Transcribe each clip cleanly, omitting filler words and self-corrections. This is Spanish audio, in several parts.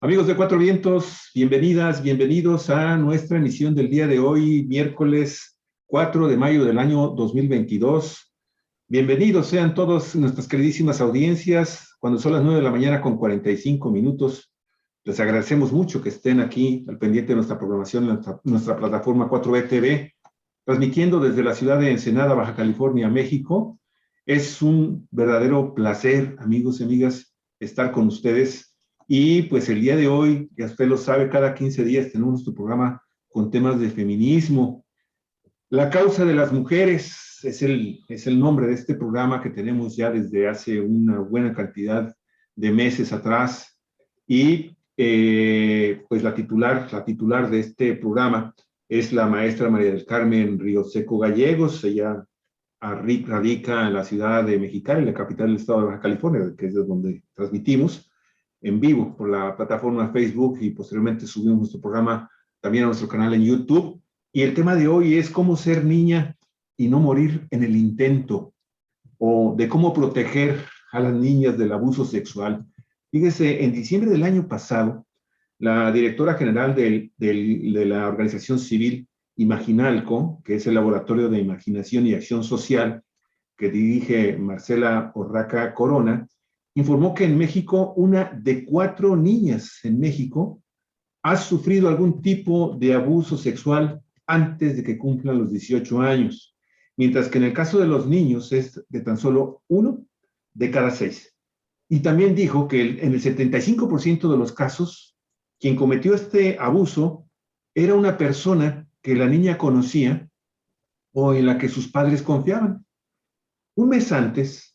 Amigos de Cuatro Vientos, bienvenidas, bienvenidos a nuestra emisión del día de hoy, miércoles 4 de mayo del año 2022. Bienvenidos sean todos nuestras queridísimas audiencias, cuando son las 9 de la mañana con 45 minutos. Les agradecemos mucho que estén aquí al pendiente de nuestra programación en nuestra plataforma 4B TV, transmitiendo desde la ciudad de Ensenada, Baja California, México. Es un verdadero placer, amigos y amigas, estar con ustedes. Y pues el día de hoy, ya usted lo sabe, cada 15 días tenemos nuestro programa con temas de feminismo. La causa de las mujeres es el nombre de este programa que tenemos ya desde hace una buena cantidad de meses atrás. Y pues la titular de este programa es la maestra María del Carmen Rioseco Gallegos. Ella radica en la ciudad de Mexicali, la capital del estado de Baja California, que es de donde transmitimos en vivo por la plataforma Facebook, y posteriormente subimos nuestro programa también a nuestro canal en YouTube. Y el tema de hoy es cómo ser niña y no morir en el intento, o de cómo proteger a las niñas del abuso sexual. Fíjese, en diciembre del año pasado, la directora general de la organización civil Imaginalco, que es el Laboratorio de Imaginación y Acción Social, que dirige Marcela Orraca Corona, informó que en México una de 4 niñas en México ha sufrido algún tipo de abuso sexual antes de que cumplan los 18 años, mientras que en el caso de los niños es de tan solo 1 de cada 6. Y también dijo que en el 75% de los casos, quien cometió este abuso era una persona que la niña conocía o en la que sus padres confiaban. Un mes antes,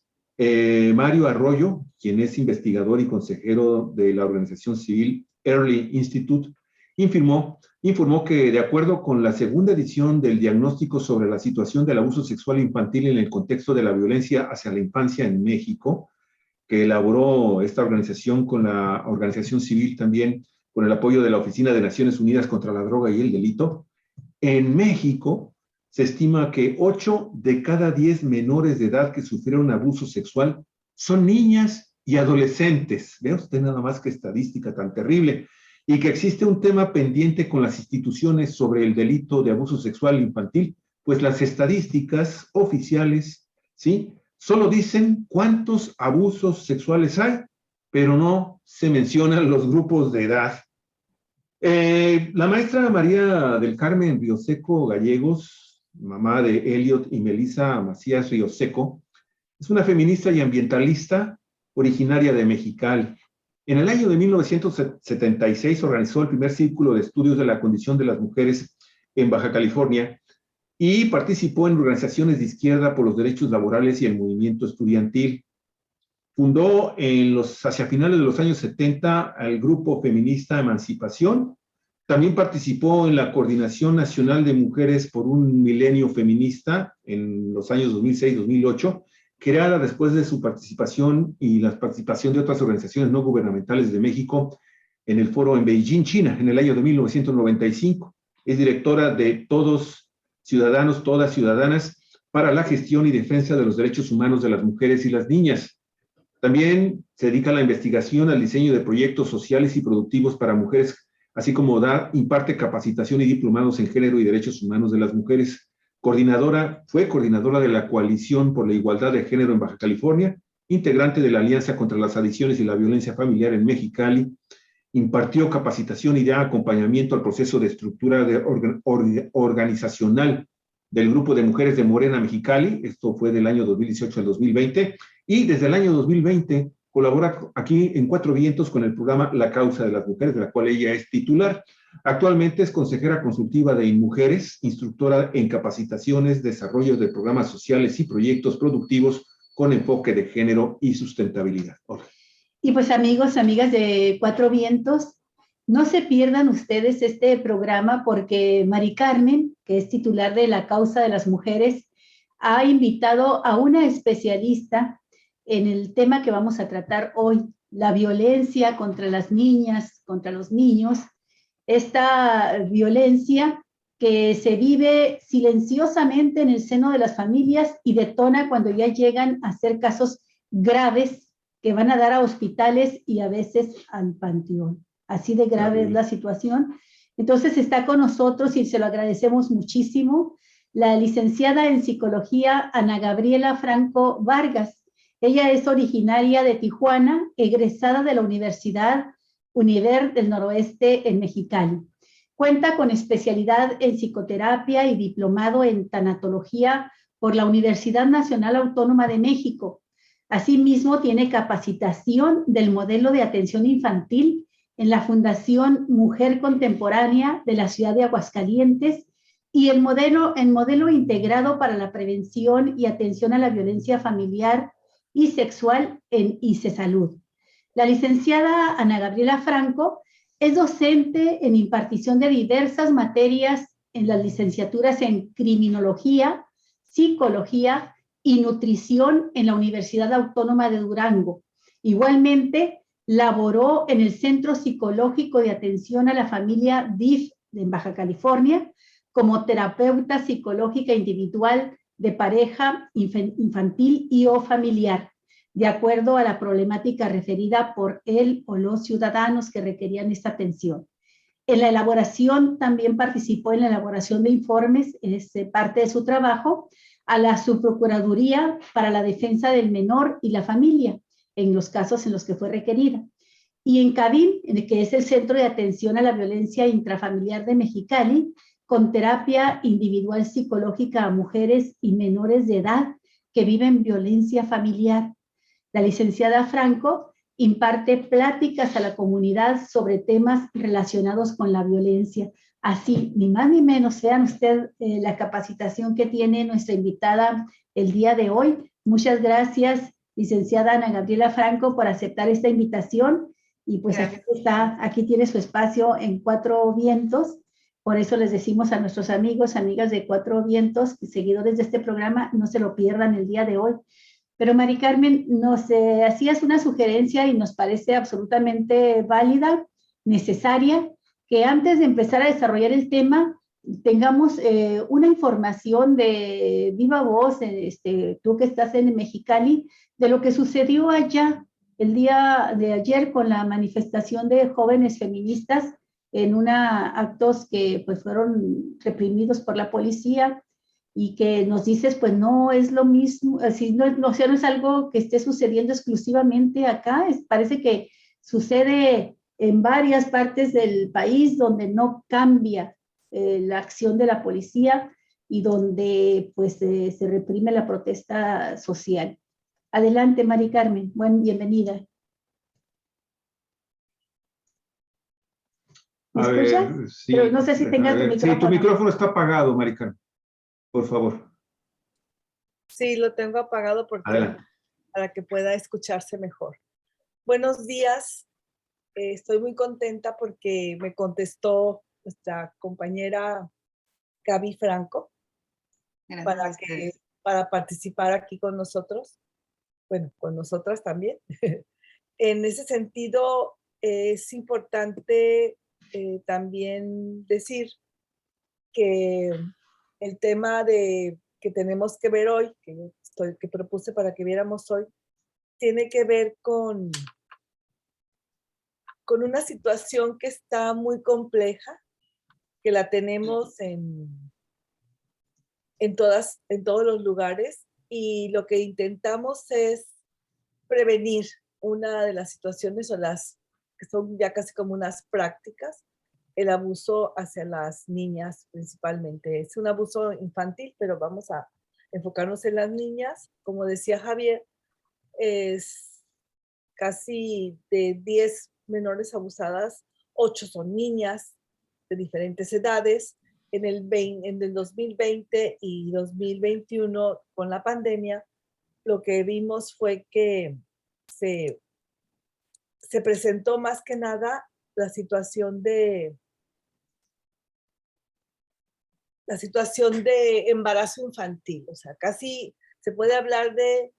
Mario Arroyo, quien es investigador y consejero de la organización civil Early Institute, informó que de acuerdo con la segunda edición del diagnóstico sobre la situación del abuso sexual infantil en el contexto de la violencia hacia la infancia en México, que elaboró esta organización con la organización civil también, con el apoyo de la Oficina de Naciones Unidas contra la Droga y el Delito, en México se estima que 8 de cada 10 menores de edad que sufrieron abuso sexual son niñas y adolescentes. Vea usted nada más que estadística tan terrible. Y que existe un tema pendiente con las instituciones sobre el delito de abuso sexual infantil, pues las estadísticas oficiales, ¿sí?, solo dicen cuántos abusos sexuales hay, pero no se mencionan los grupos de edad. La maestra María del Carmen Rioseco Gallegos, mamá de Elliot y Melissa Macías Rioseco, es una feminista y ambientalista originaria de Mexicali. En el año de 1976 organizó el primer círculo de estudios de la condición de las mujeres en Baja California y participó en organizaciones de izquierda por los derechos laborales y el movimiento estudiantil. Fundó hacia finales de los años 70 el grupo feminista Emancipación. También participó en la Coordinación Nacional de Mujeres por un Milenio Feminista en los años 2006-2008, creada después de su participación y la participación de otras organizaciones no gubernamentales de México en el foro en Beijing, China, en el año de 1995. Es directora de Todos Ciudadanos, Todas Ciudadanas, para la gestión y defensa de los derechos humanos de las mujeres y las niñas. También se dedica a la investigación, al diseño de proyectos sociales y productivos para mujeres, así como imparte capacitación y diplomados en género y derechos humanos de las mujeres. Fue coordinadora de la Coalición por la Igualdad de Género en Baja California, integrante de la Alianza contra las Adicciones y la Violencia Familiar en Mexicali. Impartió capacitación y da acompañamiento al proceso de estructura organizacional del Grupo de Mujeres de Morena Mexicali. Esto fue del año 2018 al 2020. Y desde el año 2020 colabora aquí en Cuatro Vientos con el programa La Causa de las Mujeres, de la cual ella es titular. Actualmente es consejera consultiva de InMujeres, instructora en capacitaciones, desarrollo de programas sociales y proyectos productivos con enfoque de género y sustentabilidad. Hola. Y pues amigos, amigas de Cuatro Vientos, no se pierdan ustedes este programa porque Mari Carmen, que es titular de La Causa de las Mujeres, ha invitado a una especialista en el tema que vamos a tratar hoy, la violencia contra las niñas, contra los niños, esta violencia que se vive silenciosamente en el seno de las familias y detona cuando ya llegan a ser casos graves que van a dar a hospitales y a veces al panteón. así de grave es la situación. Entonces está con nosotros y se lo agradecemos muchísimo la licenciada en psicología Ana Gabriela Franco Vargas. Ella es originaria de Tijuana, egresada de la Universidad Univer del Noroeste en Mexicali. Cuenta con especialidad en psicoterapia y diplomado en tanatología por la Universidad Nacional Autónoma de México. Asimismo, tiene capacitación del modelo de atención infantil en la Fundación Mujer Contemporánea de la ciudad de Aguascalientes y el modelo integrado para la prevención y atención a la violencia familiar y sexual en ICE Salud. La licenciada Ana Gabriela Franco es docente en impartición de diversas materias en las licenciaturas en criminología, psicología y nutrición en la Universidad Autónoma de Durango. Igualmente, laboró en el Centro Psicológico de Atención a la Familia DIF en Baja California como terapeuta psicológica individual de pareja infantil y o familiar, de acuerdo a la problemática referida por él o los ciudadanos que requerían esta atención. En la elaboración, también participó en la elaboración de informes, es parte de su trabajo, a la Subprocuraduría para la Defensa del Menor y la Familia, en los casos en los que fue requerida. Y en CAVIM, que es el Centro de Atención a la Violencia Intrafamiliar de Mexicali, con terapia individual psicológica a mujeres y menores de edad que viven violencia familiar. La licenciada Franco imparte pláticas a la comunidad sobre temas relacionados con la violencia. Así, ni más ni menos, vean usted la capacitación que tiene nuestra invitada el día de hoy. Muchas gracias, licenciada Ana Gabriela Franco, por aceptar esta invitación. Y pues aquí está, aquí tiene su espacio en Cuatro Vientos. Por eso les decimos a nuestros amigos, amigas de Cuatro Vientos, seguidores de este programa, no se lo pierdan el día de hoy. Pero Mari Carmen, nos hacías una sugerencia y nos parece absolutamente válida, necesaria, que antes de empezar a desarrollar el tema, tengamos una información de viva voz, tú que estás en Mexicali, de lo que sucedió allá el día de ayer con la manifestación de jóvenes feministas en actos que pues fueron reprimidos por la policía, y que nos dices, pues no es lo mismo, así no es algo que esté sucediendo exclusivamente acá, parece que sucede en varias partes del país donde no cambia la acción de la policía y donde pues se reprime la protesta social. Adelante, Mari Carmen, bienvenida. ¿Me escuchas? Sí, pero no sé si tengas tu micrófono. Sí, tu micrófono está apagado, Mari Carmen. Por favor. Sí, lo tengo apagado para que pueda escucharse mejor. Buenos días. Estoy muy contenta porque me contestó nuestra compañera Gaby Franco para participar aquí con nosotros. Bueno, con nosotras también. En ese sentido, es importante también decir que el tema que tenemos que ver hoy, que propuse para que viéramos hoy, tiene que ver con una situación que está muy compleja, que la tenemos en todos los lugares, y lo que intentamos es prevenir una de las situaciones, o las que son ya casi como unas prácticas, el abuso hacia las niñas principalmente. Es un abuso infantil, pero vamos a enfocarnos en las niñas. Como decía Javier, es casi de 10 menores abusadas, 8 son niñas de diferentes edades. En el 2020 y 2021, con la pandemia, lo que vimos fue que se presentó más que nada la situación de embarazo infantil. O sea, casi se puede hablar de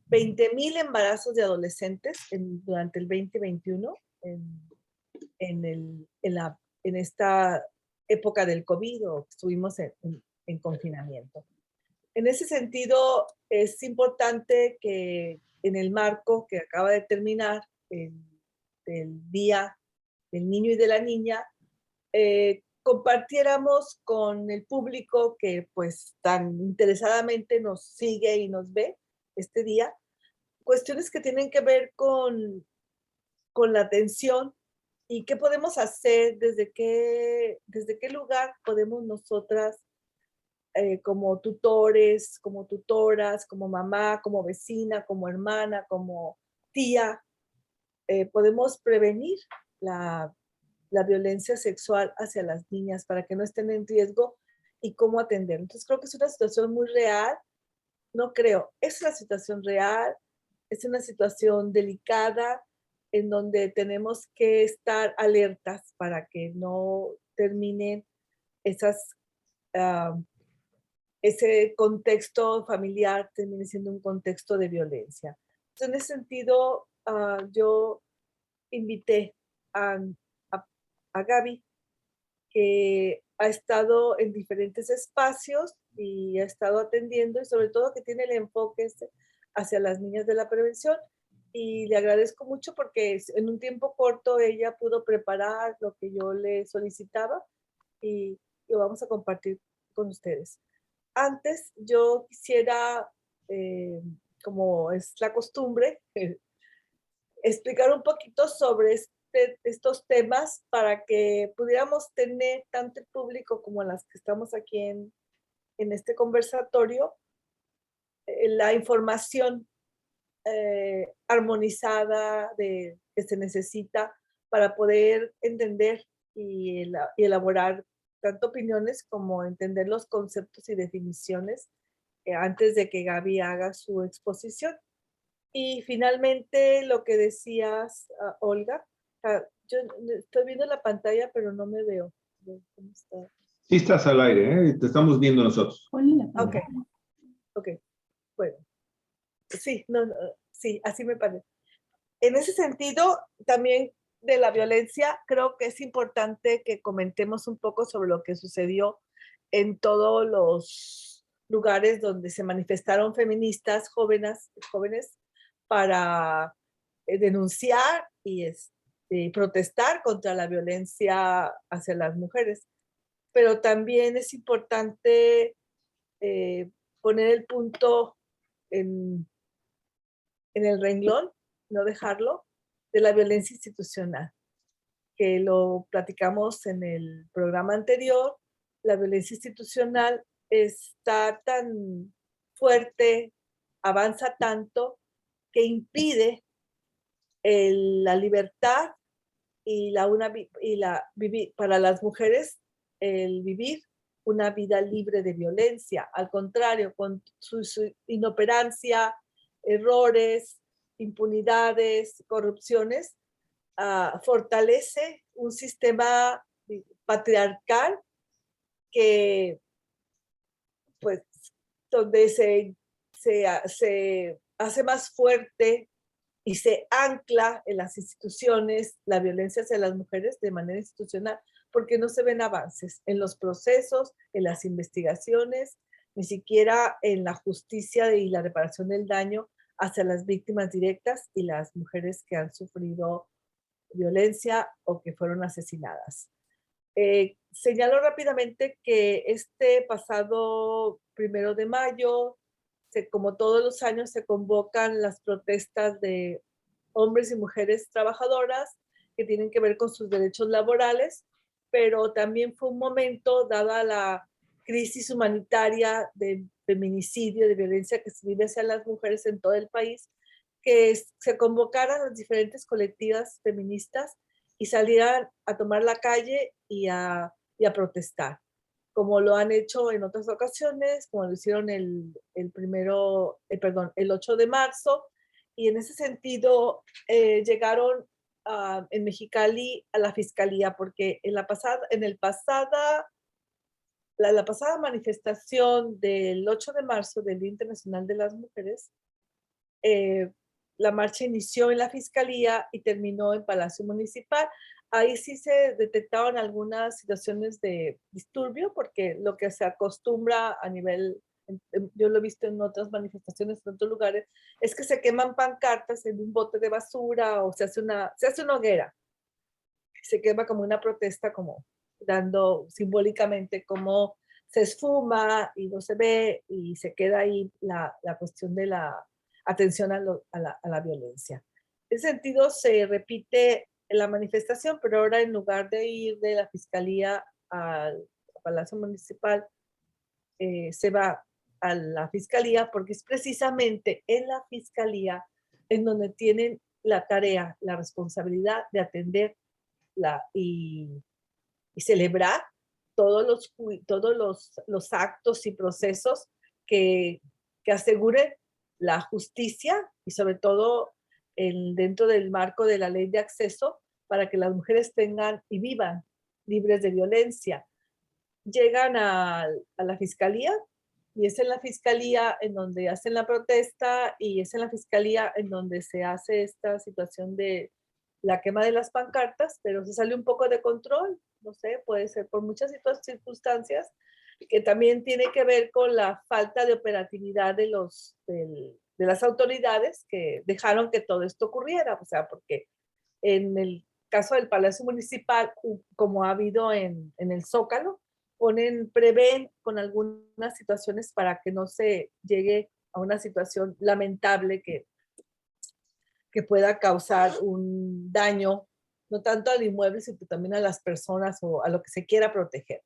20,000 embarazos de adolescentes durante el 2021 en esta época del COVID, o estuvimos en confinamiento. En ese sentido, es importante que en el marco que acaba de terminar del Día del niño y de la niña, compartiéramos con el público que pues tan interesadamente nos sigue y nos ve este día, cuestiones que tienen que ver con la atención y qué podemos hacer, desde qué lugar podemos nosotras como tutores, como tutoras, como mamá, como vecina, como hermana, como tía, podemos prevenir la violencia sexual hacia las niñas para que no estén en riesgo y cómo atender. Entonces creo que es una situación muy real, no creo, es una situación real, es una situación delicada en donde tenemos que estar alertas para que no terminen esas, uh, ese contexto familiar termine siendo un contexto de violencia. Entonces, en ese sentido, yo invité a, a Gaby, que ha estado en diferentes espacios y ha estado atendiendo y sobre todo que tiene el enfoque hacia las niñas de la prevención. Y le agradezco mucho porque en un tiempo corto ella pudo preparar lo que yo le solicitaba y lo vamos a compartir con ustedes. Antes yo quisiera, como es la costumbre, explicar un poquito sobre estos temas para que pudiéramos tener tanto el público como las que estamos aquí en este conversatorio, la información armonizada que se necesita para poder entender y elaborar tanto opiniones como entender los conceptos y definiciones antes de que Gaby haga su exposición. Y finalmente, lo que decías, Olga, yo estoy viendo la pantalla, pero no me veo. ¿Cómo está? Sí estás al aire, ¿eh? Te estamos viendo nosotros. Ok, ok, bueno. Sí, no, sí, así me parece. En ese sentido, también de la violencia, creo que es importante que comentemos un poco sobre lo que sucedió en todos los lugares donde se manifestaron feministas jóvenes para denunciar y protestar contra la violencia hacia las mujeres. Pero también es importante poner el punto en el renglón, no dejarlo, de la violencia institucional, que lo platicamos en el programa anterior. La violencia institucional está tan fuerte, avanza tanto, que impide la libertad y para las mujeres el vivir una vida libre de violencia. Al contrario, con su inoperancia, errores, impunidades, corrupciones, fortalece un sistema patriarcal que, pues, donde se hace más fuerte y se ancla en las instituciones la violencia hacia las mujeres de manera institucional, porque no se ven avances en los procesos, en las investigaciones, ni siquiera en la justicia y la reparación del daño hacia las víctimas directas y las mujeres que han sufrido violencia o que fueron asesinadas. Señalo rápidamente que este pasado 1 de mayo, como todos los años, se convocan las protestas de hombres y mujeres trabajadoras que tienen que ver con sus derechos laborales, pero también fue un momento, dada la crisis humanitaria de feminicidio, de violencia que se vive hacia las mujeres en todo el país, que se convocaran las diferentes colectivas feministas y salieran a tomar la calle y a protestar, como lo han hecho en otras ocasiones, como lo hicieron el 8 de marzo, y en ese sentido llegaron en Mexicali a la fiscalía, porque la pasada manifestación del 8 de marzo del Día Internacional de las Mujeres, la marcha inició en la fiscalía y terminó en Palacio Municipal. Ahí sí se detectaron algunas situaciones de disturbio, porque lo que se acostumbra a nivel, yo lo he visto en otras manifestaciones en otros lugares, es que se queman pancartas en un bote de basura o se hace una hoguera. Se quema como una protesta, como dando simbólicamente cómo se esfuma y no se ve y se queda ahí la cuestión de la atención a la violencia. En ese sentido se repite la manifestación, pero ahora en lugar de ir de la Fiscalía al Palacio Municipal, se va a la Fiscalía porque es precisamente en la Fiscalía en donde tienen la tarea, la responsabilidad de atender y celebrar todos los actos y procesos que aseguren la justicia y sobre todo dentro del marco de la ley de acceso para que las mujeres tengan y vivan libres de violencia. Llegan a la fiscalía y es en la fiscalía en donde hacen la protesta y es en la fiscalía en donde se hace esta situación de la quema de las pancartas, pero se sale un poco de control, no sé, puede ser por muchas circunstancias, que también tiene que ver con la falta de operatividad de las autoridades que dejaron que todo esto ocurriera, o sea, porque en el caso del Palacio Municipal, como ha habido en el Zócalo, prevén con algunas situaciones para que no se llegue a una situación lamentable que pueda causar un daño, no tanto al inmueble, sino también a las personas o a lo que se quiera proteger.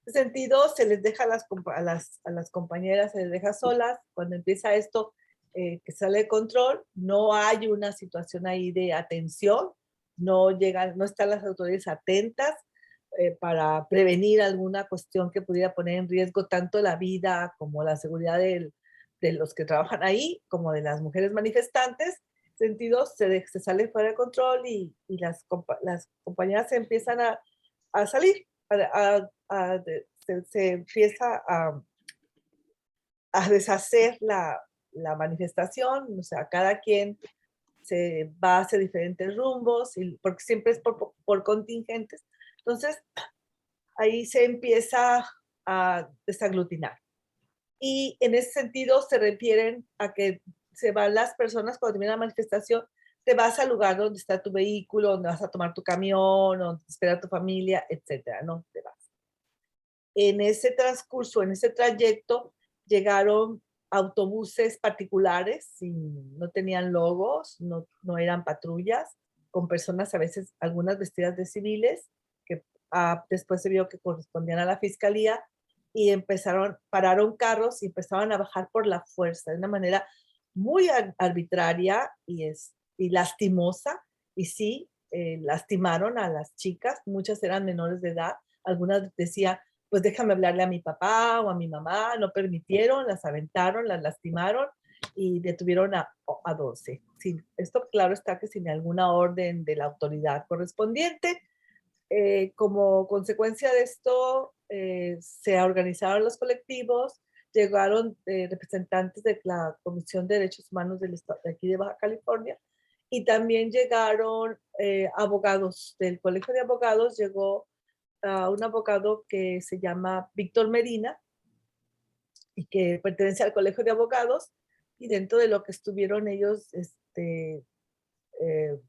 En ese sentido, se les deja a las compañeras, se les deja solas. Cuando empieza esto, que sale de control, no hay una situación ahí de atención, no están las autoridades atentas para prevenir alguna cuestión que pudiera poner en riesgo tanto la vida como la seguridad de los que trabajan ahí, como de las mujeres manifestantes. Sentido se sale fuera de control y las compañeras se empiezan a salir, se empieza a deshacer la manifestación, o sea, cada quien se va hacia diferentes rumbos, porque siempre es por contingentes. Entonces, ahí se empieza a desaglutinar. Y en ese sentido se refieren a que se van las personas cuando termina la manifestación, te vas al lugar donde está tu vehículo, donde vas a tomar tu camión, donde te espera tu familia, etcétera, ¿no? Te vas. En ese transcurso, en ese trayecto, llegaron autobuses particulares, no tenían logos, no eran patrullas, con personas a veces, algunas vestidas de civiles, que después se vio que correspondían a la fiscalía, y pararon carros y empezaron a bajar por la fuerza, de una manera muy arbitraria y lastimosa, y sí, lastimaron a las chicas, muchas eran menores de edad, algunas decían, pues déjame hablarle a mi papá o a mi mamá, no permitieron, las aventaron, las lastimaron y detuvieron a 12. Sí, esto claro está que sin alguna orden de la autoridad correspondiente. Como consecuencia de esto, se organizaron los colectivos, llegaron representantes de la Comisión de Derechos Humanos del Estado de aquí de Baja California y también llegaron abogados del Colegio de Abogados, llegó un abogado que se llama Víctor Medina y que pertenece al Colegio de Abogados, y dentro de lo que estuvieron ellos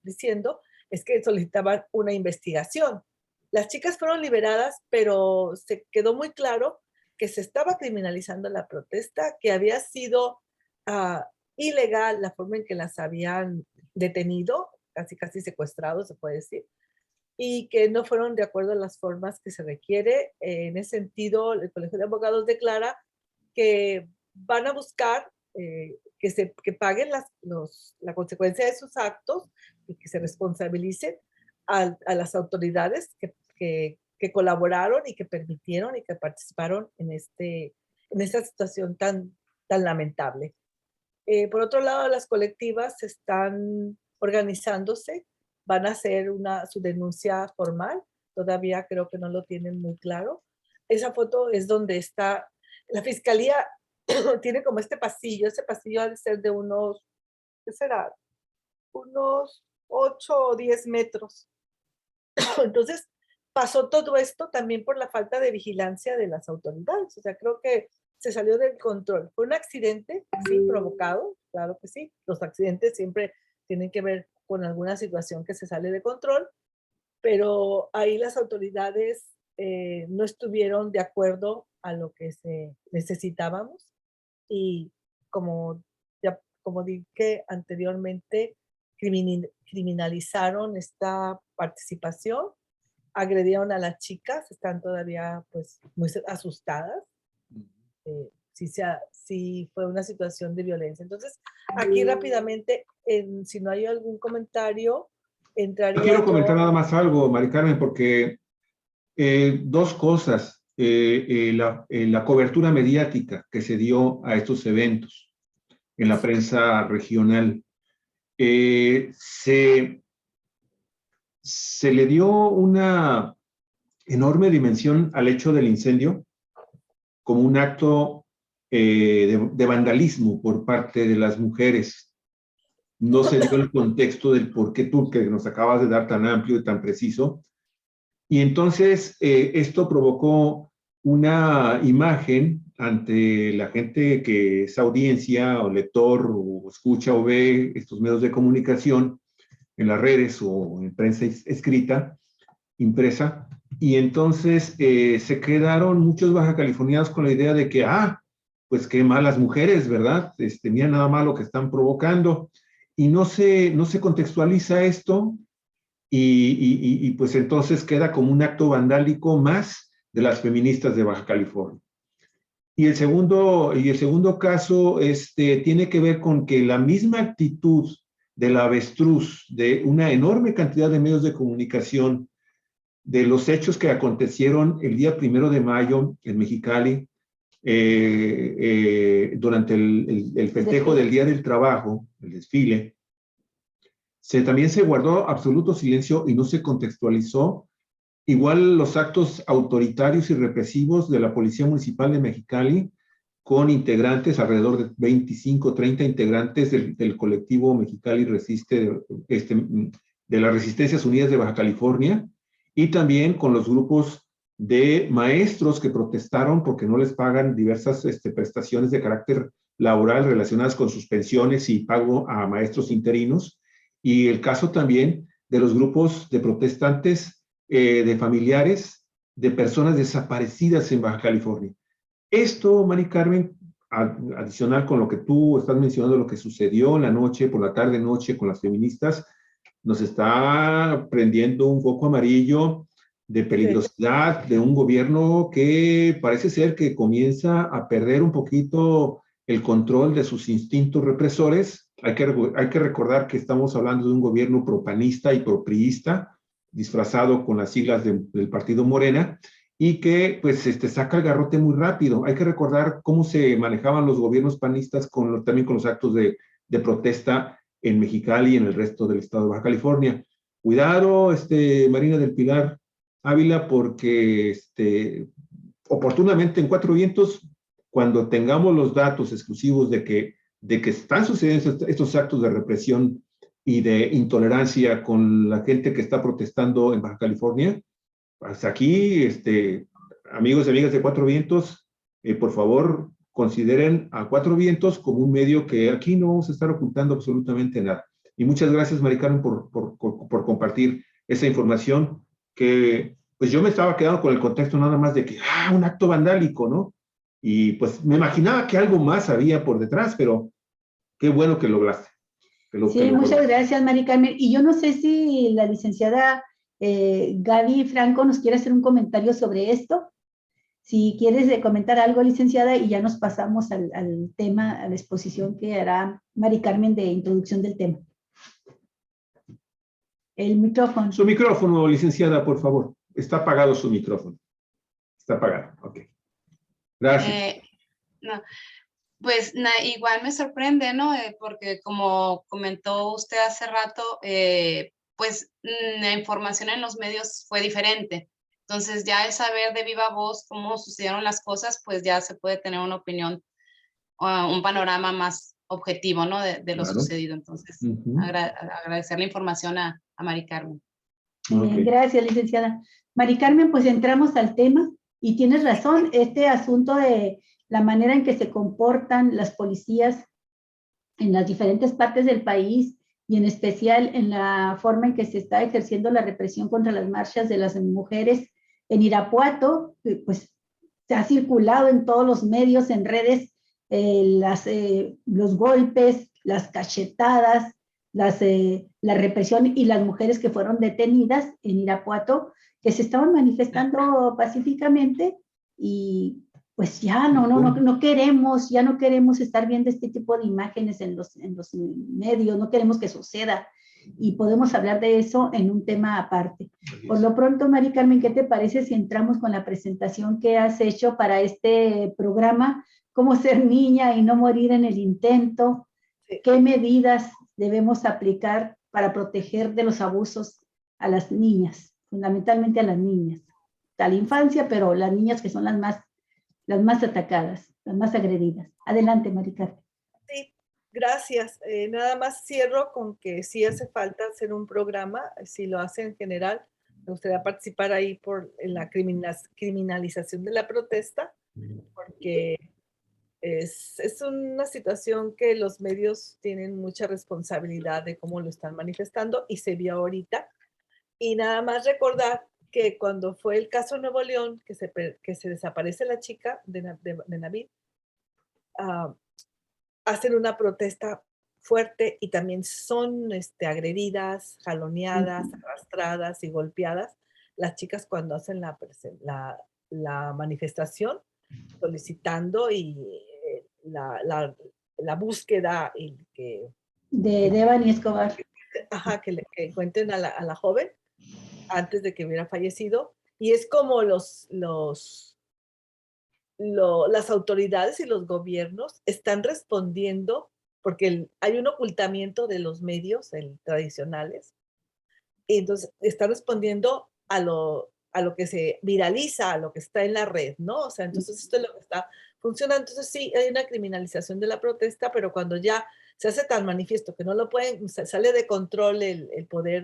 diciendo es que solicitaban una investigación. Las chicas fueron liberadas, pero se quedó muy claro que se estaba criminalizando la protesta, que había sido ilegal la forma en que las habían detenido, casi secuestrado, se puede decir, y que no fueron de acuerdo a las formas que se requiere. En ese sentido, el Colegio de Abogados declara que van a buscar que paguen la consecuencia de sus actos y que se responsabilicen a las autoridades que colaboraron y que permitieron y que participaron en esta situación tan lamentable. Por otro lado, las colectivas están organizándose, van a hacer su denuncia formal, todavía creo que no lo tienen muy claro. Esa foto es donde está la fiscalía, tiene como este pasillo ha de ser de unos, ¿qué será? Unos 8 o 10 metros. Entonces, pasó todo esto también por la falta de vigilancia de las autoridades, o sea, creo que se salió del control. Fue un accidente, sí, provocado, claro que sí. Los accidentes siempre tienen que ver con alguna situación que se sale de control, pero ahí las autoridades no estuvieron de acuerdo a lo que necesitábamos y como dije anteriormente, criminalizaron esta participación, agredieron a las chicas, están todavía pues muy asustadas. Sí fue una situación de violencia. Entonces, aquí rápidamente, si no hay algún comentario, entraría Quiero comentar yo. nada más algo, Mari Carmen, porque dos cosas. La cobertura mediática que se dio a estos eventos en la prensa regional. Se le dio una enorme dimensión al hecho del incendio como un acto de vandalismo por parte de las mujeres. No se dio el contexto del por qué tú, que nos acabas de dar tan amplio y tan preciso. Y entonces esto provocó una imagen ante la gente que es audiencia o lector o escucha o ve estos medios de comunicación en las redes o en prensa escrita, impresa, y entonces se quedaron muchos bajacalifornianos con la idea de que, pues qué malas mujeres, ¿verdad? Mira nada más lo que están provocando, y no se contextualiza esto, y pues entonces queda como un acto vandálico más de las feministas de Baja California. Y el segundo caso tiene que ver con que la misma actitud del avestruz, de una enorme cantidad de medios de comunicación, de los hechos que acontecieron el día 1 de mayo en Mexicali, durante el festejo del Día del Trabajo, el desfile, también se guardó absoluto silencio y no se contextualizó. Igual los actos autoritarios y represivos de la Policía Municipal de Mexicali, con integrantes, alrededor de 25, 30 integrantes del colectivo Mexicali Resiste, de las Resistencias Unidas de Baja California, y también con los grupos de maestros que protestaron porque no les pagan diversas prestaciones de carácter laboral relacionadas con sus pensiones y pago a maestros interinos, y el caso también de los grupos de protestantes, de familiares de personas desaparecidas en Baja California. Esto, Mari Carmen, adicional con lo que tú estás mencionando, lo que sucedió en la noche, por la tarde-noche con las feministas, nos está prendiendo un foco amarillo de peligrosidad de un gobierno que parece ser que comienza a perder un poquito el control de sus instintos represores. Hay que recordar que estamos hablando de un gobierno propanista y propriista, disfrazado con las siglas del partido Morena, y que pues saca el garrote muy rápido. Hay que recordar cómo se manejaban los gobiernos panistas también con los actos de protesta en Mexicali y en el resto del estado de Baja California. Cuidado, Marina del Pilar Ávila, porque oportunamente en Cuatro Vientos, cuando tengamos los datos exclusivos de que están sucediendo estos actos de represión y de intolerancia con la gente que está protestando en Baja California, hasta aquí, amigos y amigas de Cuatro Vientos, por favor, consideren a Cuatro Vientos como un medio que aquí no vamos a estar ocultando absolutamente nada. Y muchas gracias, Mari Carmen, por compartir esa información que, pues yo me estaba quedando con el contexto nada más de que, un acto vandálico, ¿no? Y pues me imaginaba que algo más había por detrás, pero qué bueno que lograste. Sí, muchas gracias, Mari Carmen. Y yo no sé si la licenciada Gaby Franco nos quiere hacer un comentario sobre esto. Si quieres comentar algo, licenciada, y ya nos pasamos al tema, a la exposición que hará Mari Carmen de introducción del tema. El micrófono. Su micrófono, licenciada, por favor. Está apagado su micrófono. Está apagado, ok. Gracias. No. Pues igual me sorprende, ¿no? Porque como comentó usted hace rato, pues la información en los medios fue diferente. Entonces ya el saber de viva voz cómo sucedieron las cosas, pues ya se puede tener una opinión, un panorama más objetivo, ¿no? De lo sucedido. Entonces, agradecer la información a Mari Carmen. Okay. Gracias, licenciada. Mari Carmen, pues entramos al tema y tienes razón, este asunto de la manera en que se comportan las policías en las diferentes partes del país y en especial en la forma en que se está ejerciendo la represión contra las marchas de las mujeres en Irapuato, pues se ha circulado en todos los medios, en redes, los golpes, las cachetadas, la represión y las mujeres que fueron detenidas en Irapuato, que se estaban manifestando pacíficamente y pues ya no queremos, ya no queremos estar viendo este tipo de imágenes en los medios, no queremos que suceda y podemos hablar de eso en un tema aparte. Por lo pronto, Mari Carmen, ¿qué te parece si entramos con la presentación que has hecho para este programa? ¿Cómo ser niña y no morir en el intento? Sí. ¿Qué medidas debemos aplicar para proteger de los abusos a las niñas, fundamentalmente a las niñas, a la infancia, pero las niñas que son las más atacadas, las más agredidas? Adelante, Mari Carmen. Sí, gracias. Nada más cierro con que sí hace falta hacer un programa, si lo hace en general. Me gustaría participar ahí en la criminalización de la protesta, porque es una situación que los medios tienen mucha responsabilidad de cómo lo están manifestando y se vio ahorita. Y nada más recordar que cuando fue el caso Nuevo León, que se desaparece la chica de Navid, hacen una protesta fuerte y también son agredidas, jaloneadas, arrastradas y golpeadas las chicas cuando hacen la manifestación solicitando y la búsqueda y de Devani Escobar. Que encuentren a la joven antes de que hubiera fallecido. Y es como las autoridades y los gobiernos están respondiendo, porque hay un ocultamiento de los medios tradicionales, y entonces están respondiendo a lo que se viraliza, a lo que está en la red, ¿no? O sea, entonces esto es lo que está funcionando. Entonces sí, hay una criminalización de la protesta, pero cuando ya se hace tan manifiesto que no lo pueden, sale de control el poder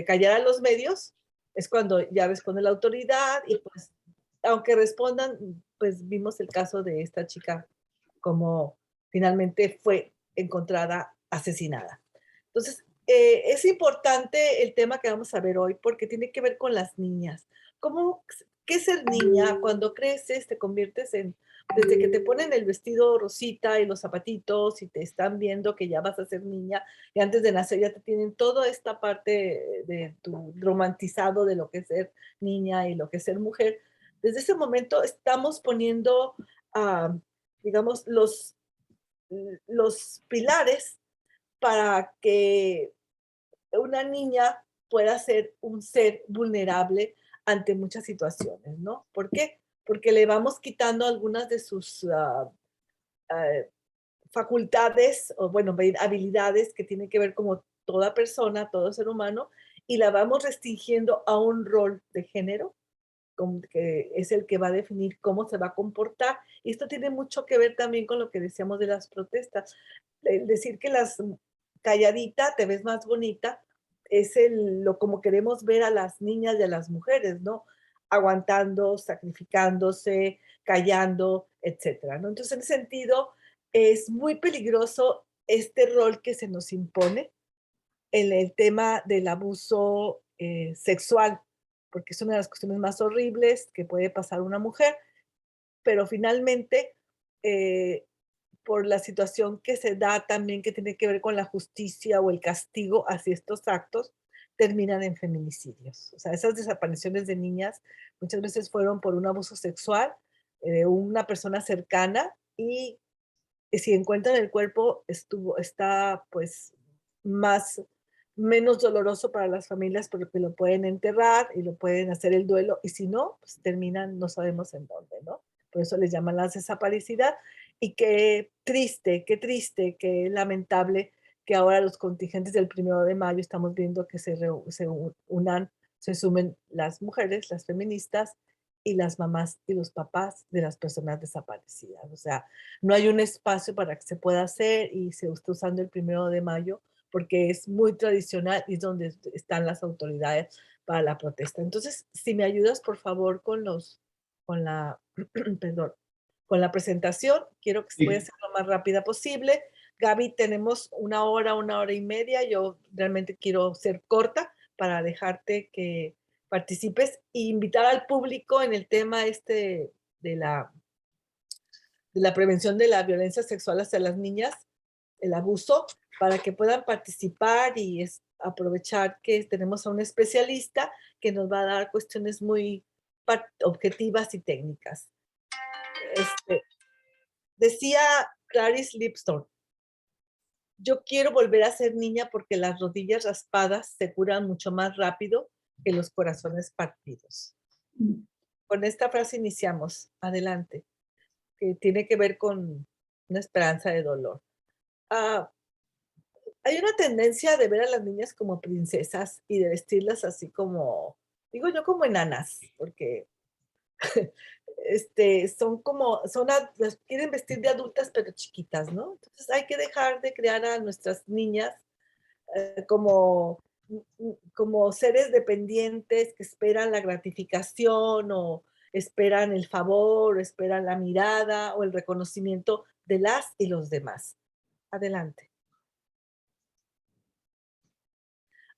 callar a los medios, es cuando ya responde la autoridad y pues, aunque respondan, pues vimos el caso de esta chica como finalmente fue encontrada asesinada. Entonces, es importante el tema que vamos a ver hoy porque tiene que ver con las niñas. ¿Qué es ser niña? Cuando creces te conviertes desde que te ponen el vestido rosita y los zapatitos y te están viendo que ya vas a ser niña y antes de nacer ya te tienen toda esta parte de tu romantizado de lo que es ser niña y lo que es ser mujer. Desde ese momento estamos poniendo, digamos, los pilares para que una niña pueda ser un ser vulnerable ante muchas situaciones, ¿no? ¿Por qué? Porque le vamos quitando algunas de sus facultades o, bueno, habilidades que tienen que ver como toda persona, todo ser humano, y la vamos restringiendo a un rol de género, que es el que va a definir cómo se va a comportar. Y esto tiene mucho que ver también con lo que decíamos de las protestas. El decir que calladita te ves más bonita es como queremos ver a las niñas y a las mujeres, ¿no? Aguantando, sacrificándose, callando, etcétera, ¿no? Entonces, en ese sentido, es muy peligroso este rol que se nos impone en el tema del abuso sexual, porque es una de las cuestiones más horribles que puede pasar a una mujer, pero finalmente, por la situación que se da también que tiene que ver con la justicia o el castigo hacia estos actos, terminan en feminicidios. O sea, esas desapariciones de niñas muchas veces fueron por un abuso sexual de una persona cercana y si encuentran el cuerpo está pues menos doloroso para las familias porque lo pueden enterrar y lo pueden hacer el duelo y si no, pues terminan no sabemos en dónde, ¿no? Por eso les llaman las desaparecidas y qué triste, qué lamentable que ahora los contingentes del 1 de mayo estamos viendo que se sumen las mujeres, las feministas y las mamás y los papás de las personas desaparecidas. O sea, no hay un espacio para que se pueda hacer y se está usando el 1 de mayo porque es muy tradicional y es donde están las autoridades para la protesta. Entonces, si me ayudas, por favor, con la presentación, quiero que voy a ser lo más rápida posible. Gaby, tenemos una hora y media. Yo realmente quiero ser corta para dejarte que participes e invitar al público en el tema de la, de la prevención de la violencia sexual hacia las niñas, el abuso, para que puedan participar y aprovechar que tenemos a un especialista que nos va a dar cuestiones muy objetivas y técnicas. Decía Clarice Lipstone, yo quiero volver a ser niña porque las rodillas raspadas se curan mucho más rápido que los corazones partidos. Con esta frase iniciamos. Adelante. Que tiene que ver con una esperanza de dolor. Hay una tendencia de ver a las niñas como princesas y de vestirlas así como, digo yo, como enanas, porque las quieren vestir de adultas pero chiquitas, ¿no? Entonces hay que dejar de crear a nuestras niñas como seres dependientes que esperan la gratificación o esperan el favor, o esperan la mirada o el reconocimiento de las y los demás. Adelante.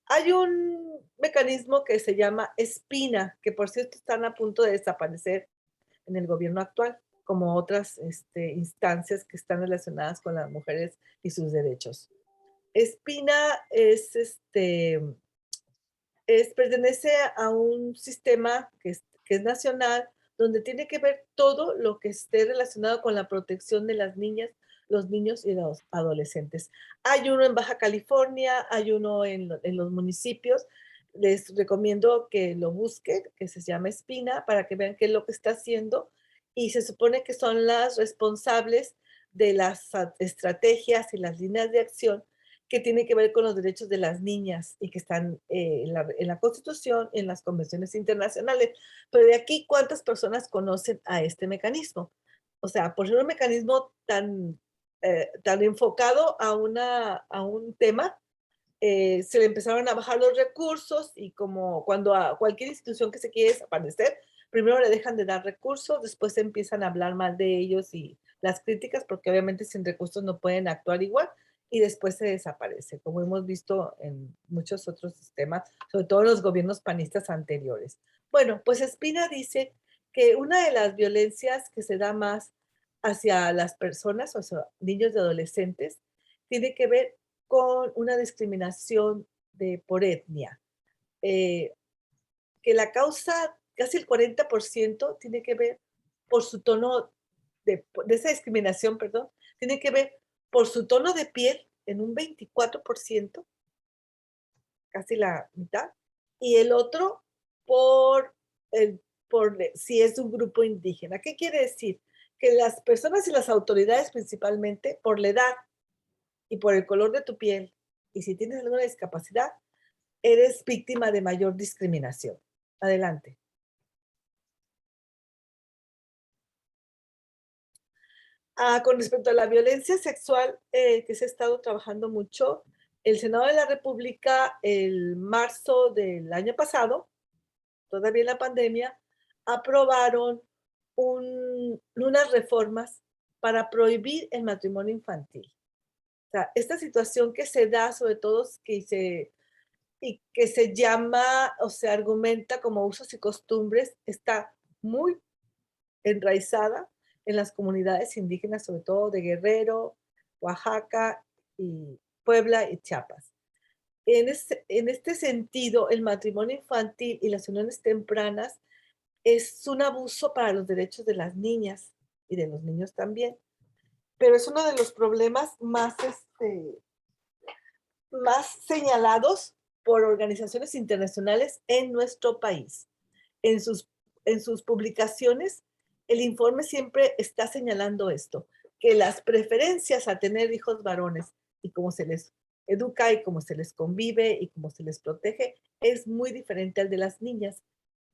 Hay un mecanismo que se llama espina, que por cierto están a punto de desaparecer en el gobierno actual, como otras instancias que están relacionadas con las mujeres y sus derechos. Espina pertenece a un sistema que es nacional, donde tiene que ver todo lo que esté relacionado con la protección de las niñas, los niños y los adolescentes. Hay uno en Baja California, hay uno en los municipios. Les recomiendo que lo busquen, que se llama Espina, para que vean qué es lo que está haciendo. Y se supone que son las responsables de las estrategias y las líneas de acción que tiene que ver con los derechos de las niñas y que están en la Constitución, en las convenciones internacionales. Pero de aquí, ¿cuántas personas conocen a este mecanismo? O sea, por ser un mecanismo tan enfocado a un tema, se le empezaron a bajar los recursos y como cuando a cualquier institución que se quiere desaparecer, primero le dejan de dar recursos, después empiezan a hablar mal de ellos y las críticas, porque obviamente sin recursos no pueden actuar igual, y después se desaparece, como hemos visto en muchos otros sistemas, sobre todo en los gobiernos panistas anteriores. Bueno, pues Espina dice que una de las violencias que se da más hacia las personas, o sea, niños y adolescentes, tiene que ver con una discriminación por etnia. Que la causa, casi el 40%, tiene que ver por su tono de esa discriminación, perdón, tiene que ver por su tono de piel en un 24%, casi la mitad, y el otro por si es un grupo indígena. ¿Qué quiere decir? Que las personas y las autoridades, principalmente por la edad y por el color de tu piel, y si tienes alguna discapacidad, eres víctima de mayor discriminación. Adelante. Con respecto a la violencia sexual, que se ha estado trabajando mucho, el Senado de la República, el marzo del año pasado, todavía en la pandemia, aprobaron unas reformas para prohibir el matrimonio infantil. O sea, esta situación que se da, sobre todo que se llama o se argumenta como usos y costumbres, está muy enraizada en las comunidades indígenas, sobre todo de Guerrero, Oaxaca y Puebla y Chiapas. En este sentido, el matrimonio infantil y las uniones tempranas es un abuso para los derechos de las niñas y de los niños también, pero es uno de los problemas más señalados por organizaciones internacionales en nuestro país. En sus publicaciones, el informe siempre está señalando esto, que las preferencias a tener hijos varones y cómo se les educa y cómo se les convive y cómo se les protege es muy diferente al de las niñas,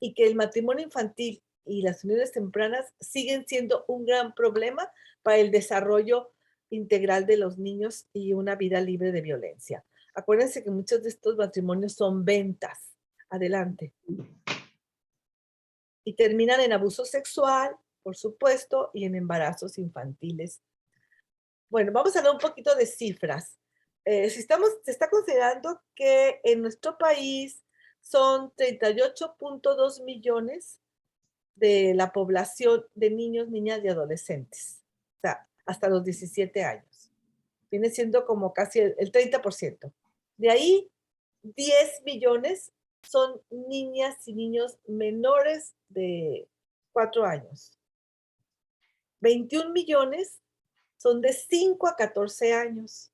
y que el matrimonio infantil y las uniones tempranas siguen siendo un gran problema para el desarrollo integral de los niños y una vida libre de violencia. Acuérdense que muchos de estos matrimonios son ventas. Adelante. Y terminan en abuso sexual, por supuesto, y en embarazos infantiles. Bueno, vamos a hablar un poquito de cifras. Se está considerando que en nuestro país son 38.2 millones de la población de niños, niñas y adolescentes. O sea, hasta los 17 años. Viene siendo como casi el 30%. De ahí, 10 millones son niñas y niños menores de 4 años. 21 millones son de 5 a 14 años.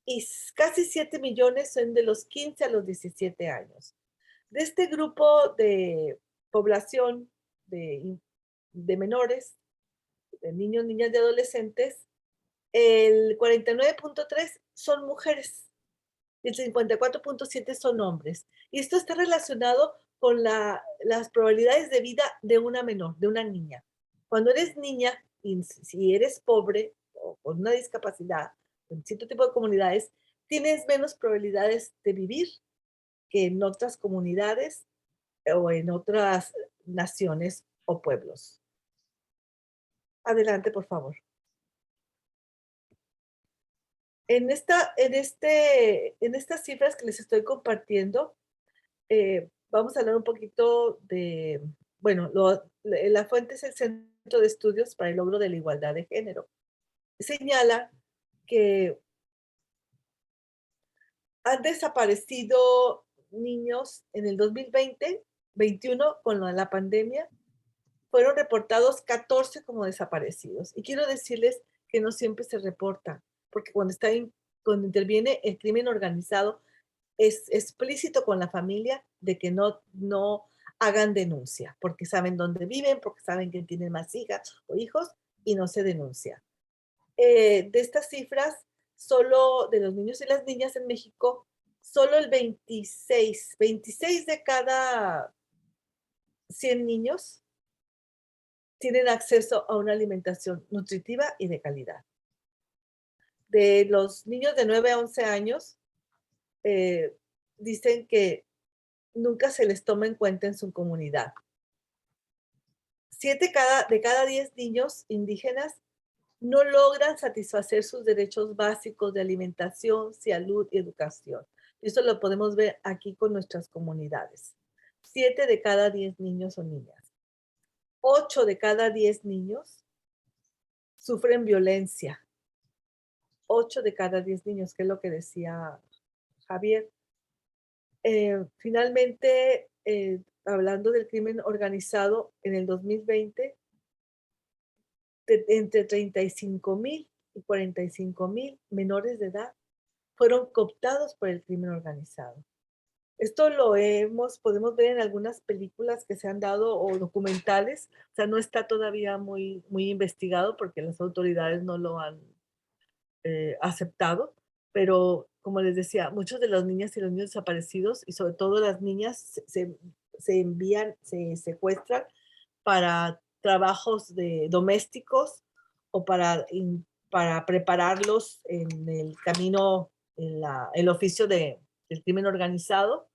Y casi 7 millones son de los 15 a los 17 años. De este grupo de población de menores, de niños, niñas y adolescentes, el 49.3 son mujeres y el 54.7 son hombres. Y esto está relacionado con las probabilidades de vida de una menor, de una niña. Cuando eres niña, y si eres pobre o con una discapacidad, en cierto tipo de comunidades, tienes menos probabilidades de vivir que en otras comunidades o en otras naciones o pueblos. Adelante, por favor. En estas cifras que les estoy compartiendo, vamos a hablar un poquito de, bueno, la fuente es el Centro de Estudios para el Logro de la Igualdad de Género. Señala que han desaparecido niños en el 2020-21 con la pandemia. Fueron reportados 14 como desaparecidos. Y quiero decirles que no siempre se reporta, porque cuando interviene el crimen organizado, es explícito con la familia de que no hagan denuncia, porque saben dónde viven, porque saben que tienen más hijas o hijos y no se denuncia. De estas cifras, solo de los niños y las niñas en México, solo el 26 de cada 100 niños tienen acceso a una alimentación nutritiva y de calidad. De los niños de 9 a 11 años, dicen que nunca se les toma en cuenta en su comunidad. 7 de cada 10 niños indígenas no logran satisfacer sus derechos básicos de alimentación, salud y educación. Eso lo podemos ver aquí con nuestras comunidades. 7 de cada 10 niños o niñas. 8 de cada 10 niños sufren violencia. 8 de cada 10 niños, que es lo que decía Javier. Finalmente, hablando del crimen organizado, en el 2020, entre 35,000 y 45,000 menores de edad fueron cooptados por el crimen organizado. Esto podemos ver en algunas películas que se han dado o documentales. O sea, no está todavía muy investigado porque las autoridades no lo han aceptado, pero como les decía, muchos de las niñas y los niños desaparecidos, y sobre todo las niñas, se secuestran para trabajos domésticos o para prepararlos en el camino, el oficio del crimen organizado,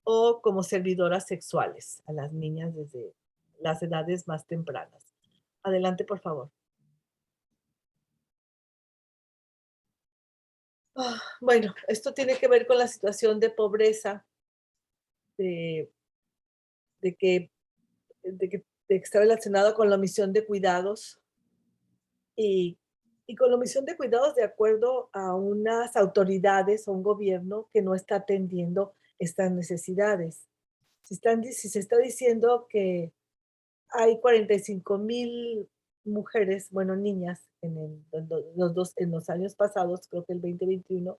o como servidoras sexuales a las niñas desde las edades más tempranas. Adelante, por favor. Bueno, esto tiene que ver con la situación de pobreza, de que está relacionado con la omisión de cuidados y con la omisión de cuidados de acuerdo a unas autoridades o un gobierno que no está atendiendo estas necesidades. Si se está diciendo que hay 45,000 mujeres, bueno, niñas en los años pasados, creo que el 2021,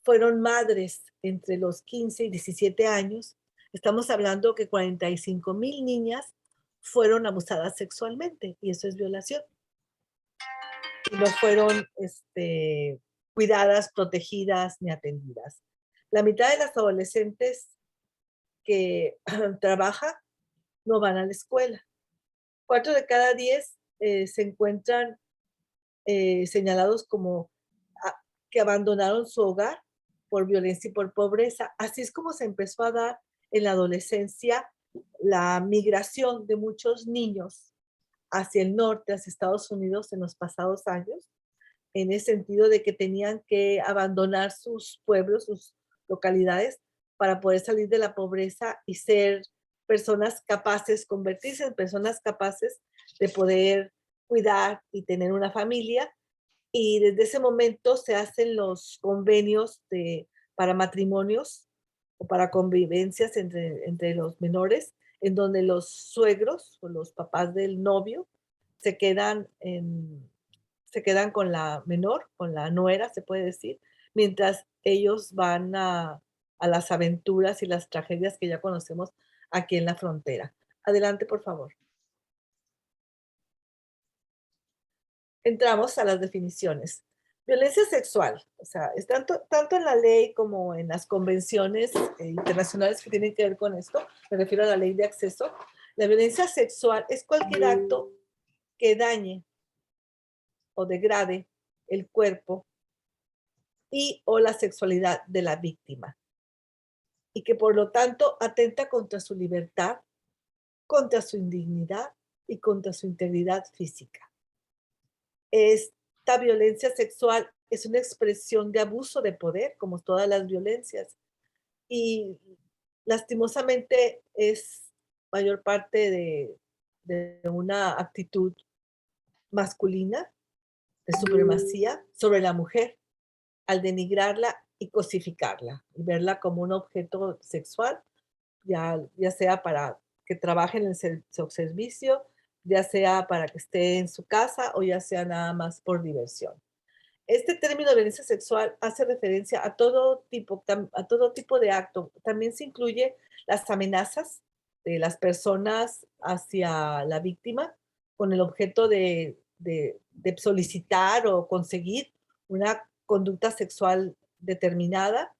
fueron madres entre los 15 y 17 años. Estamos hablando que 45,000 niñas fueron abusadas sexualmente y eso es violación. Y no fueron cuidadas, protegidas ni atendidas. La mitad de las adolescentes que trabajan no van a la escuela. 4 de cada 10 se encuentran señalados como que abandonaron su hogar por violencia y por pobreza. Así es como se empezó a dar en la adolescencia la migración de muchos niños hacia el norte, hacia Estados Unidos en los pasados años, en ese sentido de que tenían que abandonar sus pueblos, sus localidades, para poder salir de la pobreza y ser personas capaces, convertirse en personas capaces de poder cuidar y tener una familia. Y desde ese momento se hacen los convenios para matrimonios o para convivencias entre los menores, en donde los suegros o los papás del novio se quedan, se quedan con la menor, con la nuera, se puede decir, mientras ellos van a las aventuras y las tragedias que ya conocemos aquí en la frontera. Adelante, por favor. Entramos a las definiciones. Violencia sexual, o sea, es tanto en la ley como en las convenciones internacionales que tienen que ver con esto, me refiero a la ley de acceso. La violencia sexual es cualquier acto que dañe o degrade el cuerpo y o la sexualidad de la víctima, y que por lo tanto atenta contra su libertad, contra su indignidad y contra su integridad física. Esta violencia sexual es una expresión de abuso de poder, como todas las violencias, y lastimosamente es mayor parte de una actitud masculina de supremacía sobre la mujer, al denigrarla y cosificarla y verla como un objeto sexual, ya sea para que trabaje en el servicio, ya sea para que esté en su casa o ya sea nada más por diversión. Este término de violencia sexual hace referencia a todo tipo de acto. También se incluye las amenazas de las personas hacia la víctima con el objeto de solicitar o conseguir una conducta sexual determinada,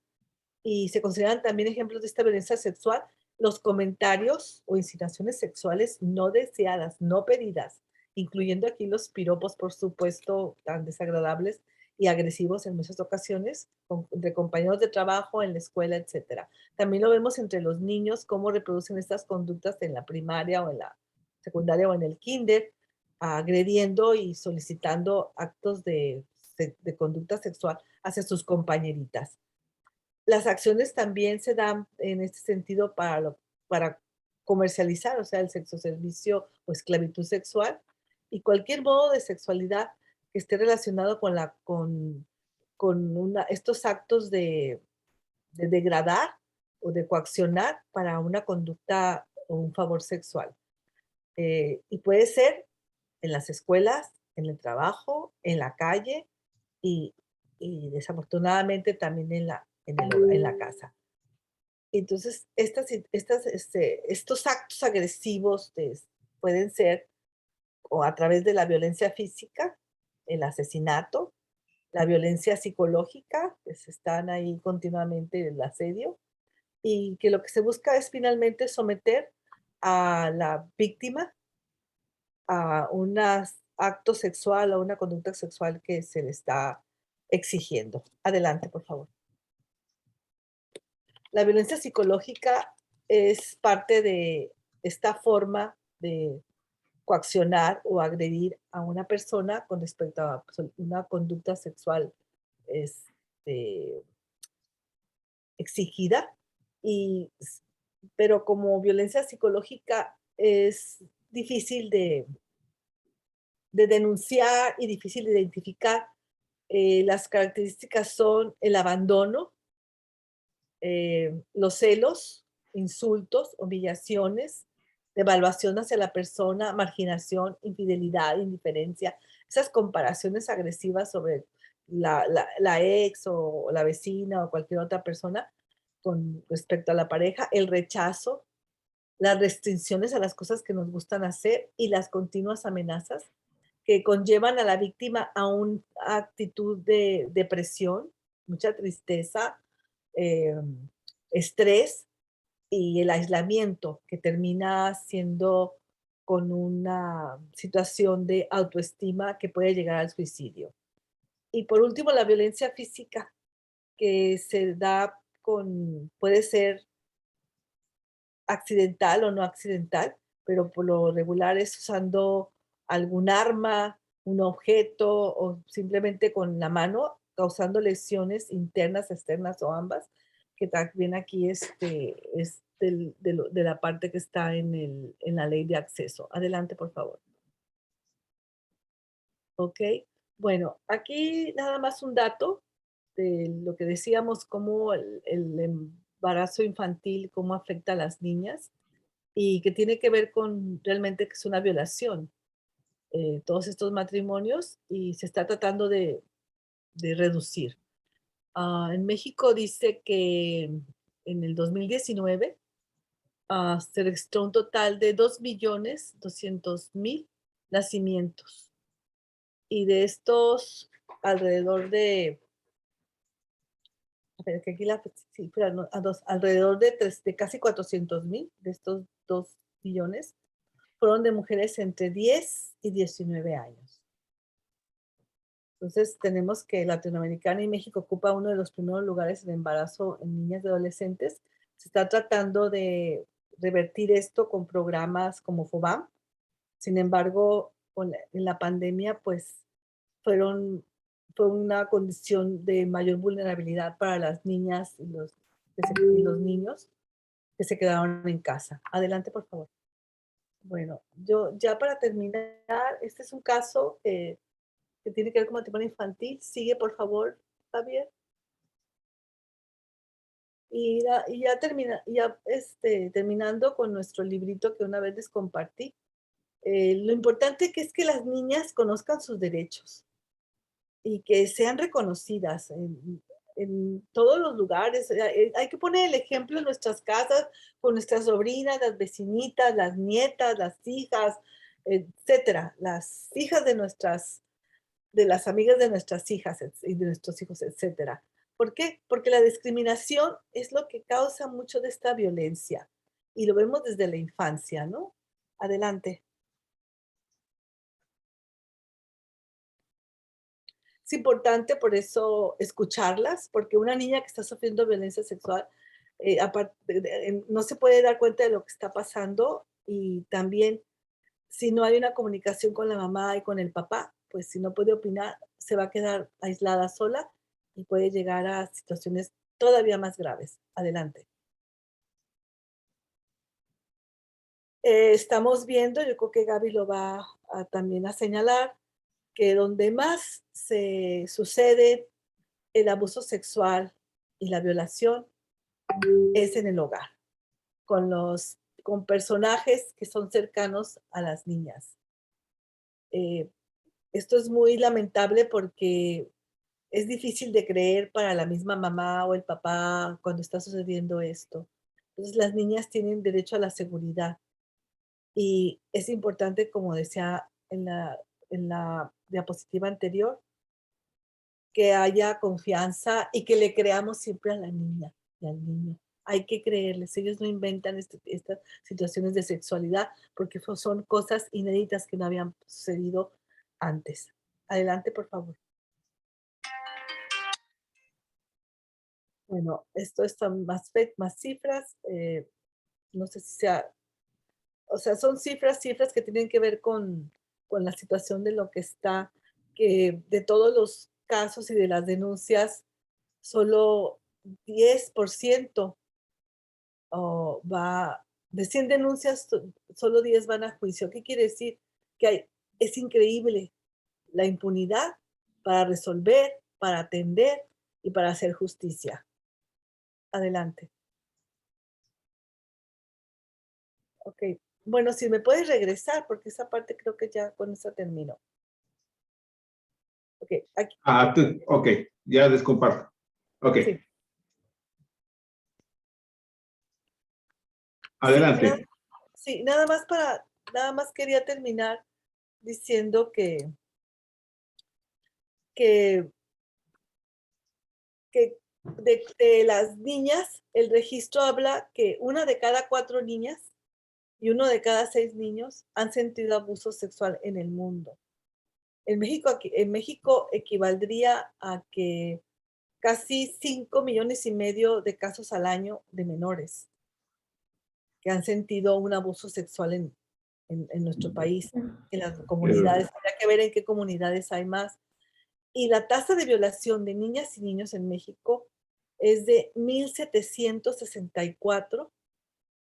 y se consideran también ejemplos de esta violencia sexual los comentarios o insinuaciones sexuales no deseadas, no pedidas, incluyendo aquí los piropos, por supuesto, tan desagradables y agresivos en muchas ocasiones, entre compañeros de trabajo, en la escuela, etc. También lo vemos entre los niños, cómo reproducen estas conductas en la primaria o en la secundaria o en el kinder, agrediendo y solicitando actos de conducta sexual hacia sus compañeritas. Las acciones también se dan en este sentido para comercializar, o sea, el sexo servicio o esclavitud sexual, y cualquier modo de sexualidad que esté relacionado con estos actos de degradar o de coaccionar para una conducta o un favor sexual. Y puede ser en las escuelas, en el trabajo, en la calle y, y desafortunadamente también en la casa. Entonces, estos actos agresivos pueden ser o a través de la violencia física, el asesinato, la violencia psicológica, pues están ahí continuamente el asedio, y que lo que se busca es finalmente someter a la víctima a un acto sexual o una conducta sexual que se le está exigiendo. Adelante, por favor. La violencia psicológica es parte de esta forma de coaccionar o agredir a una persona con respecto a una conducta sexual exigida, pero como violencia psicológica es difícil de denunciar y difícil de identificar. Las características son el abandono, los celos, insultos, humillaciones, devaluación hacia la persona, marginación, infidelidad, indiferencia, esas comparaciones agresivas sobre la ex o la vecina o cualquier otra persona con respecto a la pareja, el rechazo, las restricciones a las cosas que nos gustan hacer y las continuas amenazas que conllevan a la víctima a una actitud de depresión, mucha tristeza, estrés y el aislamiento, que termina siendo con una situación de autoestima que puede llegar al suicidio. Y por último, la violencia física, que se da puede ser accidental o no accidental, pero por lo regular es usando algún arma, un objeto o simplemente con la mano, causando lesiones internas, externas o ambas, que también aquí es de la parte que está en la ley de acceso. Adelante, por favor. Ok. Bueno, aquí nada más un dato de lo que decíamos, cómo el embarazo infantil, cómo afecta a las niñas y que tiene que ver con realmente que es una violación. Todos estos matrimonios y se está tratando de reducir. En México dice que en el 2019 se registró un total de 2.200.000 nacimientos y de estos alrededor de, a ver, que aquí la cifra, no, alrededor de casi 400.000 de estos 2 millones fueron de mujeres entre 10 y 19 años. Entonces, tenemos que Latinoamericana y México ocupa uno de los primeros lugares en embarazo en niñas y adolescentes. Se está tratando de revertir esto con programas como FOBAM. Sin embargo, en la pandemia, pues, fue una condición de mayor vulnerabilidad para las niñas y los niños que se quedaron en casa. Adelante, por favor. Bueno, yo ya para terminar, este es un caso que tiene que ver con matrimonio infantil. Sigue, por favor, Javier. Y ya terminando con nuestro librito que una vez les compartí, lo importante que es que las niñas conozcan sus derechos y que sean reconocidas en todos los lugares. Hay que poner el ejemplo en nuestras casas, con nuestras sobrinas, las vecinitas, las nietas, las hijas, etcétera, las hijas de las amigas de nuestras hijas y de nuestros hijos, etcétera. ¿Por qué? Porque la discriminación es lo que causa mucho de esta violencia y lo vemos desde la infancia, ¿no? Adelante. Es importante por eso escucharlas, porque una niña que está sufriendo violencia sexual no se puede dar cuenta de lo que está pasando y también si no hay una comunicación con la mamá y con el papá, pues si no puede opinar, se va a quedar aislada sola y puede llegar a situaciones todavía más graves. Adelante. Estamos viendo, yo creo que Gaby lo va también a señalar, que donde más se sucede el abuso sexual y la violación es en el hogar, con personajes que son cercanos a las niñas. Esto es muy lamentable porque es difícil de creer para la misma mamá o el papá cuando está sucediendo esto. Entonces las niñas tienen derecho a la seguridad y es importante, como decía en la diapositiva anterior, que haya confianza y que le creamos siempre a la niña y al niño. Hay que creerles, ellos no inventan estas situaciones de sexualidad porque son cosas inéditas que no habían sucedido antes. Adelante, por favor. Bueno, esto están más cifras. No sé si sea, o sea, son cifras que tienen que ver con la situación de lo que está, que de todos los casos y de las denuncias, solo 10% de 100 denuncias, solo 10 van a juicio. ¿Qué quiere decir? Es increíble la impunidad para resolver, para atender y para hacer justicia. Adelante. Ok. Bueno, si me puedes regresar, porque esa parte creo que ya con eso termino. Ok. Aquí. Ok, ya descomparto. Ok. Sí. Adelante. Sí, nada más quería terminar diciendo que de las niñas, el registro habla que 1 de cada 4 niñas y 1 de cada 6 niños han sentido abuso sexual en el mundo. En México equivaldría a que casi 5,5 millones de casos al año de menores que han sentido un abuso sexual en en nuestro país, en las comunidades. Habría que ver en qué comunidades hay más. Y la tasa de violación de niñas y niños en México es de 1,764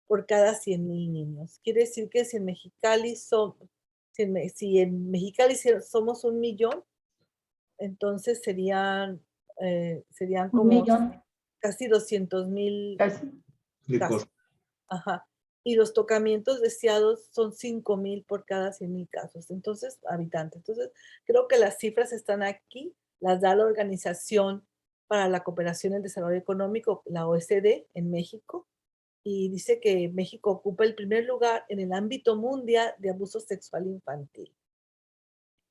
por cada 100,000 niños. Quiere decir que si en Mexicali somos 1,000,000, entonces serían Un como millón. casi 200,000 Casi. De casos. cosas. Ajá. Y los tocamientos deseados son 5,000 por cada 100,000 casos, entonces, habitantes. Entonces, creo que las cifras están aquí, las da la Organización para la Cooperación y el Desarrollo Económico, la OECD, en México, y dice que México ocupa el primer lugar en el ámbito mundial de abuso sexual infantil.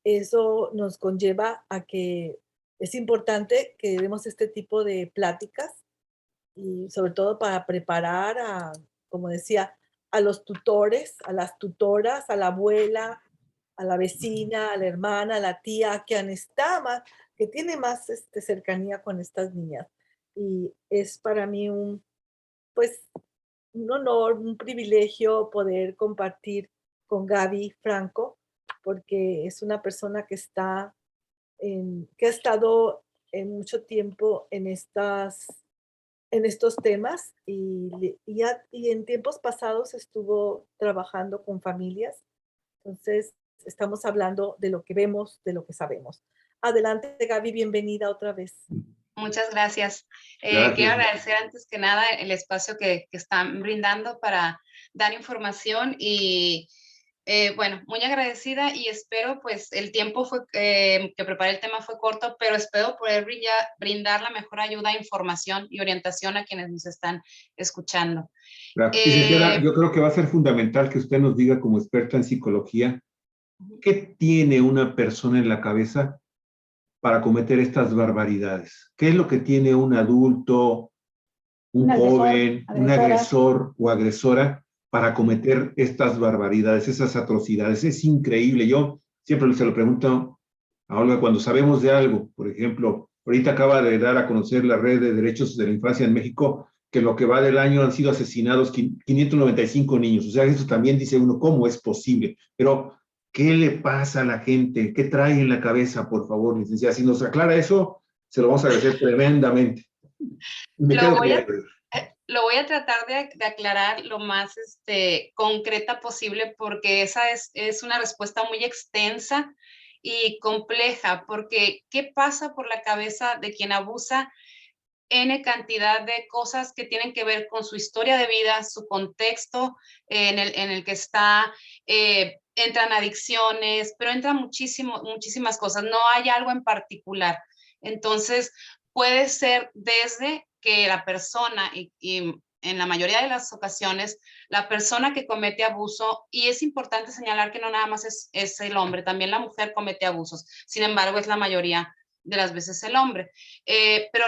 Eso nos conlleva a que es importante que demos este tipo de pláticas y sobre todo para preparar como decía, a los tutores, a las tutoras, a la abuela, a la vecina, a la hermana, a la tía, a quien está más, que tiene más cercanía con estas niñas. Y es para mí pues, un honor, un privilegio poder compartir con Gaby Franco, porque es una persona que que ha estado en mucho tiempo en estos temas y en tiempos pasados estuvo trabajando con familias. Entonces, estamos hablando de lo que vemos, de lo que sabemos. Adelante, Gaby, bienvenida otra vez. Muchas gracias. Gracias. Quiero agradecer antes que nada el espacio que están brindando para dar información y bueno, muy agradecida y espero, pues el tiempo que preparé el tema fue corto, pero espero poder brindar la mejor ayuda, información y orientación a quienes nos están escuchando. Licenciada, yo creo que va a ser fundamental que usted nos diga como experta en psicología, ¿qué tiene una persona en la cabeza para cometer estas barbaridades? ¿Qué es lo que tiene un adulto, un joven, un agresor o agresora para cometer estas barbaridades, esas atrocidades? Es increíble. Yo siempre se lo pregunto a Olga cuando sabemos de algo. Por ejemplo, ahorita acaba de dar a conocer la Red de Derechos de la Infancia en México que lo que va del año han sido asesinados 595 niños. O sea, eso también dice uno, ¿cómo es posible? Pero, ¿qué le pasa a la gente? ¿Qué trae en la cabeza, por favor, licenciada? Si nos aclara eso, se lo vamos a agradecer tremendamente. Me quedo lo voy a tratar de aclarar lo más concreta posible porque esa es una respuesta muy extensa y compleja, porque ¿qué pasa por la cabeza de quien abusa? N cantidad de cosas que tienen que ver con su historia de vida, su contexto en el que está, entran adicciones, pero entran muchísimas cosas, no hay algo en particular. Entonces, puede ser desde que la persona, y en la mayoría de las ocasiones, la persona que comete abuso, y es importante señalar que no nada más es el hombre, también la mujer comete abusos, sin embargo, es la mayoría de las veces el hombre. Pero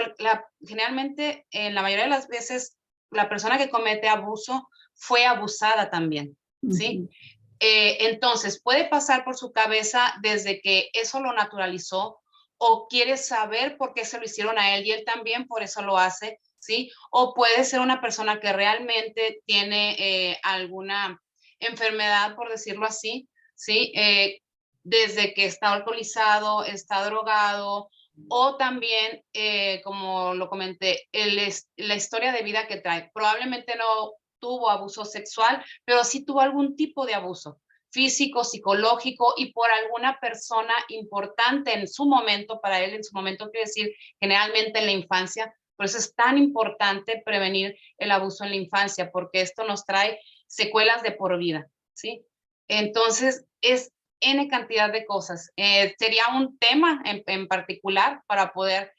generalmente, en la mayoría de las veces, la persona que comete abuso fue abusada también, ¿sí? Entonces, puede pasar por su cabeza desde que eso lo naturalizó o quiere saber por qué se lo hicieron a él y él también por eso lo hace, ¿sí? O puede ser una persona que realmente tiene alguna enfermedad, por decirlo así, ¿sí? Desde que está alcoholizado, está drogado, o también, como lo comenté, la historia de vida que trae. Probablemente no tuvo abuso sexual, pero sí tuvo algún tipo de abuso físico, psicológico y por alguna persona importante en su momento, para él en su momento quiere decir generalmente en la infancia. Por eso es tan importante prevenir el abuso en la infancia, porque esto nos trae secuelas de por vida, ¿sí? Entonces, es N cantidad de cosas. Sería un tema en particular para poder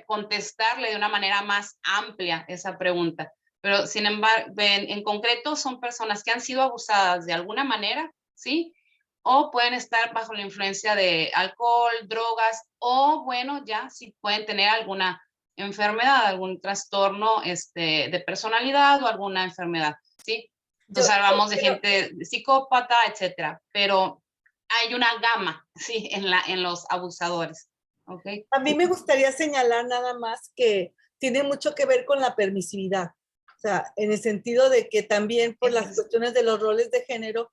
contestarle de una manera más amplia esa pregunta. Pero, sin embargo, en concreto son personas que han sido abusadas de alguna manera, ¿sí? O pueden estar bajo la influencia de alcohol, drogas, o bueno, ya sí pueden tener alguna enfermedad, algún trastorno de personalidad o alguna enfermedad, ¿sí? Entonces hablamos de gente psicópata, etcétera, pero hay una gama, ¿sí? En los abusadores, ¿ok? A mí me gustaría señalar nada más que tiene mucho que ver con la permisividad. O sea, en el sentido de que también por las cuestiones de los roles de género,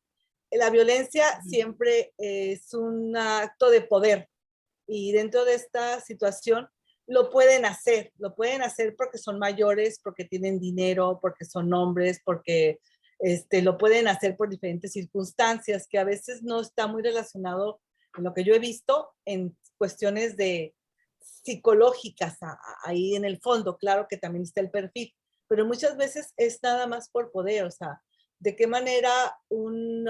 la violencia siempre es un acto de poder y dentro de esta situación lo pueden hacer porque son mayores, porque tienen dinero, porque son hombres, porque lo pueden hacer por diferentes circunstancias que a veces no está muy relacionado con lo que yo he visto en cuestiones de psicológicas ahí en el fondo. Claro que también está el perfil, pero muchas veces es nada más por poder. O sea, de qué manera un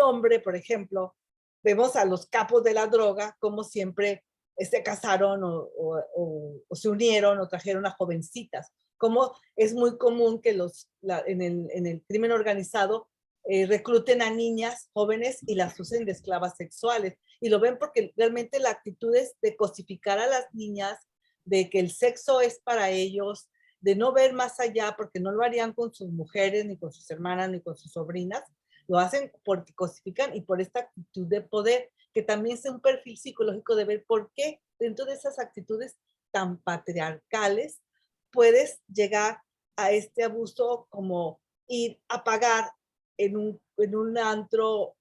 hombre, por ejemplo, vemos a los capos de la droga como siempre se casaron o se unieron o trajeron a jovencitas. Como es muy común que en el crimen organizado recluten a niñas jóvenes y las usen de esclavas sexuales. Y lo ven porque realmente la actitud es de cosificar a las niñas, de que el sexo es para ellos, de no ver más allá, porque no lo harían con sus mujeres, ni con sus hermanas, ni con sus sobrinas. Lo hacen porque cosifican y por esta actitud de poder, que también es un perfil psicológico de ver por qué dentro de esas actitudes tan patriarcales puedes llegar a este abuso, como ir a pagar en un antro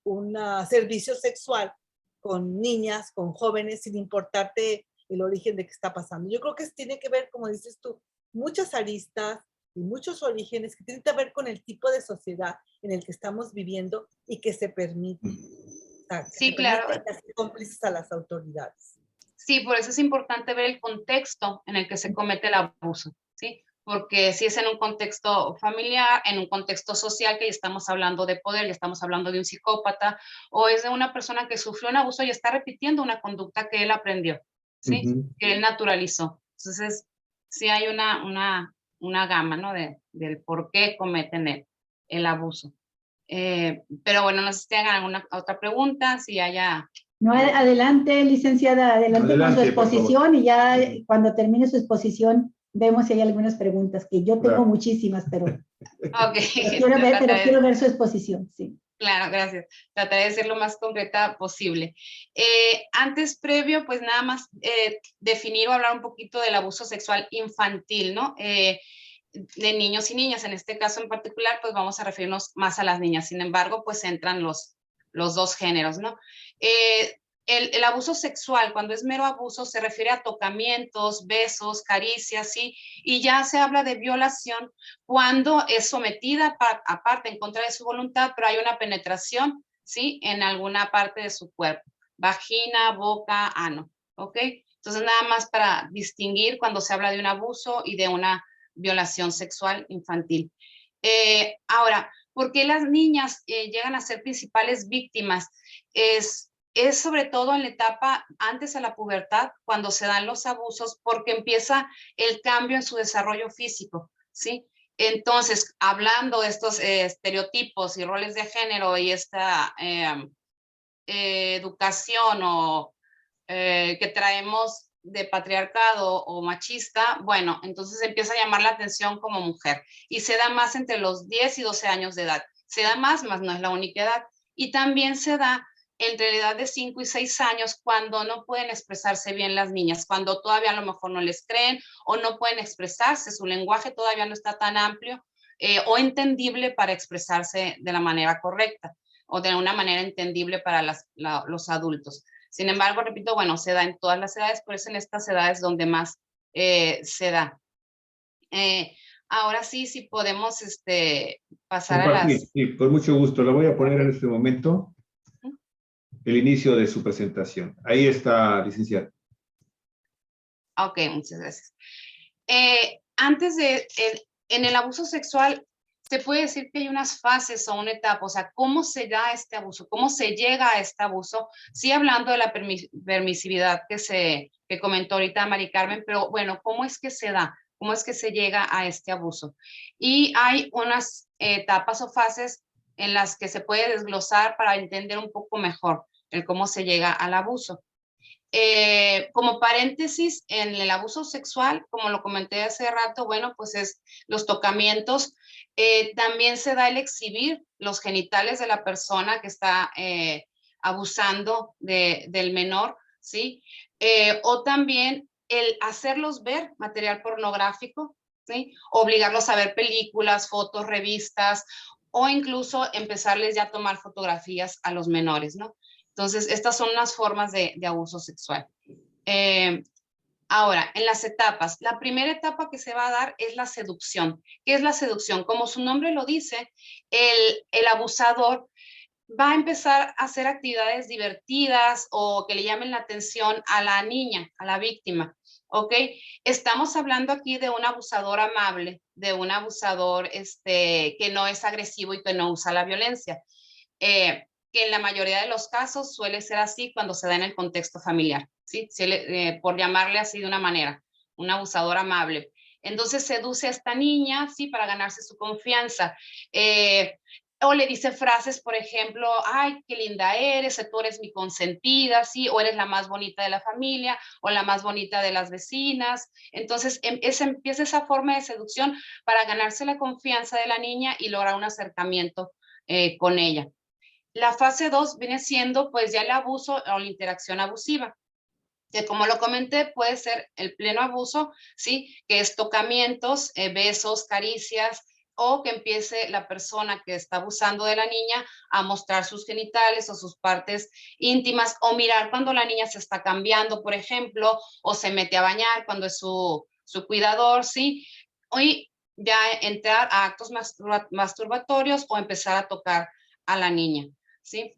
un servicio sexual con niñas, con jóvenes, sin importarte el origen de qué está pasando. Yo creo que tiene que ver, como dices tú, muchas aristas y muchos orígenes que tienen que ver con el tipo de sociedad en el que estamos viviendo y que se permite. O sea, que Sí, se claro. permite hacer cómplices a las autoridades. Sí, por eso es importante ver el contexto en el que se comete el abuso, ¿sí? Porque si es en un contexto familiar, en un contexto social, que ya estamos hablando de poder, ya estamos hablando de un psicópata, o es de una persona que sufrió un abuso y está repitiendo una conducta que él aprendió, ¿sí? Que él naturalizó. Entonces, sí hay una gama, ¿no? Del por qué cometen el abuso. Pero bueno, no sé si tengan alguna otra pregunta, si haya... No, adelante, licenciada, adelante con su exposición y ya cuando termine su exposición vemos si hay algunas preguntas, que yo tengo muchísimas, pero, okay. pero quiero ver su exposición, sí. Claro, gracias. Trataré de ser lo más concreta posible. Antes, previo, pues nada más definir o hablar un poquito del abuso sexual infantil, ¿no? De niños y niñas. En este caso en particular, pues vamos a referirnos más a las niñas. Sin embargo, pues entran los dos géneros, ¿no? El abuso sexual, cuando es mero abuso, se refiere a tocamientos, besos, caricias, ¿sí? Y ya se habla de violación cuando es sometida aparte en contra de su voluntad, pero hay una penetración, ¿sí? En alguna parte de su cuerpo, vagina, boca, ano, ¿ok? Entonces nada más para distinguir cuando se habla de un abuso y de una violación sexual infantil. Ahora, ¿por qué las niñas llegan a ser principales víctimas? Es sobre todo en la etapa antes de la pubertad, cuando se dan los abusos, porque empieza el cambio en su desarrollo físico, ¿sí? Entonces, hablando de estos estereotipos y roles de género y esta educación que traemos de patriarcado o machista, bueno, entonces empieza a llamar la atención como mujer y se da más entre los 10 y 12 años de edad. Se da más no es la única edad. Y también se da entre la edad de 5 y 6 años, cuando no pueden expresarse bien las niñas, cuando todavía a lo mejor no les creen o no pueden expresarse, su lenguaje todavía no está tan amplio o entendible para expresarse de la manera correcta o de una manera entendible para los adultos. Sin embargo, repito, bueno, se da en todas las edades, pero es en estas edades donde más se da. Ahora sí, si podemos pasar a las... Sí, con mucho gusto. Lo voy a poner en este momento. El inicio de su presentación. Ahí está, licenciada. Ok, muchas gracias. Antes en el abuso sexual, se puede decir que hay unas fases o una etapa, o sea, ¿cómo se da este abuso? ¿Cómo se llega a este abuso? Sí, hablando de la permisividad que comentó ahorita Mari Carmen, pero bueno, ¿cómo es que se da? ¿Cómo es que se llega a este abuso? Y hay unas etapas o fases en las que se puede desglosar para entender un poco mejor el cómo se llega al abuso. Como paréntesis, en el abuso sexual, como lo comenté hace rato, bueno, pues es los tocamientos. También se da el exhibir los genitales de la persona que está abusando del menor, ¿sí? O también el hacerlos ver material pornográfico, ¿sí? Obligarlos a ver películas, fotos, revistas, o incluso empezarles ya a tomar fotografías a los menores, ¿no? Entonces, estas son unas formas de abuso sexual. Ahora, en las etapas, la primera etapa que se va a dar es la seducción. ¿Qué es la seducción? Como su nombre lo dice, el abusador va a empezar a hacer actividades divertidas o que le llamen la atención a la niña, a la víctima, ¿ok? Estamos hablando aquí de un abusador amable, de un abusador que no es agresivo y que no usa la violencia. Que en la mayoría de los casos suele ser así cuando se da en el contexto familiar, ¿sí? Por llamarle así de una manera, un abusador amable. Entonces seduce a esta niña, ¿sí? Para ganarse su confianza. O le dice frases, por ejemplo, ay, qué linda eres, tú eres mi consentida, ¿sí? O eres la más bonita de la familia, o la más bonita de las vecinas. Entonces empieza esa forma de seducción para ganarse la confianza de la niña y lograr un acercamiento con ella. La fase 2 viene siendo pues ya el abuso o la interacción abusiva, que como lo comenté puede ser el pleno abuso, ¿sí? Que es tocamientos, besos, caricias, o que empiece la persona que está abusando de la niña a mostrar sus genitales o sus partes íntimas, o mirar cuando la niña se está cambiando, por ejemplo, o se mete a bañar cuando es su cuidador, ¿sí? Y ya entrar a actos masturbatorios o empezar a tocar a la niña, ¿sí?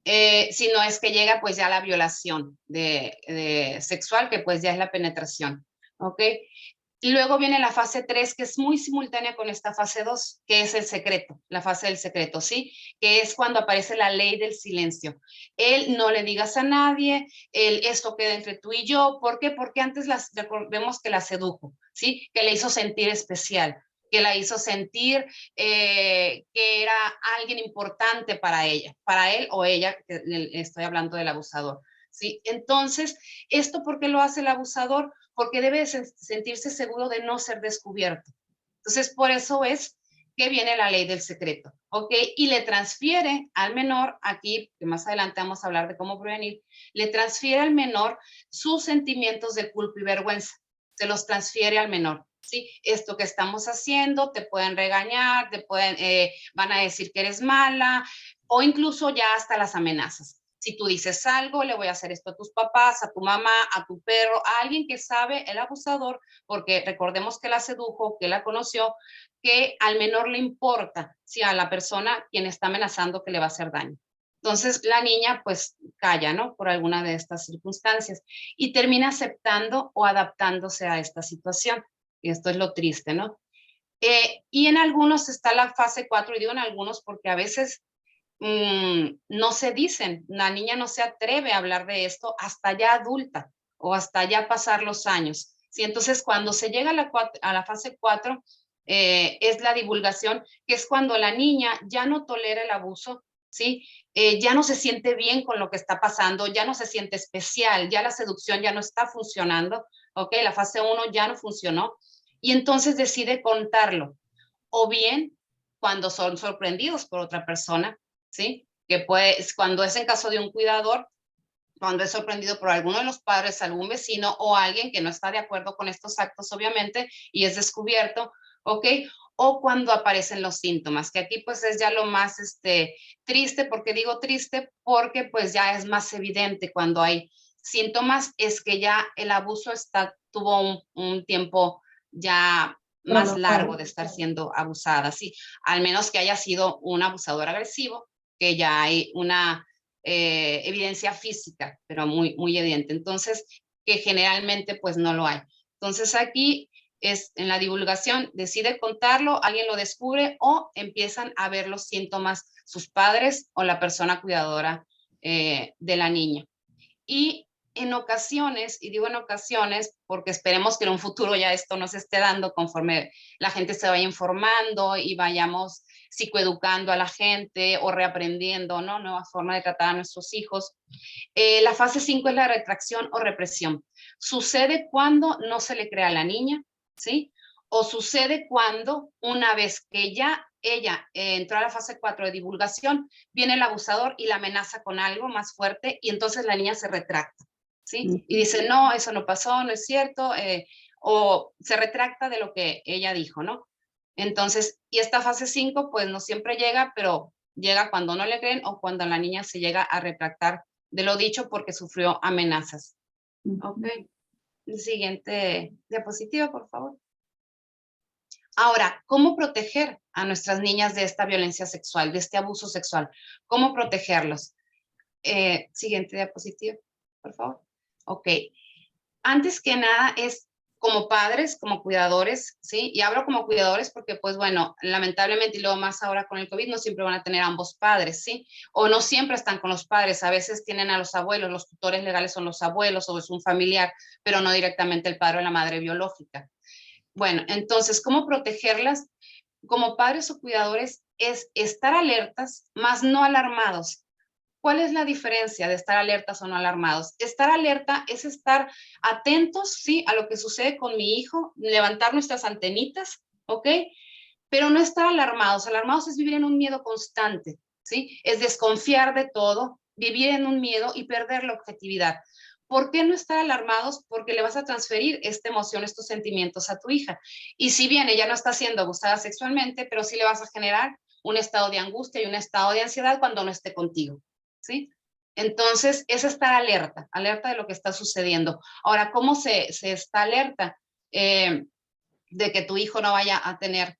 Si no es que llega pues ya la violación sexual, que pues ya es la penetración, ¿ok? Y luego viene la fase 3, que es muy simultánea con esta fase 2, que es el secreto, la fase del secreto, ¿sí? Que es cuando aparece la ley del silencio. Él no le digas a nadie, esto queda entre tú y yo. ¿Por qué? Porque antes recordemos que la sedujo, ¿sí? Que le hizo sentir especial, que la hizo sentir que era alguien importante para ella, para él o ella, que estoy hablando del abusador, ¿sí? Entonces, ¿esto por qué lo hace el abusador? Porque debe sentirse seguro de no ser descubierto. Entonces, por eso es que viene la ley del secreto, ¿ok? Y le transfiere al menor, aquí, que más adelante vamos a hablar de cómo prevenir, le transfiere al menor sus sentimientos de culpa y vergüenza, se los transfiere al menor. ¿Sí? Esto que estamos haciendo, te pueden regañar, van a decir que eres mala, o incluso ya hasta las amenazas. Si tú dices algo, le voy a hacer esto a tus papás, a tu mamá, a tu perro, a alguien que sabe, el abusador, porque recordemos que la sedujo, que la conoció, que al menor le importa, si a la persona quien está amenazando que le va a hacer daño. Entonces la niña pues calla, ¿no? Por alguna de estas circunstancias y termina aceptando o adaptándose a esta situación. Y esto es lo triste, ¿no? Y en algunos está la fase 4, y digo en algunos porque a veces no se dicen, la niña no se atreve a hablar de esto hasta ya adulta o hasta ya pasar los años. ¿Sí? Entonces, cuando se llega a la fase 4, es la divulgación, que es cuando la niña ya no tolera el abuso, ¿sí? Ya no se siente bien con lo que está pasando, ya no se siente especial, ya la seducción ya no está funcionando, ¿ok? La fase 1 ya no funcionó y entonces decide contarlo. O bien, cuando son sorprendidos por otra persona, ¿sí? Que pues cuando es en caso de un cuidador, cuando es sorprendido por alguno de los padres, algún vecino o alguien que no está de acuerdo con estos actos, obviamente, y es descubierto, ¿ok? O cuando aparecen los síntomas, que aquí pues es ya lo más triste. ¿Por qué digo triste? Porque pues ya es más evidente cuando hay síntomas, es que ya el abuso tuvo un tiempo ya más largo de estar siendo abusada, sí, al menos que haya sido un abusador agresivo, que ya hay una evidencia física, pero muy, muy evidente. Entonces, que generalmente pues no lo hay. Entonces aquí es en la divulgación, decide contarlo, alguien lo descubre o empiezan a ver los síntomas sus padres o la persona cuidadora de la niña. Y en ocasiones, y digo en ocasiones, porque esperemos que en un futuro ya esto no se esté dando conforme la gente se vaya informando y vayamos psicoeducando a la gente o reaprendiendo, ¿no? Nueva forma de tratar a nuestros hijos. La fase 5 es la retracción o represión. Sucede cuando no se le cree a la niña, ¿sí? O sucede cuando una vez que ya ella entró a la fase 4 de divulgación, viene el abusador y la amenaza con algo más fuerte y entonces la niña se retracta, ¿sí? Y dice, no, eso no pasó, no es cierto, o se retracta de lo que ella dijo, ¿no? Entonces, y esta fase 5, pues no siempre llega, pero llega cuando no le creen o cuando la niña se llega a retractar de lo dicho porque sufrió amenazas. Ok. Siguiente diapositiva, por favor. Ahora, ¿cómo proteger a nuestras niñas de esta violencia sexual, de este abuso sexual? ¿Cómo protegerlos? Siguiente diapositiva, por favor. Ok. Antes que nada es como padres, como cuidadores, ¿sí? Y hablo como cuidadores porque, pues bueno, lamentablemente y luego más ahora con el COVID no siempre van a tener ambos padres, ¿sí? O no siempre están con los padres, a veces tienen a los abuelos, los tutores legales son los abuelos o es un familiar, pero no directamente el padre o la madre biológica. Bueno, entonces, ¿cómo protegerlas? Como padres o cuidadores es estar alertas, más no alarmados. ¿Cuál es la diferencia de estar alertas o no alarmados? Estar alerta es estar atentos, sí, a lo que sucede con mi hijo, levantar nuestras antenitas, ¿ok? Pero no estar alarmados. Alarmados es vivir en un miedo constante, ¿sí? Es desconfiar de todo, vivir en un miedo y perder la objetividad. ¿Por qué no estar alarmados? Porque le vas a transferir esta emoción, estos sentimientos a tu hija. Y si bien ella no está siendo abusada sexualmente, pero sí le vas a generar un estado de angustia y un estado de ansiedad cuando no esté contigo, ¿sí? Entonces, es estar alerta, alerta de lo que está sucediendo. Ahora, ¿cómo se está alerta de que tu hijo no vaya a tener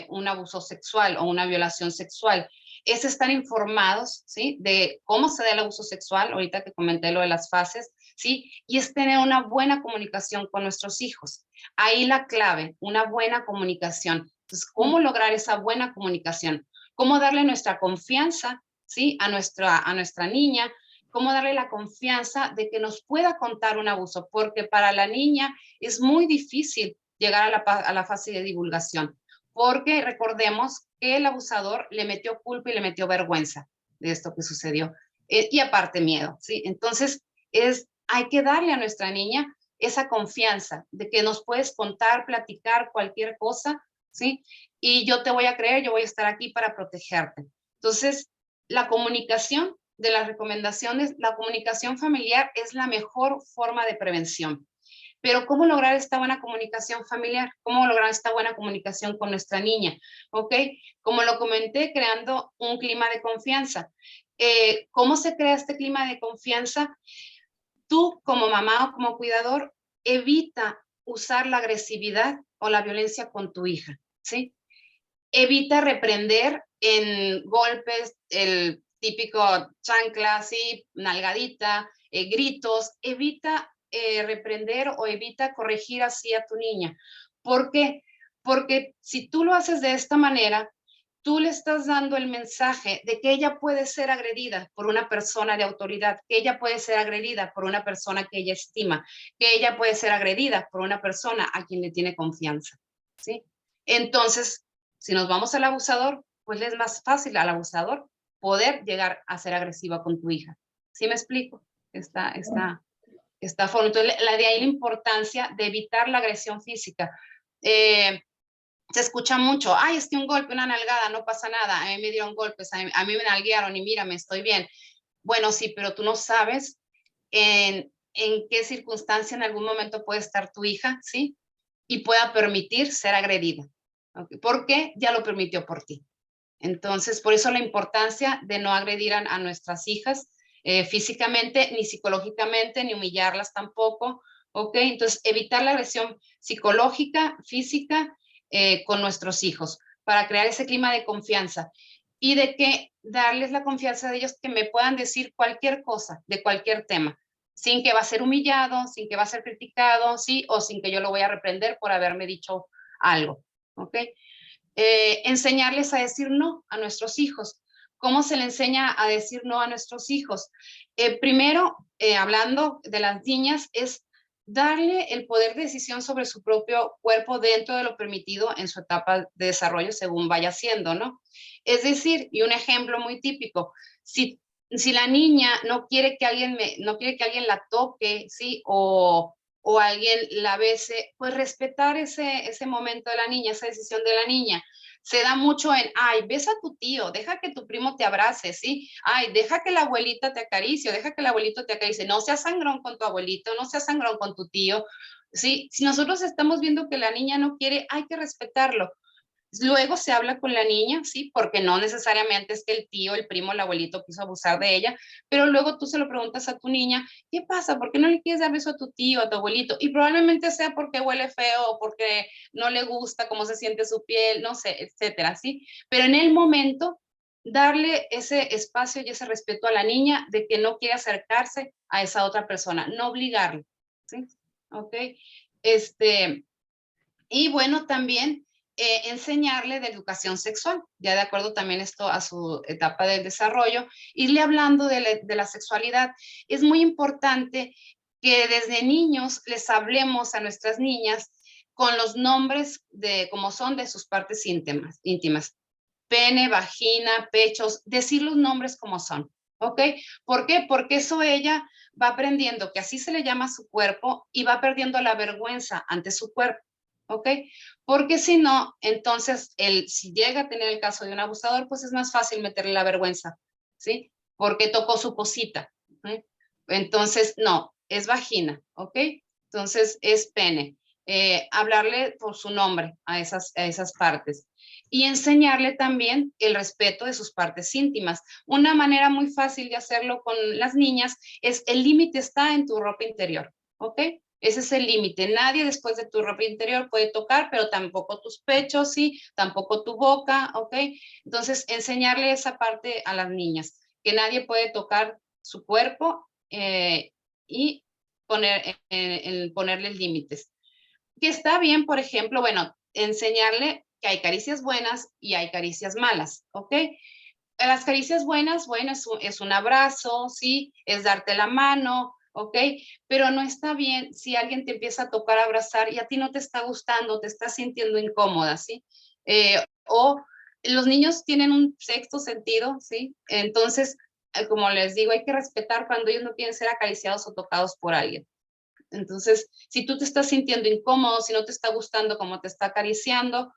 un abuso sexual o una violación sexual? Es estar informados, ¿sí? De cómo se da el abuso sexual, ahorita que comenté lo de las fases, ¿sí? Y es tener una buena comunicación con nuestros hijos. Ahí la clave, una buena comunicación. Entonces, ¿cómo lograr esa buena comunicación? ¿Cómo darle nuestra confianza, ¿sí? A nuestra niña, cómo darle la confianza de que nos pueda contar un abuso, porque para la niña es muy difícil llegar a la fase de divulgación, porque recordemos que el abusador le metió culpa y le metió vergüenza de esto que sucedió, y aparte miedo, ¿sí? Entonces, hay que darle a nuestra niña esa confianza de que nos puedes contar, platicar cualquier cosa, ¿sí? Y yo te voy a creer, yo voy a estar aquí para protegerte. Entonces, la comunicación de las recomendaciones, la comunicación familiar es la mejor forma de prevención. Pero ¿cómo lograr esta buena comunicación familiar? ¿Cómo lograr esta buena comunicación con nuestra niña? ¿Ok? Como lo comenté, creando un clima de confianza. ¿Cómo se crea este clima de confianza? Tú, como mamá o como cuidador, evita usar la agresividad o la violencia con tu hija, ¿sí? Evita reprender en golpes, el típico chancla, ¿sí? Nalgadita, gritos. Evita reprender o evita corregir así a tu niña. ¿Por qué? Porque si tú lo haces de esta manera, tú le estás dando el mensaje de que ella puede ser agredida por una persona de autoridad, que ella puede ser agredida por una persona que ella estima, que ella puede ser agredida por una persona a quien le tiene confianza, ¿sí? Entonces, si nos vamos al abusador, pues le es más fácil al abusador poder llegar a ser agresiva con tu hija. ¿Sí me explico? Esta forma. Entonces, de ahí la importancia de evitar la agresión física. Se escucha mucho, ay, es que un golpe, una nalgada, no pasa nada, a mí me dieron golpes, a mí me nalguearon y mírame, estoy bien. Bueno, sí, pero tú no sabes en qué circunstancia en algún momento puede estar tu hija, ¿sí? Y pueda permitir ser agredida. ¿Okay? Porque ya lo permitió por ti. Entonces, por eso la importancia de no agredir a nuestras hijas físicamente, ni psicológicamente, ni humillarlas tampoco. ¿Ok? Entonces, evitar la agresión psicológica, física, con nuestros hijos, para crear ese clima de confianza y de que darles la confianza de ellos que me puedan decir cualquier cosa, de cualquier tema, sin que va a ser humillado, sin que va a ser criticado, ¿sí? O sin que yo lo voy a reprender por haberme dicho algo, ¿ok? Enseñarles a decir no a nuestros hijos. ¿Cómo se le enseña a decir no a nuestros hijos? Primero, hablando de las niñas, es darle el poder de decisión sobre su propio cuerpo dentro de lo permitido en su etapa de desarrollo según vaya siendo, ¿no? Es decir, y un ejemplo muy típico, si la niña no quiere que alguien la toque, ¿sí? O alguien la bese, pues respetar ese momento de la niña, esa decisión de la niña. Se da mucho en, ay, besa a tu tío, deja que tu primo te abrace, ¿sí? Ay, deja que la abuelita te acaricie, deja que el abuelito te acaricie. No seas sangrón con tu abuelito, no seas sangrón con tu tío, ¿sí? Si nosotros estamos viendo que la niña no quiere, hay que respetarlo. Luego se habla con la niña, ¿sí? Porque no necesariamente es que el tío, el primo, el abuelito quiso abusar de ella, pero luego tú se lo preguntas a tu niña, ¿qué pasa? ¿Por qué no le quieres dar beso a tu tío, a tu abuelito? Y probablemente sea porque huele feo o porque no le gusta cómo se siente su piel, no sé, etcétera, ¿sí? Pero en el momento, darle ese espacio y ese respeto a la niña de que no quiere acercarse a esa otra persona, no obligarle, ¿sí? ¿Ok? Y bueno, también enseñarle de educación sexual, ya de acuerdo también esto a su etapa del desarrollo, irle hablando de la sexualidad. Es muy importante que desde niños les hablemos a nuestras niñas con los nombres de como son de sus partes íntimas. Pene, vagina, pechos, decir los nombres como son, ¿ok? ¿Por qué? Porque eso ella va aprendiendo que así se le llama a su cuerpo y va perdiendo la vergüenza ante su cuerpo, ¿ok? Porque si no, entonces, si llega a tener el caso de un abusador, pues es más fácil meterle la vergüenza, ¿sí? Porque tocó su cosita, ¿eh? Entonces, no, es vagina, ¿ok? Entonces, es pene. Hablarle por su nombre a esas partes y enseñarle también el respeto de sus partes íntimas. Una manera muy fácil de hacerlo con las niñas es el límite está en tu ropa interior, ¿ok? Ese es el límite. Nadie después de tu ropa interior puede tocar, pero tampoco tus pechos, sí, tampoco tu boca, ¿ok? Entonces, enseñarle esa parte a las niñas, que nadie puede tocar su cuerpo y ponerle límites. Que está bien, por ejemplo, bueno, enseñarle que hay caricias buenas y hay caricias malas, ¿ok? Las caricias buenas, bueno, es un abrazo, ¿sí? Es darte la mano, ¿ok? Pero no está bien si alguien te empieza a tocar, a abrazar y a ti no te está gustando, te estás sintiendo incómoda, ¿sí? O los niños tienen un sexto sentido, ¿sí? Entonces, como les digo, hay que respetar cuando ellos no quieren ser acariciados o tocados por alguien. Entonces, si tú te estás sintiendo incómodo, si no te está gustando cómo te está acariciando,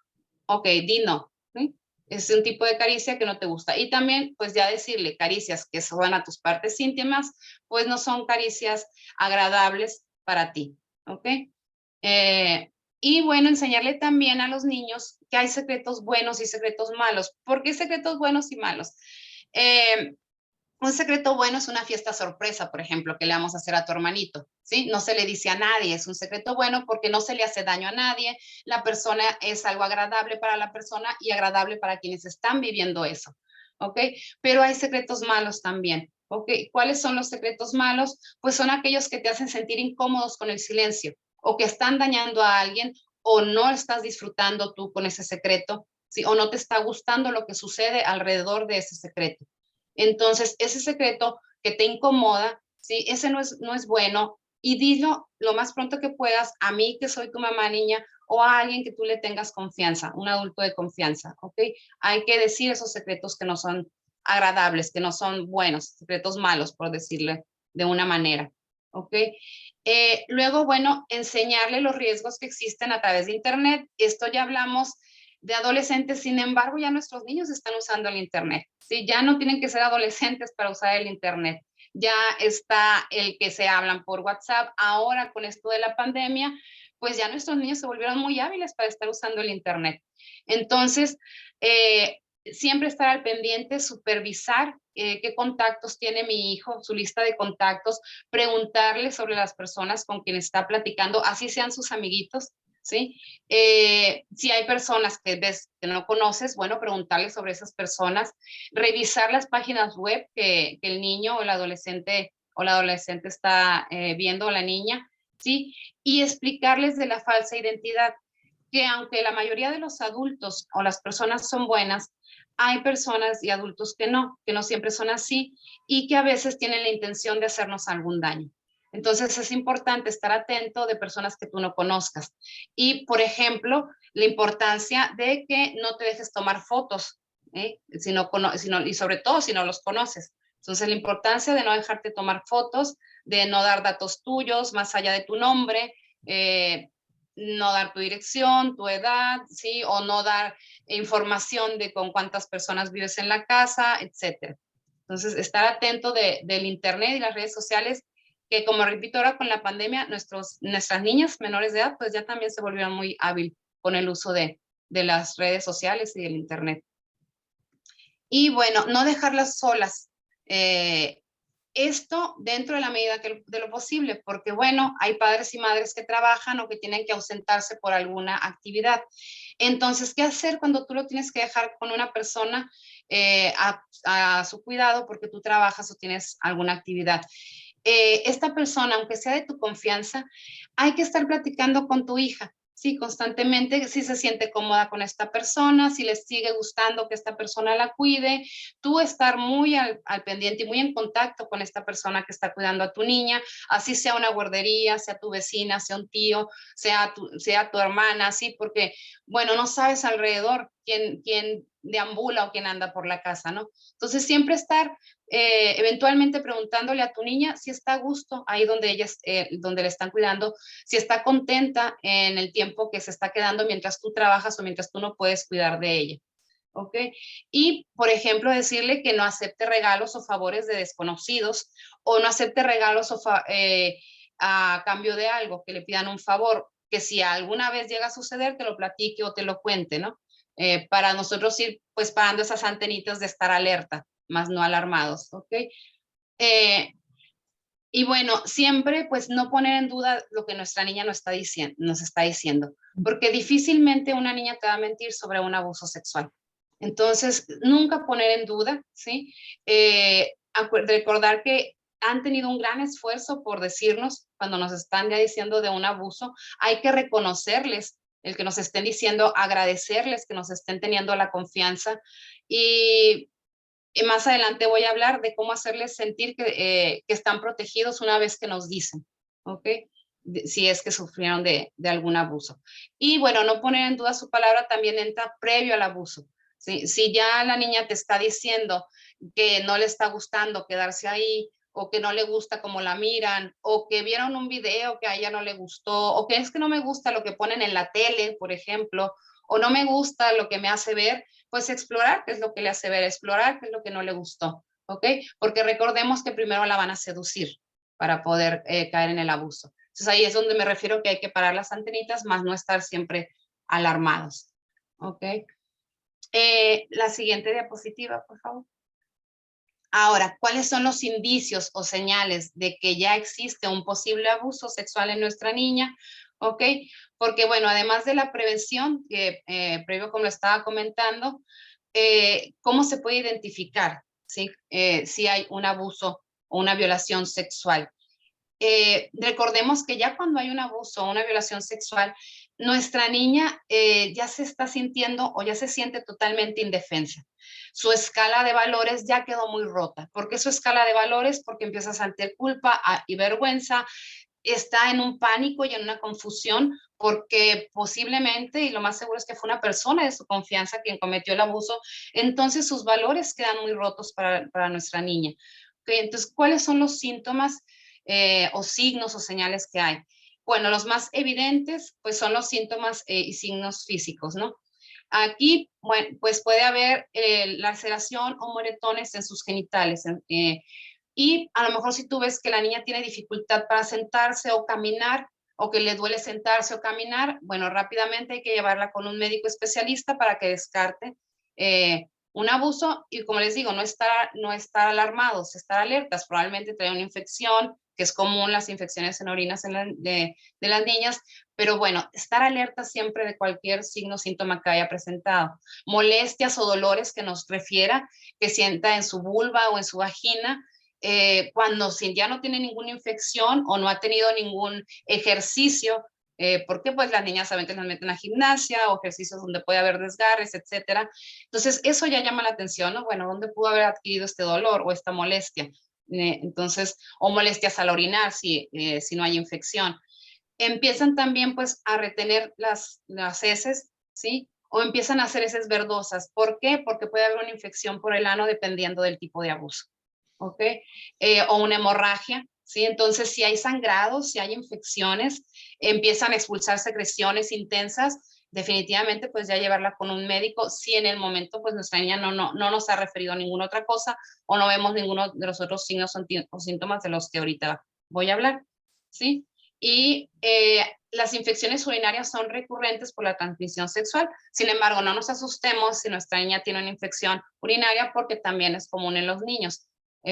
ok, di no, ¿sí? Es un tipo de caricia que no te gusta. Y también, pues ya decirle caricias que son a tus partes íntimas, pues no son caricias agradables para ti, ¿ok? Y bueno, enseñarle también a los niños que hay secretos buenos y secretos malos. ¿Por qué secretos buenos y malos? Un secreto bueno es una fiesta sorpresa, por ejemplo, que le vamos a hacer a tu hermanito, ¿sí? No se le dice a nadie, es un secreto bueno porque no se le hace daño a nadie, la persona es algo agradable para la persona y agradable para quienes están viviendo eso, ¿ok? Pero hay secretos malos también, ¿ok? ¿Cuáles son los secretos malos? Pues son aquellos que te hacen sentir incómodos con el silencio o que están dañando a alguien o no estás disfrutando tú con ese secreto, ¿sí? O no te está gustando lo que sucede alrededor de ese secreto. Entonces, ese secreto que te incomoda, ¿sí? Ese no es bueno y dilo lo más pronto que puedas a mí, que soy tu mamá niña, o a alguien que tú le tengas confianza, un adulto de confianza, ¿ok? Hay que decir esos secretos que no son agradables, que no son buenos, secretos malos, por decirle de una manera, ¿ok? Luego, bueno, enseñarle los riesgos que existen a través de Internet. Esto ya hablamos de adolescentes, sin embargo, ya nuestros niños están usando el Internet, ¿sí? Ya no tienen que ser adolescentes para usar el Internet. Ya está el que se hablan por WhatsApp. Ahora, con esto de la pandemia, pues ya nuestros niños se volvieron muy hábiles para estar usando el Internet. Entonces, siempre estar al pendiente, supervisar qué contactos tiene mi hijo, su lista de contactos, preguntarle sobre las personas con quienes está platicando, así sean sus amiguitos, ¿sí? Si hay personas que ves que no conoces, bueno, preguntarle sobre esas personas, revisar las páginas web que el niño o la adolescente está viendo, o la niña, ¿sí? Y explicarles de la falsa identidad, que aunque la mayoría de los adultos o las personas son buenas, hay personas y adultos que no siempre son así y que a veces tienen la intención de hacernos algún daño. Entonces es importante estar atento de personas que tú no conozcas. Y, por ejemplo, la importancia de que no te dejes tomar fotos, y sobre todo si no los conoces. Entonces la importancia de no dejarte tomar fotos, de no dar datos tuyos más allá de tu nombre, no dar tu dirección, tu edad, ¿sí? O no dar información de con cuántas personas vives en la casa, etcétera. Entonces, estar atento del Internet y las redes sociales, que como repito, ahora con la pandemia, nuestras niñas menores de edad, pues ya también se volvieron muy hábiles con el uso de de las redes sociales y del internet. Y bueno, no dejarlas solas. Esto dentro de la medida de lo posible, porque bueno, hay padres y madres que trabajan o que tienen que ausentarse por alguna actividad. Entonces, ¿qué hacer cuando tú lo tienes que dejar con una persona a su cuidado porque tú trabajas o tienes alguna actividad? Esta persona, aunque sea de tu confianza, hay que estar platicando con tu hija. Sí, constantemente, si se siente cómoda con esta persona, si les sigue gustando que esta persona la cuide, tú estar muy al pendiente y muy en contacto con esta persona que está cuidando a tu niña, así sea una guardería, sea tu vecina, sea un tío, sea tu hermana, sí, porque, bueno, no sabes alrededor quién deambula o quién anda por la casa, ¿no? Entonces, siempre estar eventualmente preguntándole a tu niña si está a gusto ahí donde donde le están cuidando, si está contenta en el tiempo que se está quedando mientras tú trabajas o mientras tú no puedes cuidar de ella. ¿Ok? Y, por ejemplo, decirle que no acepte regalos o favores de desconocidos o no acepte regalos a cambio de algo, que le pidan un favor, que si alguna vez llega a suceder, te lo platique o te lo cuente, ¿no? Para nosotros ir pues parando esas antenitas de estar alerta, más no alarmados, ¿ok? Y bueno, siempre pues no poner en duda lo que nuestra niña nos está diciendo, porque difícilmente una niña te va a mentir sobre un abuso sexual. Entonces, nunca poner en duda, ¿sí? Recordar que han tenido un gran esfuerzo por decirnos, cuando nos están ya diciendo de un abuso, hay que reconocerles el que nos estén diciendo, agradecerles que nos estén teniendo la confianza y más adelante voy a hablar de cómo hacerles sentir que están protegidos una vez que nos dicen, ¿ok? Si es que sufrieron de algún abuso. Y bueno, no poner en duda su palabra también entra previo al abuso. ¿Sí? Si ya la niña te está diciendo que no le está gustando quedarse ahí, o que no le gusta cómo la miran, o que vieron un video que a ella no le gustó, o que es que no me gusta lo que ponen en la tele, por ejemplo, o no me gusta lo que me hace ver, pues explorar qué es lo que le hace ver, explorar qué es lo que no le gustó, ¿ok? Porque recordemos que primero la van a seducir para poder caer en el abuso. Entonces ahí es donde me refiero que hay que parar las antenitas, más no estar siempre alarmados, ¿ok? La siguiente diapositiva, por favor. Ahora, ¿cuáles son los indicios o señales de que ya existe un posible abuso sexual en nuestra niña? ¿Ok? Porque, bueno, además de la prevención, que previo como lo estaba comentando, ¿cómo se puede identificar si hay un abuso o una violación sexual? Recordemos que ya cuando hay un abuso o una violación sexual, nuestra niña ya se está sintiendo o ya se siente totalmente indefensa. Su escala de valores ya quedó muy rota. ¿Por qué su escala de valores? Porque empieza a sentir culpa y vergüenza, está en un pánico y en una confusión porque posiblemente, y lo más seguro es que fue una persona de su confianza quien cometió el abuso, entonces sus valores quedan muy rotos para nuestra niña. ¿Okay? Entonces, ¿cuáles son los síntomas o signos o señales que hay? Bueno, los más evidentes pues son los síntomas y signos físicos, ¿no? Aquí, bueno, pues puede haber laceración o moretones en sus genitales. Y a lo mejor si tú ves que la niña tiene dificultad para sentarse o caminar, o que le duele sentarse o caminar, bueno, rápidamente hay que llevarla con un médico especialista para que descarte un abuso. Y como les digo, no estar alarmados, estar alertas. Probablemente trae una infección, que es común las infecciones en orinas de las niñas, pero bueno, estar alerta siempre de cualquier signo o síntoma que haya presentado. Molestias o dolores que nos refiera, que sienta en su vulva o en su vagina, cuando si ya no tiene ninguna infección o no ha tenido ningún ejercicio, porque pues las niñas saben que las meten a gimnasia o ejercicios donde puede haber desgarres, etcétera. Entonces eso ya llama la atención, ¿no? Bueno, ¿dónde pudo haber adquirido este dolor o esta molestia? Entonces, o molestias al orinar si no hay infección. Empiezan también pues a retener las heces, ¿sí? O empiezan a hacer heces verdosas. ¿Por qué? Porque puede haber una infección por el ano dependiendo del tipo de abuso. ¿Ok? O una hemorragia, ¿sí? Entonces, si hay sangrados, si hay infecciones, empiezan a expulsar secreciones intensas, definitivamente, pues ya llevarla con un médico, si en el momento, pues nuestra niña no nos ha referido a ninguna otra cosa o no vemos ninguno de los otros signos o síntomas de los que ahorita voy a hablar, ¿sí? Y las infecciones urinarias son recurrentes por la transmisión sexual. Sin embargo, no nos asustemos si nuestra niña tiene una infección urinaria, porque también es común en los niños.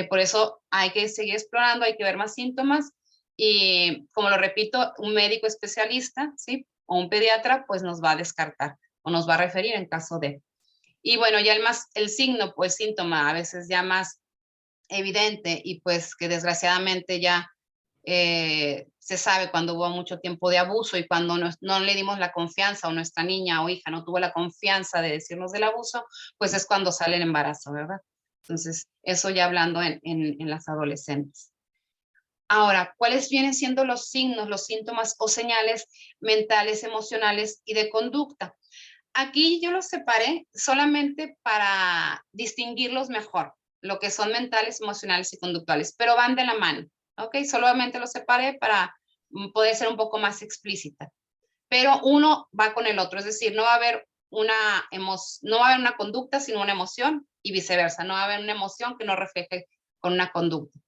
Por eso hay que seguir explorando, hay que ver más síntomas. Y como lo repito, un médico especialista, ¿sí? O un pediatra, pues nos va a descartar o nos va a referir en caso de. Y bueno, ya el signo, pues síntoma a veces ya más evidente, y pues que desgraciadamente ya se sabe cuando hubo mucho tiempo de abuso y cuando no le dimos la confianza, o nuestra niña o hija no tuvo la confianza de decirnos del abuso, pues es cuando sale el embarazo, ¿verdad? Entonces, eso ya hablando en las adolescentes. Ahora, ¿cuáles vienen siendo los signos, los síntomas o señales mentales, emocionales y de conducta? Aquí yo los separé solamente para distinguirlos mejor, lo que son mentales, emocionales y conductuales, pero van de la mano, ¿ok? Solamente los separé para poder ser un poco más explícita. Pero uno va con el otro, es decir, no va a haber no va a haber una conducta sino una emoción, y viceversa, no va a haber una emoción que no refleje con una conducta.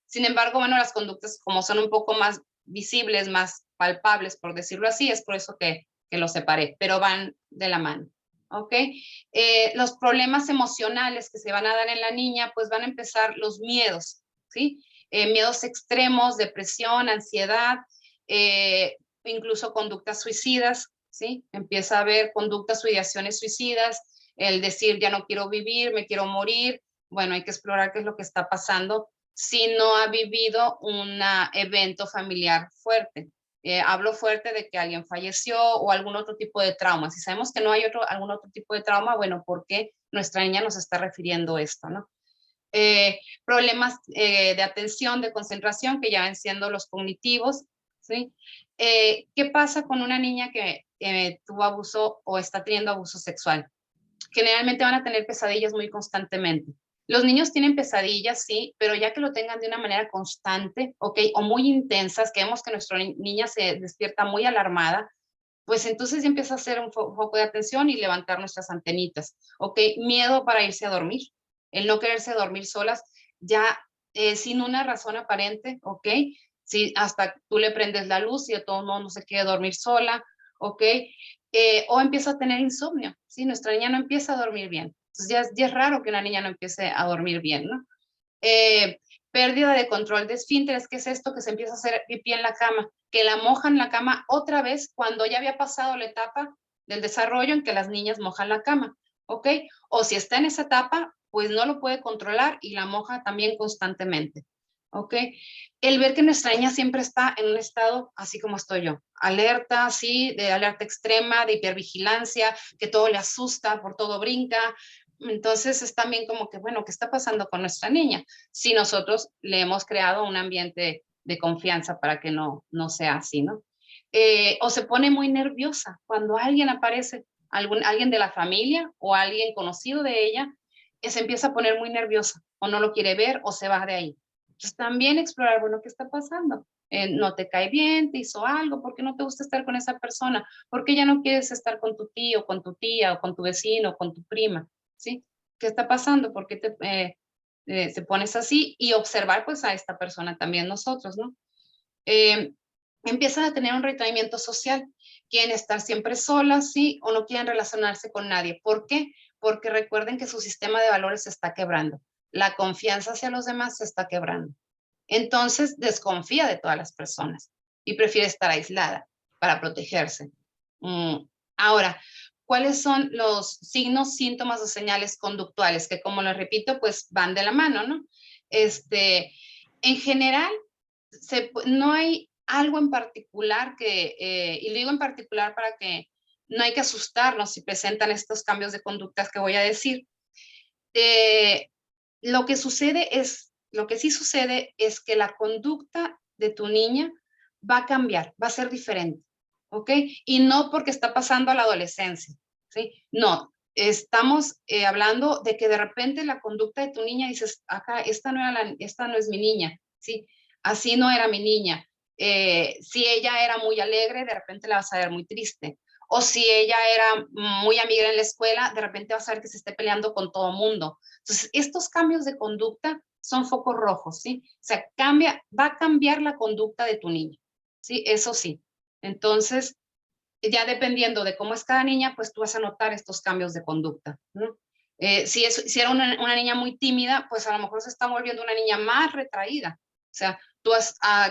Sin embargo, bueno, las conductas, como son un poco más visibles, más palpables, por decirlo así, es por eso que los separé, pero van de la mano, ¿ok? Los problemas emocionales que se van a dar en la niña, pues van a empezar los miedos, ¿sí? Miedos extremos, depresión, ansiedad, incluso conductas suicidas, ¿sí? Empieza a haber conductas o ideaciones suicidas, el decir ya no quiero vivir, me quiero morir. Bueno, hay que explorar qué es lo que está pasando si no ha vivido un evento familiar fuerte. Hablo fuerte de que alguien falleció o algún otro tipo de trauma. Si sabemos que no hay algún otro tipo de trauma, bueno, ¿por qué nuestra niña nos está refiriendo esto, no? Problemas de atención, de concentración, que ya ven siendo los cognitivos, ¿sí? ¿Qué pasa con una niña que tuvo abuso o está teniendo abuso sexual? Generalmente van a tener pesadillas muy constantemente. Los niños tienen pesadillas, sí, pero ya que lo tengan de una manera constante, ¿ok? O muy intensas, que vemos que nuestra niña se despierta muy alarmada, pues entonces ya empieza a hacer un foco de atención y levantar nuestras antenitas, ¿ok? Miedo para irse a dormir, el no quererse dormir solas, ya sin una razón aparente, ¿ok? Si hasta tú le prendes la luz y de todo modo no se quiere dormir sola, ¿ok? O empieza a tener insomnio, ¿sí? Nuestra niña no empieza a dormir bien. Entonces ya es raro que una niña no empiece a dormir bien, ¿no? Pérdida de control de esfínteres, ¿qué es esto? Que se empieza a hacer pipí en la cama, que la mojan la cama otra vez cuando ya había pasado la etapa del desarrollo en que las niñas mojan la cama, ¿ok? O si está en esa etapa, pues no lo puede controlar y la moja también constantemente, ¿ok? El ver que nuestra niña siempre está en un estado así como estoy yo, alerta, sí, de alerta extrema, de hipervigilancia, que todo le asusta, por todo brinca. Entonces es también como que, bueno, ¿qué está pasando con nuestra niña? Si nosotros le hemos creado un ambiente de confianza para que no sea así, ¿no? O se pone muy nerviosa cuando alguien aparece, alguien de la familia o alguien conocido de ella, se empieza a poner muy nerviosa, o no lo quiere ver o se va de ahí. Entonces también explorar, bueno, ¿qué está pasando? No te cae bien, te hizo algo, ¿por qué no te gusta estar con esa persona? ¿Por qué ya no quieres estar con tu tío, con tu tía, o con tu vecino, o con tu prima? ¿Sí? ¿Qué está pasando? ¿Por qué te pones así? Y observar pues a esta persona también nosotros, ¿no? Empiezan a tener un retraimiento social, quieren estar siempre solas, ¿sí? O no quieren relacionarse con nadie. ¿Por qué? Porque recuerden que su sistema de valores se está quebrando. La confianza hacia los demás se está quebrando. Entonces desconfía de todas las personas y prefiere estar aislada para protegerse. Ahora, ¿cuáles son los signos, síntomas o señales conductuales? Que como les repito, pues van de la mano, ¿no? En general, no hay algo en particular y lo digo en particular para que no hay que asustarnos si presentan estos cambios de conductas que voy a decir. Lo que sí sucede es que la conducta de tu niña va a cambiar, va a ser diferente, ¿ok? Y no porque está pasando a la adolescencia, ¿sí? No, estamos hablando de que de repente la conducta de tu niña dices, acá, esta no es mi niña, ¿sí? Así no era mi niña. Si ella era muy alegre, de repente la vas a ver muy triste. O si ella era muy amiga en la escuela, de repente vas a ver que se esté peleando con todo mundo. Entonces, estos cambios de conducta son focos rojos, ¿sí? O sea, va a cambiar la conducta de tu niño, ¿sí? Eso sí. Entonces, ya dependiendo de cómo es cada niña, pues tú vas a notar estos cambios de conducta, ¿no? Si era una niña muy tímida, pues a lo mejor se está volviendo una niña más retraída. O sea, tú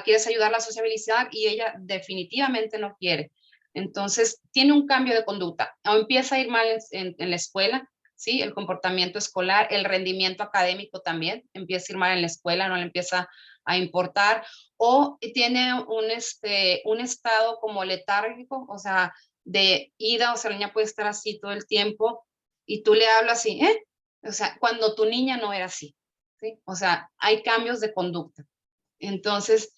quieres ayudarla a sociabilizar y ella definitivamente no quiere. Entonces, tiene un cambio de conducta. O empieza a ir mal en la escuela, ¿sí? El comportamiento escolar, el rendimiento académico también. Empieza a ir mal en la escuela, no le empieza a importar. O tiene un estado como letárgico, o sea, de ida, o sea, la niña puede estar así todo el tiempo y tú le hablas así, ¿eh? O sea, cuando tu niña no era así, ¿sí? O sea, hay cambios de conducta. Entonces,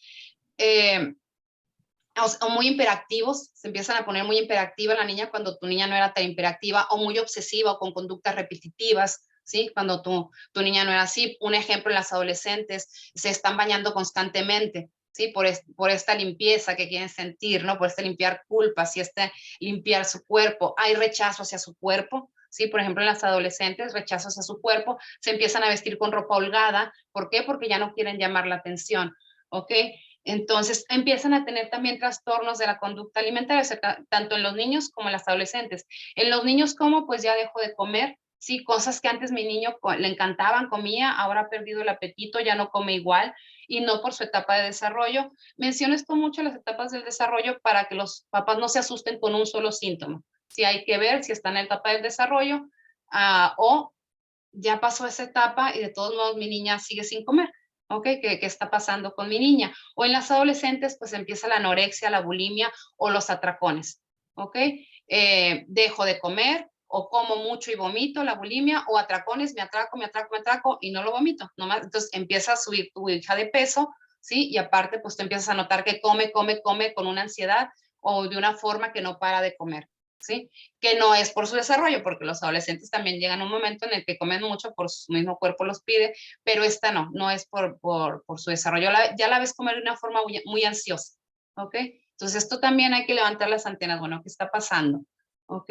o muy hiperactivos, se empiezan a poner muy hiperactiva la niña cuando tu niña no era tan hiperactiva, o muy obsesiva o con conductas repetitivas, ¿sí? Cuando tu niña no era así. Un ejemplo, en las adolescentes se están bañando constantemente, ¿sí? Por esta limpieza que quieren sentir, ¿no? Por este limpiar culpas y este limpiar su cuerpo. Hay rechazo hacia su cuerpo, ¿sí? Por ejemplo, en las adolescentes, rechazo hacia su cuerpo, se empiezan a vestir con ropa holgada. ¿Por qué? Porque ya no quieren llamar la atención, ¿ok? Entonces empiezan a tener también trastornos de la conducta alimentaria, o sea, tanto en los niños como en las adolescentes. En los niños, como pues ya dejo de comer, sí, cosas que antes mi niño le encantaban, comía, ahora ha perdido el apetito, ya no come igual, y no por su etapa de desarrollo. Menciono esto mucho, las etapas del desarrollo, para que los papás no se asusten con un solo síntoma. Sí, hay que ver si está en la etapa del desarrollo o ya pasó esa etapa y de todos modos mi niña sigue sin comer. ¿Ok? ¿Qué está pasando con mi niña? O en las adolescentes, pues empieza la anorexia, la bulimia o los atracones. ¿Ok? Dejo de comer o como mucho y vomito, la bulimia, o atracones, me atraco y no lo vomito. Nomás, entonces empieza a subir tu hija de peso, ¿sí? Y aparte, pues tú empiezas a notar que come con una ansiedad o de una forma que no para de comer, ¿sí? Que no es por su desarrollo, porque los adolescentes también llegan a un momento en el que comen mucho, por su mismo cuerpo los pide, pero esta no es por su desarrollo. Ya la ves comer de una forma muy ansiosa, ¿ok? Entonces esto también hay que levantar las antenas, bueno, ¿qué está pasando? ¿Ok?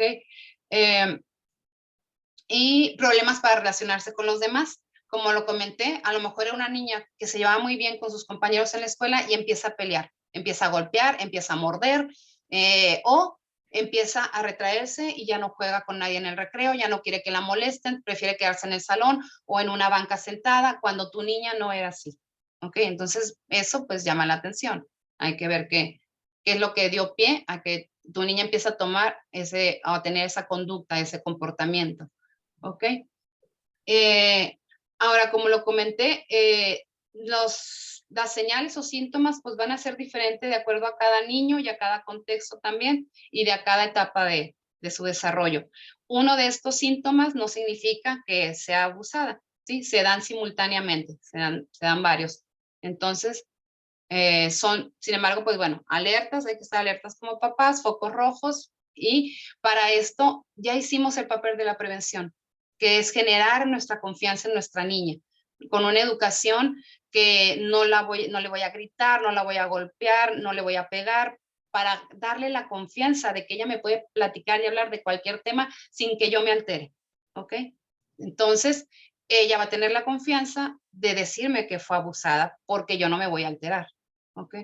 Y problemas para relacionarse con los demás. Como lo comenté, a lo mejor era una niña que se llevaba muy bien con sus compañeros en la escuela y empieza a pelear, empieza a golpear, empieza a morder, o empieza a retraerse y ya no juega con nadie en el recreo, ya no quiere que la molesten, prefiere quedarse en el salón o en una banca sentada, cuando tu niña no era así. ¿Ok? Entonces eso pues llama la atención. Hay que ver qué es lo que dio pie a que tu niña empiece a tener esa conducta, ese comportamiento. ¿Ok? Ahora, como lo comenté, las señales o síntomas pues van a ser diferentes de acuerdo a cada niño y a cada contexto también, y de a cada etapa de su desarrollo. Uno de estos síntomas no significa que sea abusada, ¿sí? Se dan simultáneamente, se dan varios. Entonces, sin embargo, pues bueno, alertas, hay que estar alertas como papás, focos rojos, y para esto ya hicimos el papel de la prevención, que es generar nuestra confianza en nuestra niña, con una educación que no le voy a gritar, no la voy a golpear, no le voy a pegar, para darle la confianza de que ella me puede platicar y hablar de cualquier tema sin que yo me altere, ¿ok? Entonces, ella va a tener la confianza de decirme que fue abusada porque yo no me voy a alterar, ¿ok?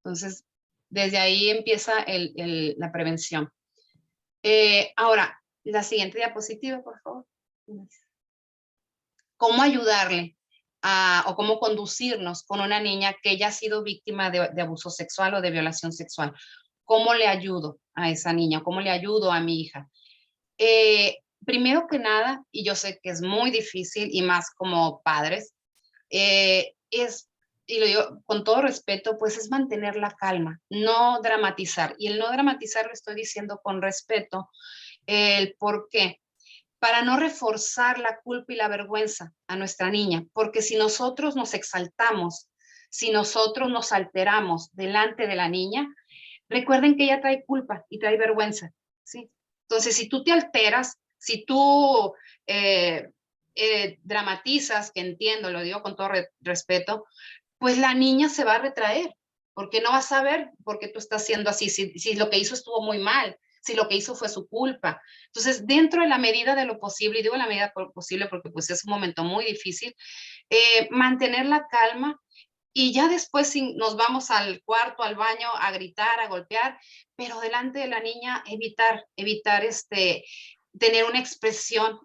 Entonces, desde ahí empieza la prevención. Ahora, la siguiente diapositiva, por favor. ¿Cómo ayudarle o cómo conducirnos con una niña que ya ha sido víctima de abuso sexual o de violación sexual? ¿Cómo le ayudo a esa niña? ¿Cómo le ayudo a mi hija? Primero que nada, y yo sé que es muy difícil y más como padres, y lo digo con todo respeto, pues es mantener la calma, no dramatizar. Y el no dramatizar lo estoy diciendo con respeto. El por qué. Para no reforzar la culpa y la vergüenza a nuestra niña, porque si nosotros nos exaltamos, si nosotros nos alteramos delante de la niña, recuerden que ella trae culpa y trae vergüenza, ¿sí? Entonces, si tú te alteras, si tú dramatizas, que entiendo, lo digo con todo respeto, pues la niña se va a retraer, porque no va a saber por qué tú estás haciendo así, si lo que hizo estuvo muy mal, si lo que hizo fue su culpa. Entonces, dentro de la medida de lo posible, y digo la medida posible porque pues es un momento muy difícil, mantener la calma y ya después nos vamos al cuarto, al baño, a gritar, a golpear, pero delante de la niña evitar tener una expresión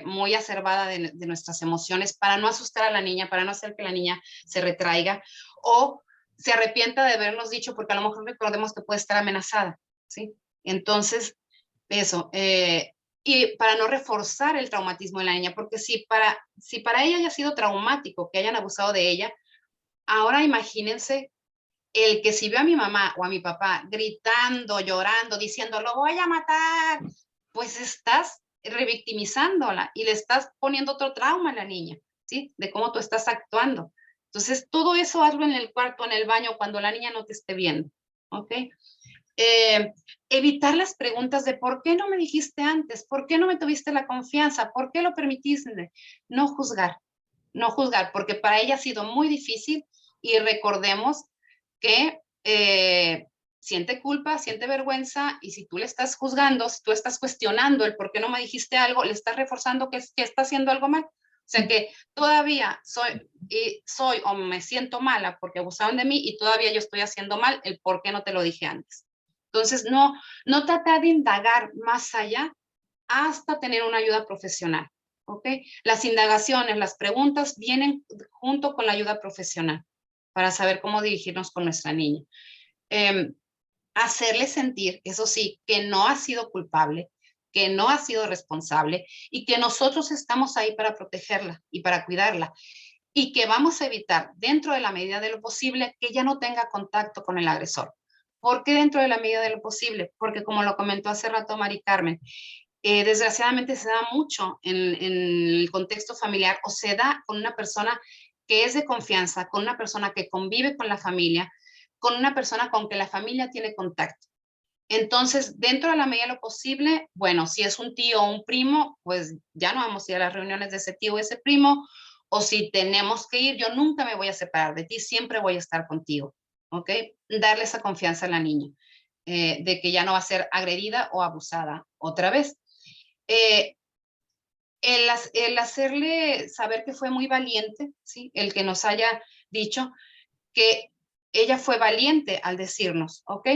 muy acervada de nuestras emociones para no asustar a la niña, para no hacer que la niña se retraiga o se arrepienta de habernos dicho, porque a lo mejor recordemos que puede estar amenazada, ¿sí? Entonces, eso, y para no reforzar el traumatismo de la niña, porque si para ella haya sido traumático que hayan abusado de ella, ahora imagínense el que si veo a mi mamá o a mi papá gritando, llorando, diciendo, lo voy a matar, pues estás revictimizándola y le estás poniendo otro trauma a la niña, ¿sí? De cómo tú estás actuando. Entonces, todo eso hazlo en el cuarto, en el baño, cuando la niña no te esté viendo, ¿ok? Evitar las preguntas de ¿por qué no me dijiste antes? ¿Por qué no me tuviste la confianza? ¿Por qué lo permitiste? No juzgar, porque para ella ha sido muy difícil y recordemos que siente culpa, siente vergüenza y si tú le estás juzgando, si tú estás cuestionando el por qué no me dijiste algo, le estás reforzando que está haciendo algo mal. O sea que todavía soy o me siento mala porque abusaron de mí y todavía yo estoy haciendo mal el por qué no te lo dije antes. Entonces, no tratar de indagar más allá hasta tener una ayuda profesional, ¿ok? Las indagaciones, las preguntas vienen junto con la ayuda profesional para saber cómo dirigirnos con nuestra niña. Hacerle sentir, eso sí, que no ha sido culpable, que no ha sido responsable y que nosotros estamos ahí para protegerla y para cuidarla y que vamos a evitar, dentro de la medida de lo posible, que ella no tenga contacto con el agresor. ¿Por qué dentro de la medida de lo posible? Porque como lo comentó hace rato Mari Carmen, desgraciadamente se da mucho en el contexto familiar o se da con una persona que es de confianza, con una persona que convive con la familia, con una persona con que la familia tiene contacto. Entonces, dentro de la medida de lo posible, bueno, si es un tío o un primo, pues ya no vamos a ir a las reuniones de ese tío o ese primo, o si tenemos que ir, yo nunca me voy a separar de ti, siempre voy a estar contigo, ¿ok? Darle esa confianza a la niña, de que ya no va a ser agredida o abusada otra vez. El hacerle saber que fue muy valiente, ¿sí? El que nos haya dicho que ella fue valiente al decirnos, ¿ok?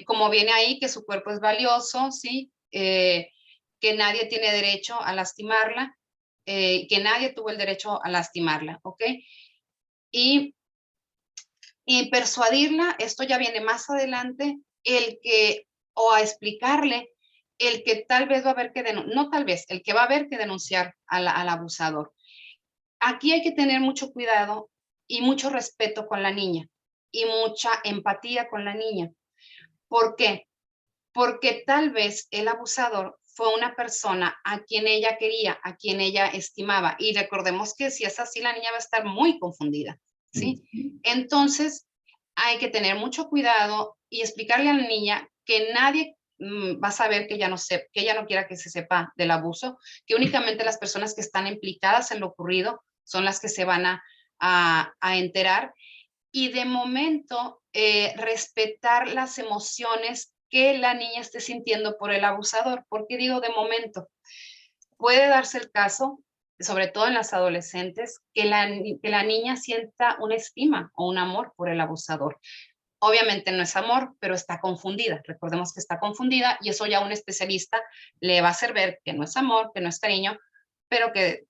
Como viene ahí, que su cuerpo es valioso, ¿sí? Que nadie tiene derecho a lastimarla, que nadie tuvo el derecho a lastimarla, ¿ok? Y persuadirla, esto ya viene más adelante, o a explicarle el que tal vez va a haber que denunciar, no tal vez, el que va a haber que denunciar al abusador. Aquí hay que tener mucho cuidado y mucho respeto con la niña y mucha empatía con la niña. ¿Por qué? Porque tal vez el abusador fue una persona a quien ella quería, a quien ella estimaba. Y recordemos que si es así, la niña va a estar muy confundida, ¿sí? Entonces, hay que tener mucho cuidado y explicarle a la niña que nadie va a saber que ella no quiera que se sepa del abuso, que únicamente las personas que están implicadas en lo ocurrido son las que se van a enterar. Y de momento, respetar las emociones que la niña esté sintiendo por el abusador. ¿Por qué digo de momento? Puede darse el caso, sobre todo en las adolescentes, que la niña sienta una estima o un amor por el abusador. Obviamente no es amor, pero está confundida. Recordemos que está confundida y eso ya a un especialista le va a hacer ver que no es amor, que no es cariño, pero que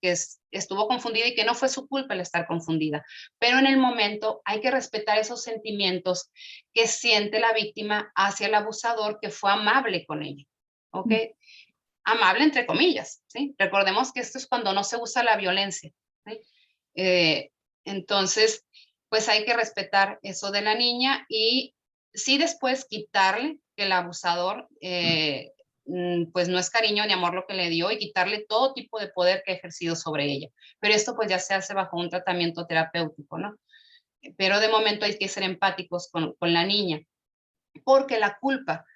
estuvo confundida y que no fue su culpa el estar confundida. Pero en el momento hay que respetar esos sentimientos que siente la víctima hacia el abusador que fue amable con ella. ¿Ok? Amable entre comillas, ¿sí? Recordemos que esto es cuando no se usa la violencia, ¿sí? Entonces, pues hay que respetar eso de la niña y sí después quitarle que el abusador, pues no es cariño ni amor lo que le dio y quitarle todo tipo de poder que ha ejercido sobre ella. Pero esto pues ya se hace bajo un tratamiento terapéutico, ¿no? Pero de momento hay que ser empáticos con la niña, porque la culpa,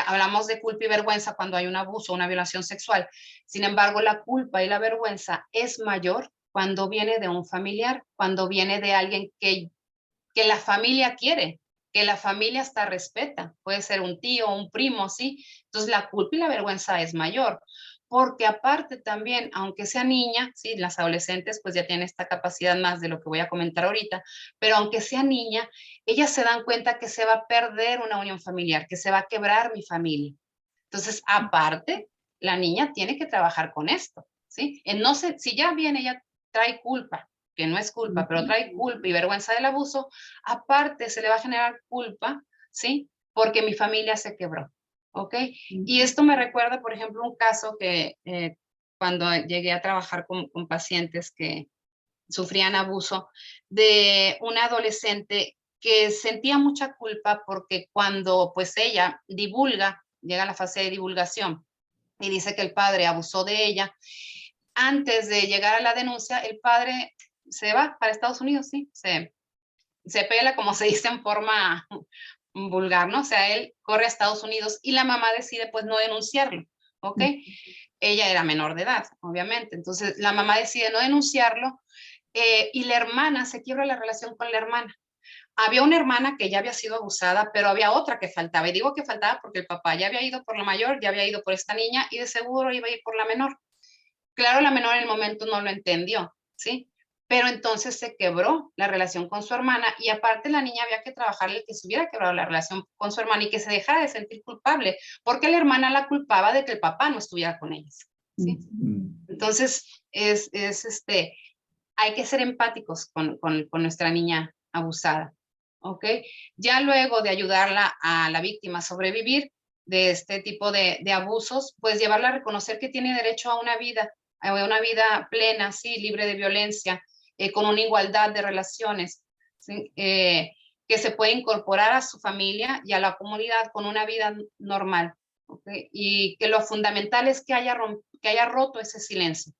hablamos de culpa y vergüenza cuando hay un abuso, una violación sexual. Sin embargo, la culpa y la vergüenza es mayor cuando viene de un familiar, cuando viene de alguien que la familia quiere que la familia hasta respeta, puede ser un tío, un primo, ¿sí? Entonces la culpa y la vergüenza es mayor, porque aparte también, aunque sea niña, sí, las adolescentes pues ya tienen esta capacidad más de lo que voy a comentar ahorita, pero aunque sea niña, ellas se dan cuenta que se va a perder una unión familiar, que se va a quebrar mi familia. Entonces, aparte, la niña tiene que trabajar con esto, ¿sí? No sé, si ya bien ella trae culpa, que no es culpa, pero trae culpa y vergüenza del abuso, aparte se le va a generar culpa, ¿sí? Porque mi familia se quebró, ¿ok? Y esto me recuerda, por ejemplo, un caso que cuando llegué a trabajar con pacientes que sufrían abuso, de una adolescente que sentía mucha culpa porque cuando pues ella divulga, llega a la fase de divulgación y dice que el padre abusó de ella, antes de llegar a la denuncia, el padre se va para Estados Unidos, sí, se pela, como se dice en forma vulgar, ¿no? O sea, él corre a Estados Unidos y la mamá decide pues no denunciarlo, ¿ok? Ella era menor de edad, obviamente, entonces la mamá decide no denunciarlo y la hermana, se quiebra la relación con la hermana. Había una hermana que ya había sido abusada, pero había otra que faltaba. Y digo que faltaba porque el papá ya había ido por la mayor, ya había ido por esta niña y de seguro iba a ir por la menor. Claro, la menor en el momento no lo entendió, ¿sí? Pero entonces se quebró la relación con su hermana y aparte la niña había que trabajarle que se hubiera quebrado la relación con su hermana y que se dejara de sentir culpable, porque la hermana la culpaba de que el papá no estuviera con ellas, ¿sí? Entonces, hay que ser empáticos con nuestra niña abusada, ¿ok? Ya luego de ayudarla a la víctima a sobrevivir de este tipo de abusos, pues llevarla a reconocer que tiene derecho a una vida plena, sí, libre de violencia, con una igualdad de relaciones, ¿sí? Que se puede incorporar a su familia y a la comunidad con una vida normal, ¿ok? Y que lo fundamental es que haya roto ese silencio,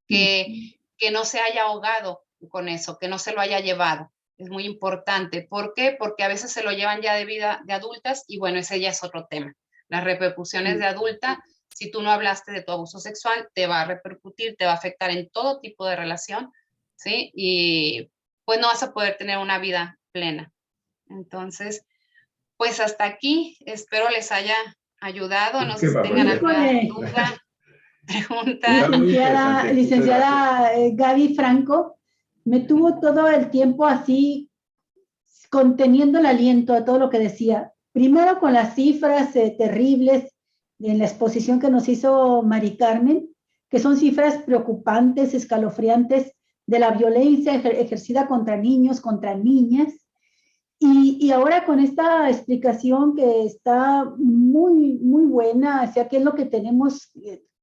que no se haya ahogado con eso, que no se lo haya llevado. Es muy importante. ¿Por qué? Porque a veces se lo llevan ya de vida de adultas y bueno, ese ya es otro tema. Las repercusiones de adulta, si tú no hablaste de tu abuso sexual, te va a repercutir, te va a afectar en todo tipo de relación, ¿sí? Y pues no vas a poder tener una vida plena. Entonces, pues hasta aquí, espero les haya ayudado. No sé si tengan alguna duda, pregunta. Licenciada Gaby Franco, me tuvo todo el tiempo así conteniendo el aliento a todo lo que decía. Primero con las cifras terribles en la exposición que nos hizo Mari Carmen, que son cifras preocupantes, escalofriantes de la violencia ejercida contra niños, contra niñas. Y ahora con esta explicación que está muy, muy buena, o sea, qué es lo que tenemos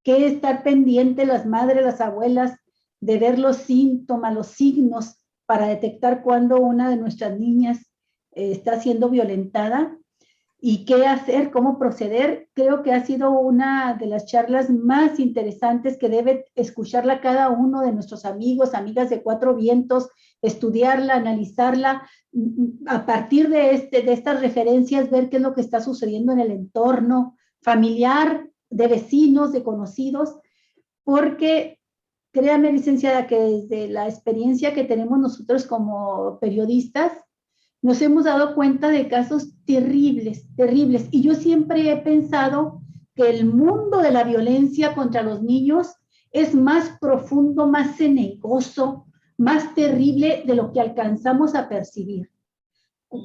que estar pendiente las madres, las abuelas, de ver los síntomas, los signos, para detectar cuando una de nuestras niñas está siendo violentada y qué hacer, cómo proceder. Creo que ha sido una de las charlas más interesantes que debe escucharla cada uno de nuestros amigos, amigas de Cuatro Vientos, estudiarla, analizarla, a partir de estas referencias, ver qué es lo que está sucediendo en el entorno familiar, de vecinos, de conocidos, porque créame, licenciada, que desde la experiencia que tenemos nosotros como periodistas, nos hemos dado cuenta de casos terribles, terribles. Y yo siempre he pensado que el mundo de la violencia contra los niños es más profundo, más cenegoso, más terrible de lo que alcanzamos a percibir.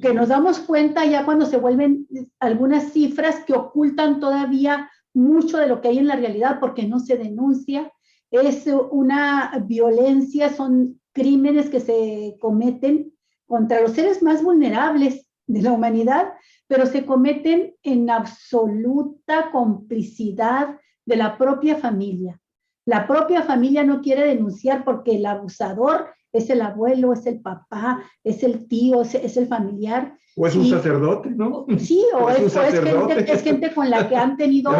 Que nos damos cuenta ya cuando se vuelven algunas cifras que ocultan todavía mucho de lo que hay en la realidad porque no se denuncia. Es una violencia, son crímenes que se cometen contra los seres más vulnerables de la humanidad, pero se cometen en absoluta complicidad de la propia familia. La propia familia no quiere denunciar porque el abusador es el abuelo, es el papá, es el tío, es el familiar. O es un sacerdote, ¿no? Sí, o es gente con la que han tenido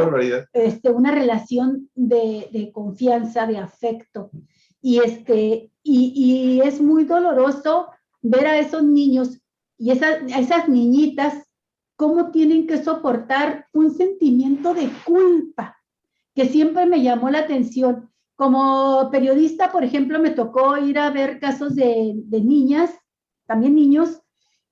una relación de confianza, de afecto. Y es muy doloroso ver a esos niños y a esas niñitas cómo tienen que soportar un sentimiento de culpa, que siempre me llamó la atención. Como periodista, por ejemplo, me tocó ir a ver casos de niñas, también niños,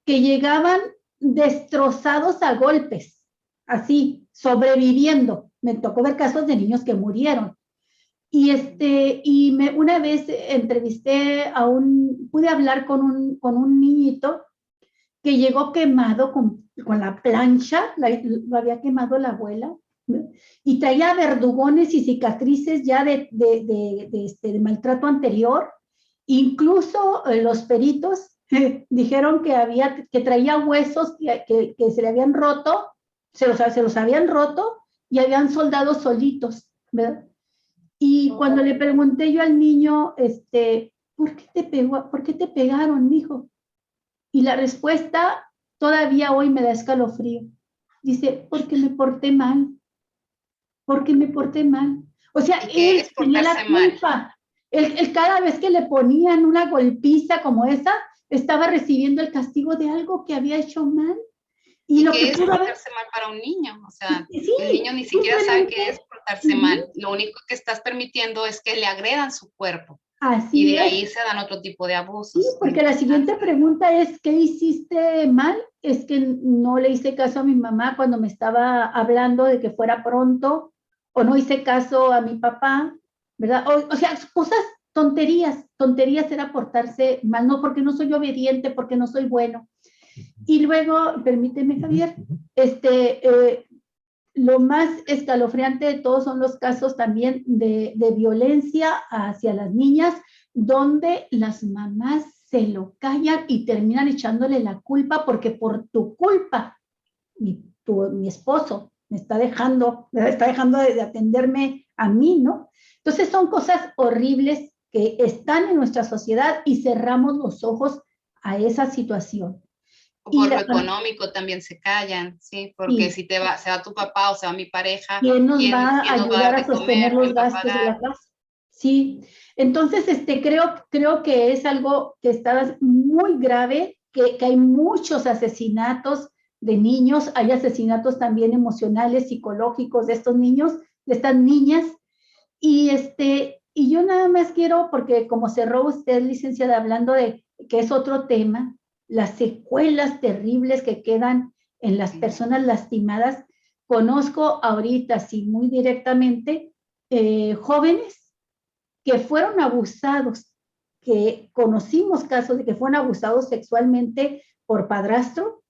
que llegaban destrozados a golpes, así, sobreviviendo. Me tocó ver casos de niños que murieron. Y una vez entrevisté pude hablar con un niñito que llegó quemado con la plancha, lo había quemado la abuela, y traía verdugones y cicatrices ya de maltrato anterior. Incluso los peritos dijeron que traía huesos que se le habían roto, se los habían roto y habían soldado solitos, ¿verdad? Y cuando le pregunté yo al niño, ¿por qué te pegaron, mijo? Y la respuesta todavía hoy me da escalofrío. Dice, porque me porté mal. Porque me porté mal. O sea, él tenía la culpa. Él cada vez que le ponían una golpiza como esa, estaba recibiendo el castigo de algo que había hecho mal. Y lo que es portarse mal para un niño, o sea, sí, el niño ni siquiera sabe qué es portarse mal. Lo único que estás permitiendo es que le agredan su cuerpo. Así y de ahí se dan otro tipo de abusos. Sí, porque la siguiente pregunta es, ¿qué hiciste mal? Es que no le hice caso a mi mamá cuando me estaba hablando de que fuera pronto, o no hice caso a mi papá, ¿verdad? O sea, cosas, tonterías era portarse mal, no porque no soy obediente, porque no soy bueno. Y luego, permíteme, Javier, lo más escalofriante de todos son los casos también de violencia hacia las niñas, donde las mamás se lo callan y terminan echándole la culpa porque por tu culpa mi esposo me está dejando de atenderme a mí, ¿no? Entonces son cosas horribles que están en nuestra sociedad y cerramos los ojos a esa situación. O por lo económico también se callan, ¿sí? Porque si se va tu papá o se va mi pareja, ¿quién nos va a ayudar a sostener los gastos de la casa? Sí, entonces creo que es algo que está muy grave, que hay muchos asesinatos de niños, hay asesinatos también emocionales, psicológicos de estos niños, de estas niñas, y yo nada más quiero, porque como cerró usted, licenciada, hablando de que es otro tema, las secuelas terribles que quedan en las personas lastimadas. Conozco ahorita, sí, muy directamente, jóvenes que fueron abusados, que conocimos casos de que fueron abusados sexualmente por padrastro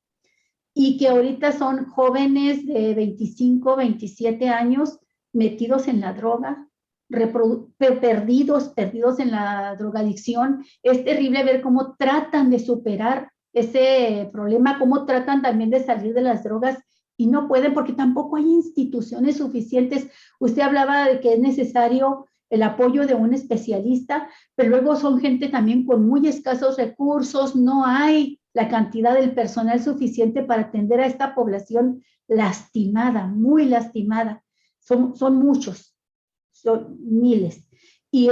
y que ahorita son jóvenes de 25, 27 años metidos en la droga, perdidos en la drogadicción. Es terrible ver cómo tratan de superar ese problema, cómo tratan también de salir de las drogas y no pueden porque tampoco hay instituciones suficientes. Usted hablaba de que es necesario el apoyo de un especialista, pero luego son gente también con muy escasos recursos, no hay la cantidad del personal suficiente para atender a esta población lastimada, muy lastimada. Son muchos, son miles. Y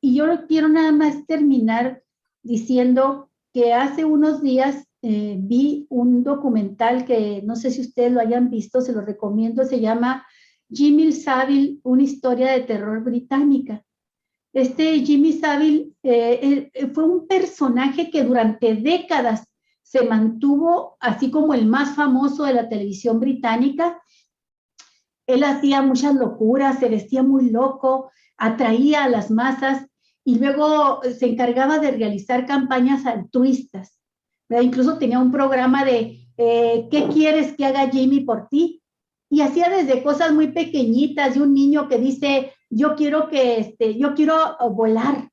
yo quiero nada más terminar diciendo que hace unos días vi un documental que no sé si ustedes lo hayan visto, se lo recomiendo, se llama Jimmy Savile, una historia de terror británica. Jimmy Savile fue un personaje que durante décadas se mantuvo así como el más famoso de la televisión británica. Él hacía muchas locuras, se vestía muy loco, atraía a las masas y luego se encargaba de realizar campañas altruistas, ¿verdad? Incluso tenía un programa de ¿qué quieres que haga Jimmy por ti? Y hacía desde cosas muy pequeñitas, de un niño que dice, yo quiero volar,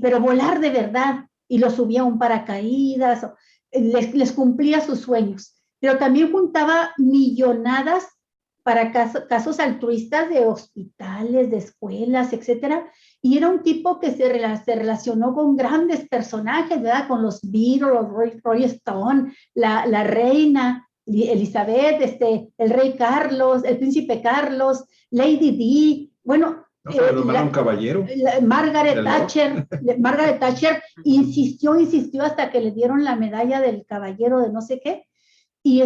pero volar de verdad, y lo subía a un paracaídas, les cumplía sus sueños, pero también juntaba millonadas para casos altruistas de hospitales, de escuelas, etcétera, y era un tipo que se relacionó con grandes personajes, ¿verdad? Con los Beatles, Roy Stone, la reina Elizabeth, el rey Carlos, el príncipe Carlos, Lady Di, bueno, un caballero. Margaret Thatcher insistió hasta que le dieron la medalla del caballero de no sé qué. Y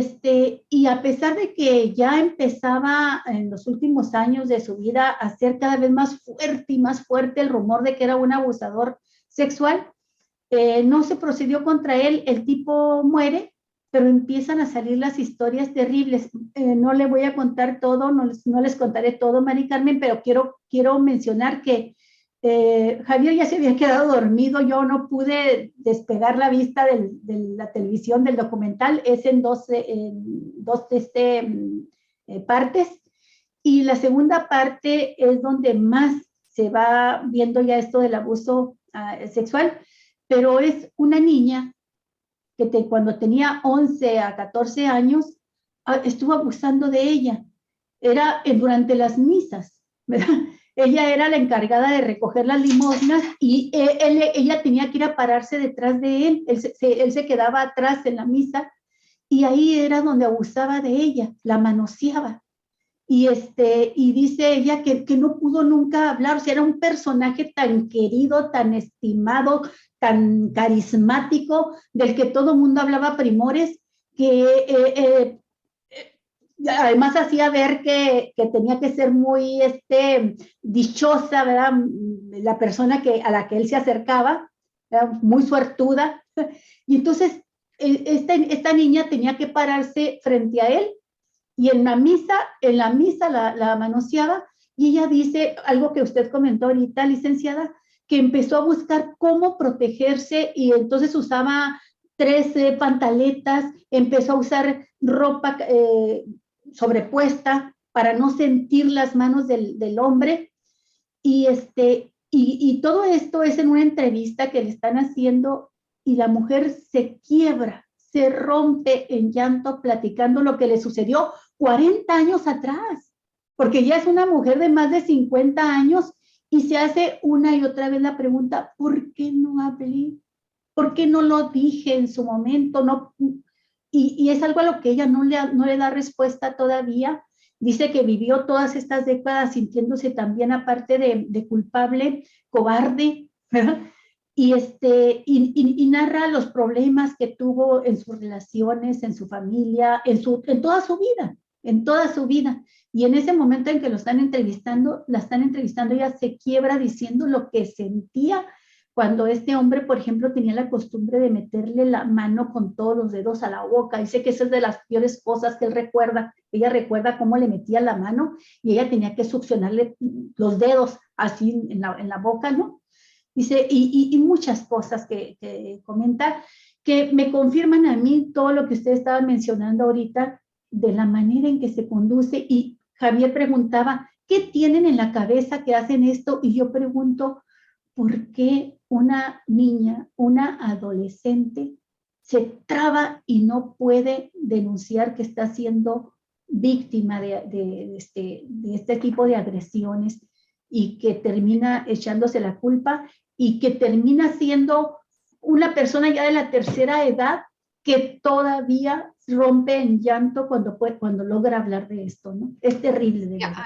a pesar de que ya empezaba en los últimos años de su vida a ser cada vez más fuerte y más fuerte el rumor de que era un abusador sexual, no se procedió contra él, el tipo muere, pero empiezan a salir las historias terribles. No le voy a contar todo, no les contaré todo, Mari Carmen, pero quiero mencionar que Javier ya se había quedado dormido, yo no pude despegar la vista de la televisión, del documental, es en dos partes, y la segunda parte es donde más se va viendo ya esto del abuso sexual, pero es una niña que cuando tenía 11 a 14 años, estuvo abusando de ella. Era durante las misas, ¿verdad? Ella era la encargada de recoger las limosnas y ella tenía que ir a pararse detrás de él. Él se quedaba atrás en la misa y ahí era donde abusaba de ella, la manoseaba. Y dice ella que no pudo nunca hablar, o sea, era un personaje tan querido, tan estimado, tan carismático, del que todo el mundo hablaba primores, que además hacía ver que tenía que ser muy dichosa, ¿verdad? La persona a la que él se acercaba, ¿verdad? Muy suertuda. Y entonces esta niña tenía que pararse frente a él y en la misa la manoseaba, y ella dice algo que usted comentó ahorita, licenciada, que empezó a buscar cómo protegerse y entonces usaba 3 pantaletas, empezó a usar ropa sobrepuesta para no sentir las manos del hombre, y todo esto es en una entrevista que le están haciendo y la mujer se quiebra, se rompe en llanto platicando lo que le sucedió 40 años atrás, porque ya es una mujer de más de 50 años y se hace una y otra vez la pregunta, ¿por qué no hablé? ¿Por qué no lo dije en su momento? No, y es algo a lo que ella no le da respuesta todavía. Dice que vivió todas estas décadas sintiéndose también, aparte de culpable, cobarde, ¿verdad? Y narra los problemas que tuvo en sus relaciones, en su familia, en toda su vida, en toda su vida. Y en ese momento en que la están entrevistando, ella se quiebra diciendo lo que sentía cuando este hombre, por ejemplo, tenía la costumbre de meterle la mano con todos los dedos a la boca. Dice que esa es de las peores cosas que él recuerda. Ella recuerda cómo le metía la mano y ella tenía que succionarle los dedos así en la boca, ¿no? Dice, y muchas cosas que comenta, que me confirman a mí todo lo que usted estaba mencionando ahorita, de la manera en que se conduce. Y Javier preguntaba, ¿qué tienen en la cabeza que hacen esto? Y yo pregunto, ¿por qué una niña, una adolescente, se traba y no puede denunciar que está siendo víctima de este tipo de agresiones y que termina echándose la culpa y que termina siendo una persona ya de la tercera edad que todavía rompe en llanto cuando logra hablar de esto, ¿no? Es terrible, de verdad.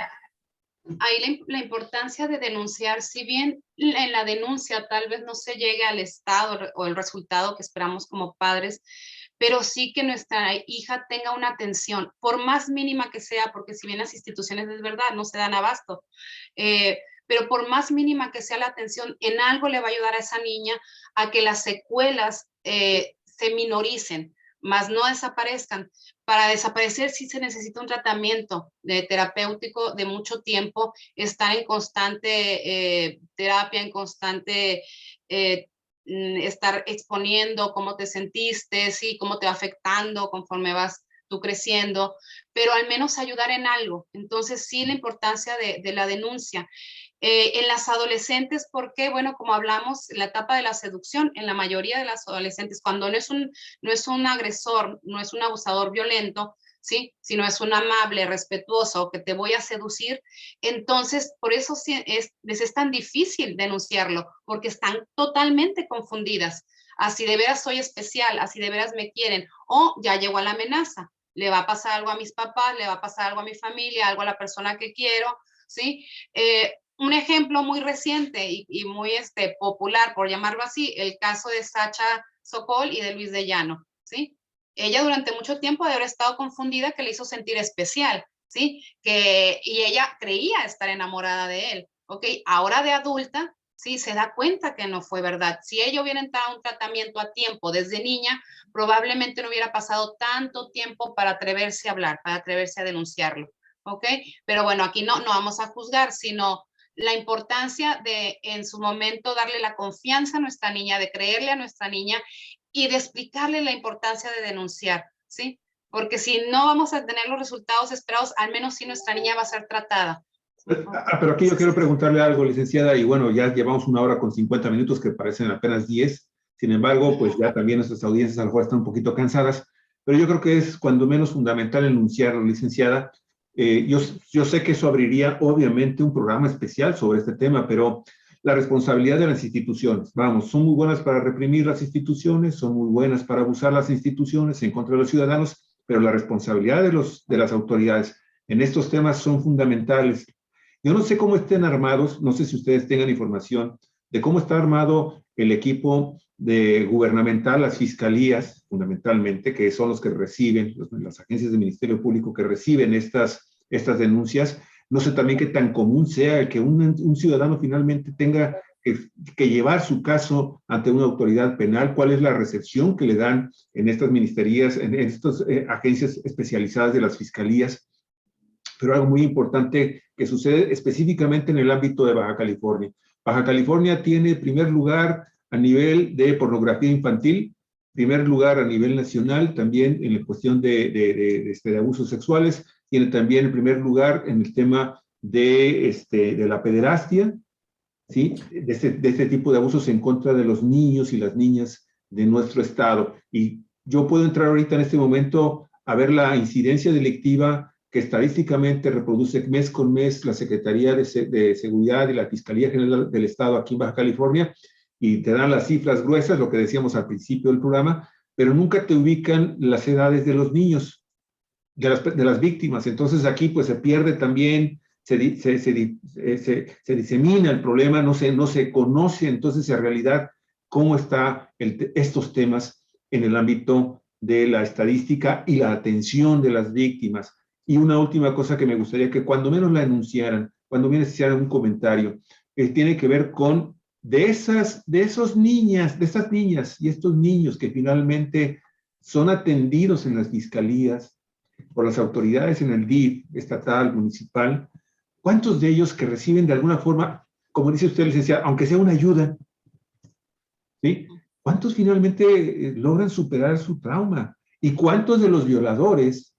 Ahí la importancia de denunciar, si bien en la denuncia tal vez no se llegue al estado o el resultado que esperamos como padres, pero sí que nuestra hija tenga una atención, por más mínima que sea, porque si bien las instituciones es verdad, no se dan abasto, pero por más mínima que sea la atención, en algo le va a ayudar a esa niña a que las secuelas se minoricen, más no desaparezcan. Para desaparecer sí se necesita un tratamiento terapéutico de mucho tiempo, estar en constante terapia, en constante estar exponiendo cómo te sentiste, sí, cómo te va afectando conforme vas tú creciendo, pero al menos ayudar en algo. Entonces sí, la importancia de la denuncia. En las adolescentes, porque, bueno, como hablamos, la etapa de la seducción, en la mayoría de las adolescentes, cuando no es un agresor, no es un abusador violento, ¿sí? Sino es un amable, respetuoso, que te voy a seducir, entonces por eso les es tan difícil denunciarlo, porque están totalmente confundidas. Así de veras soy especial, así de veras me quieren, o ya llegó a la amenaza, le va a pasar algo a mis papás, le va a pasar algo a mi familia, algo a la persona que quiero, ¿sí? Un ejemplo muy reciente y muy popular, por llamarlo así, el caso de Sacha Sokol y de Luis de Llano, ¿sí? Ella durante mucho tiempo de haber estado confundida, que le hizo sentir especial, ¿sí? Y ella creía estar enamorada de él, ¿ok? Ahora de adulta ¿sí? Se da cuenta que no fue verdad. Si ella hubiera entrado a un tratamiento a tiempo desde niña, probablemente no hubiera pasado tanto tiempo para atreverse a hablar, para atreverse a denunciarlo, ¿ok? Pero bueno, aquí no vamos a juzgar, sino la importancia de en su momento darle la confianza a nuestra niña, de creerle a nuestra niña y de explicarle la importancia de denunciar, ¿sí? Porque si no vamos a tener los resultados esperados, al menos sí nuestra niña va a ser tratada. Pero aquí yo quiero preguntarle algo, licenciada, y bueno, ya llevamos 1 hora con 50 minutos, que parecen apenas 10. Sin embargo, pues ya también nuestras audiencias a lo mejor están un poquito cansadas, pero yo creo que es cuando menos fundamental enunciarlo, licenciada. Yo sé que eso abriría obviamente un programa especial sobre este tema, pero la responsabilidad de las instituciones, vamos, son muy buenas para reprimir las instituciones, son muy buenas para abusar las instituciones en contra de los ciudadanos, pero la responsabilidad de las autoridades en estos temas son fundamentales. Yo no sé cómo estén armados, no sé si ustedes tengan información de cómo está armado el equipo gubernamental, las fiscalías, fundamentalmente, que son los que reciben, las agencias del Ministerio Público que reciben estas denuncias. No sé también qué tan común sea el que un ciudadano finalmente tenga que llevar su caso ante una autoridad penal, cuál es la recepción que le dan en estas ministerias, en estas agencias especializadas de las fiscalías. Pero algo muy importante que sucede específicamente en el ámbito de Baja California. Baja California tiene primer lugar a nivel de pornografía infantil, primer lugar a nivel nacional también en la cuestión de abusos sexuales, tiene también el primer lugar en el tema de la pederastia, ¿sí? De este tipo de abusos en contra de los niños y las niñas de nuestro estado. Y yo puedo entrar ahorita en este momento a ver la incidencia delictiva que estadísticamente reproduce mes con mes la Secretaría de Seguridad y la Fiscalía General del Estado aquí en Baja California, y te dan las cifras gruesas, lo que decíamos al principio del programa, pero nunca te ubican las edades de los niños, de las víctimas. Entonces aquí pues se pierde también, se disemina el problema, no se conoce entonces en realidad cómo están estos temas en el ámbito de la estadística y la atención de las víctimas. Y una última cosa que me gustaría que cuando menos la enunciaran, cuando menos hicieran un comentario, tiene que ver con de esas niñas y estos niños que finalmente son atendidos en las fiscalías, por las autoridades en el DIF, estatal, municipal, ¿cuántos de ellos que reciben de alguna forma, como dice usted, licenciada, aunque sea una ayuda, ¿sí? ¿Cuántos finalmente logran superar su trauma? ¿Y cuántos de los violadores,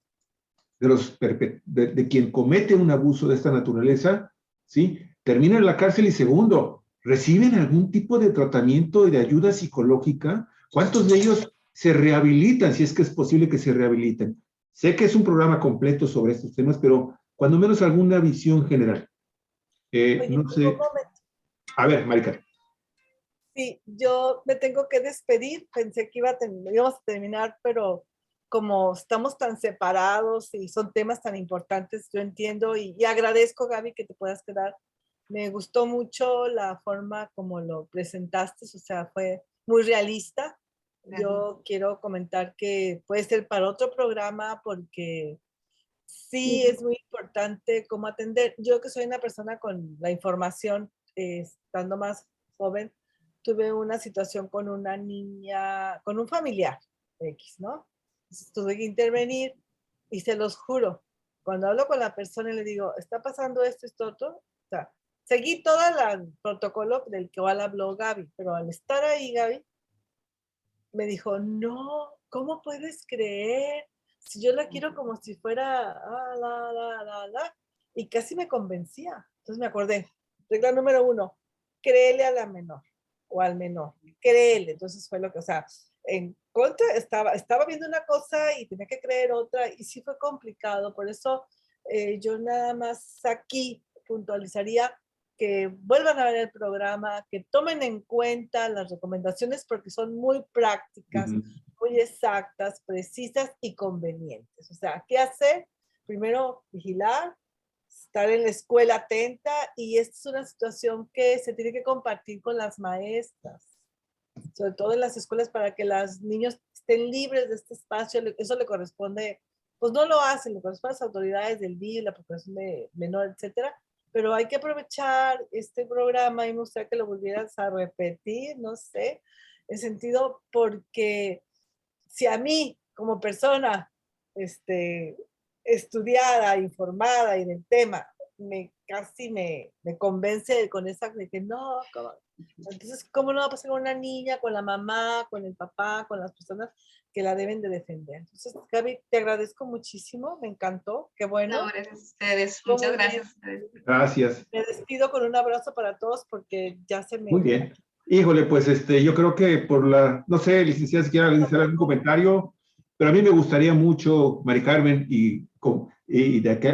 de quien comete un abuso de esta naturaleza, ¿sí? Terminan en la cárcel y segundo, reciben algún tipo de tratamiento y de ayuda psicológica? ¿Cuántos de ellos se rehabilitan, si es que es posible que se rehabiliten? Sé que es un programa completo sobre estos temas, pero cuando menos alguna visión general. Oye, No sé. un momento. A ver, Marica. Sí, yo me tengo que despedir. Pensé que íbamos a terminar, pero como estamos tan separados y son temas tan importantes, yo entiendo y agradezco, Gaby, que te puedas quedar. Me gustó mucho la forma como lo presentaste, o sea, fue muy realista. Yo quiero comentar que puede ser para otro programa porque sí es muy importante cómo atender. Yo que soy una persona con la información, estando más joven, tuve una situación con una niña, con un familiar X, ¿no? Entonces, tuve que intervenir y se los juro, cuando hablo con la persona y le digo, está pasando esto, otro, o sea, seguí todo el protocolo del que habló Gaby, pero al estar ahí, Gaby, me dijo, no, ¿cómo puedes creer? Si yo la quiero como si fuera, y casi me convencía. Entonces me acordé, regla número 1, créele a la menor o al menor, créele. Entonces fue lo que, o sea, en contra, estaba viendo una cosa y tenía que creer otra, y sí fue complicado. Por eso yo nada más aquí puntualizaría que vuelvan a ver el programa, que tomen en cuenta las recomendaciones porque son muy prácticas, muy exactas, precisas y convenientes. O sea, ¿qué hacer? Primero, vigilar, estar en la escuela atenta, y esta es una situación que se tiene que compartir con las maestras, sobre todo en las escuelas, para que los niños estén libres de este espacio. Eso le corresponde, pues no lo hacen, le corresponde a las autoridades del DIF, la Procuración de Menor, etcétera, pero hay que aprovechar este programa y me gustaría que lo volvieras a repetir, no sé, en sentido porque si a mí como persona estudiada, informada y del tema, casi me convence con esa de que no, entonces, ¿cómo no va a pasar con una niña, con la mamá, con el papá, con las personas que la deben de defender? Entonces, Gaby, te agradezco muchísimo, me encantó, qué bueno. No, gracias a ustedes, muchas gracias. Gracias. Me despido con un abrazo para todos porque ya se me... Muy bien. Híjole, pues yo creo que no sé, licenciada, si quiere hacer algún comentario, pero a mí me gustaría mucho, Mari Carmen,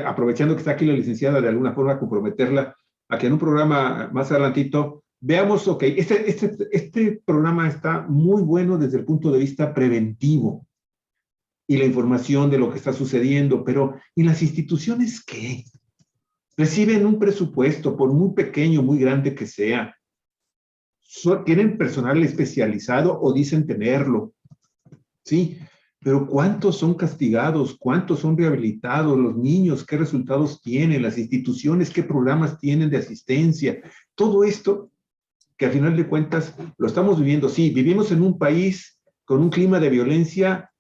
aprovechando que está aquí la licenciada, de alguna forma comprometerla a que en un programa más adelantito veamos, ok, este programa está muy bueno desde el punto de vista preventivo y la información de lo que está sucediendo, pero ¿y las instituciones qué? Reciben un presupuesto, por muy pequeño, muy grande que sea. ¿Tienen personal especializado o dicen tenerlo? Sí, pero ¿cuántos son castigados? ¿Cuántos son rehabilitados? Los niños, ¿qué resultados tienen? Las instituciones, ¿qué programas tienen de asistencia? Todo esto que al final de cuentas lo estamos viviendo. Sí, vivimos en un país con un clima de violencia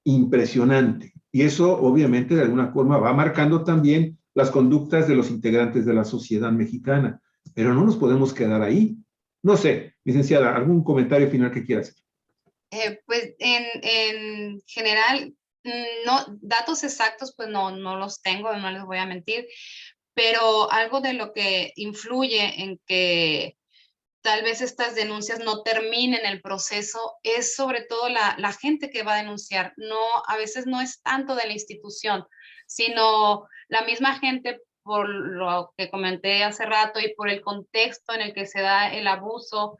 impresionante y eso obviamente de alguna forma va marcando también las conductas de los integrantes de la sociedad mexicana, pero no nos podemos quedar ahí. No sé, licenciada, ¿algún comentario final que quiera hacer? Pues en general, no, datos exactos pues no los tengo, no les voy a mentir, pero algo de lo que influye en que tal vez estas denuncias no terminen el proceso es sobre todo la gente que va a denunciar. No, a veces no es tanto de la institución, sino la misma gente, por lo que comenté hace rato y por el contexto en el que se da el abuso,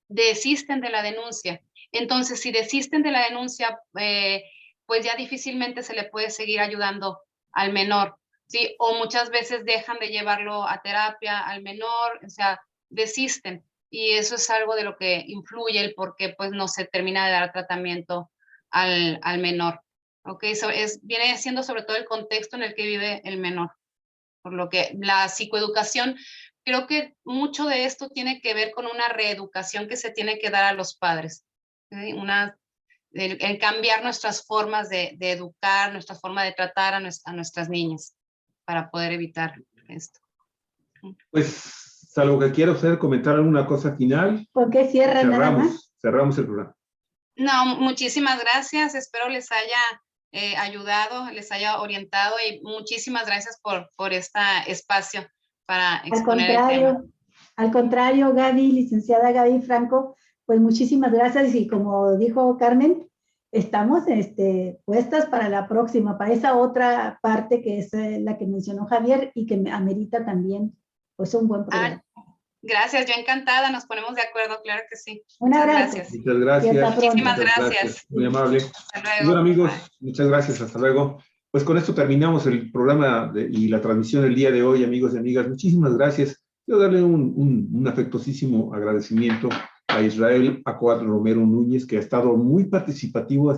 desisten de la denuncia. Entonces, si desisten de la denuncia, pues ya difícilmente se le puede seguir ayudando al menor, ¿sí? O muchas veces dejan de llevarlo a terapia al menor, o sea, desisten. Y eso es algo de lo que influye el por qué pues no se termina de dar tratamiento al menor. ¿Ok? Viene siendo sobre todo el contexto en el que vive el menor. Por lo que la psicoeducación, creo que mucho de esto tiene que ver con una reeducación que se tiene que dar a los padres. ¿Sí? El cambiar nuestras formas de educar, nuestra forma de tratar a nuestras niñas para poder evitar esto. Pues, salvo que quiera usted comentar alguna cosa final. ¿Por qué cierran nada más? Cerramos el programa. No, muchísimas gracias. Espero les haya ayudado, les haya orientado y muchísimas gracias por este espacio para exponer el tema. Al contrario, Gaby, licenciada Gaby Franco, pues muchísimas gracias y como dijo Carmen, estamos puestas para la próxima, para esa otra parte que es la que mencionó Javier y que me amerita también pues un buen programa. Gracias, yo encantada, nos ponemos de acuerdo, claro que sí. Un abrazo. Gracias. Muchas gracias. Muchísimas gracias. Muy amable. Hasta luego. Bueno, amigos, Bye. muchas gracias. Hasta luego. Pues con esto terminamos el programa y la transmisión del día de hoy, amigos y amigas. Muchísimas gracias. Quiero darle un afectuosísimo agradecimiento a Israel Acoat Romero Núñez, que ha estado muy participativo,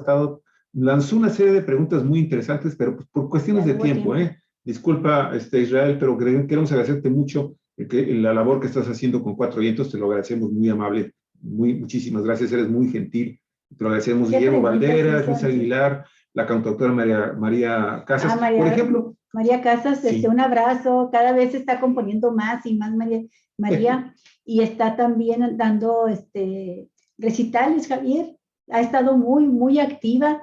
lanzó una serie de preguntas muy interesantes, pero pues por cuestiones de tiempo, Disculpa, Israel, pero queremos agradecerte mucho la labor que estás haciendo con Cuatro Vientos, te lo agradecemos, muy amable, muchísimas gracias, eres muy gentil, te lo agradecemos. Guillermo Valderas, Luis Aguilar, la cantautora María Casas, por ejemplo. María Casas, sí. Un abrazo, cada vez está componiendo más y más María y está también dando recitales, Javier, ha estado muy activa.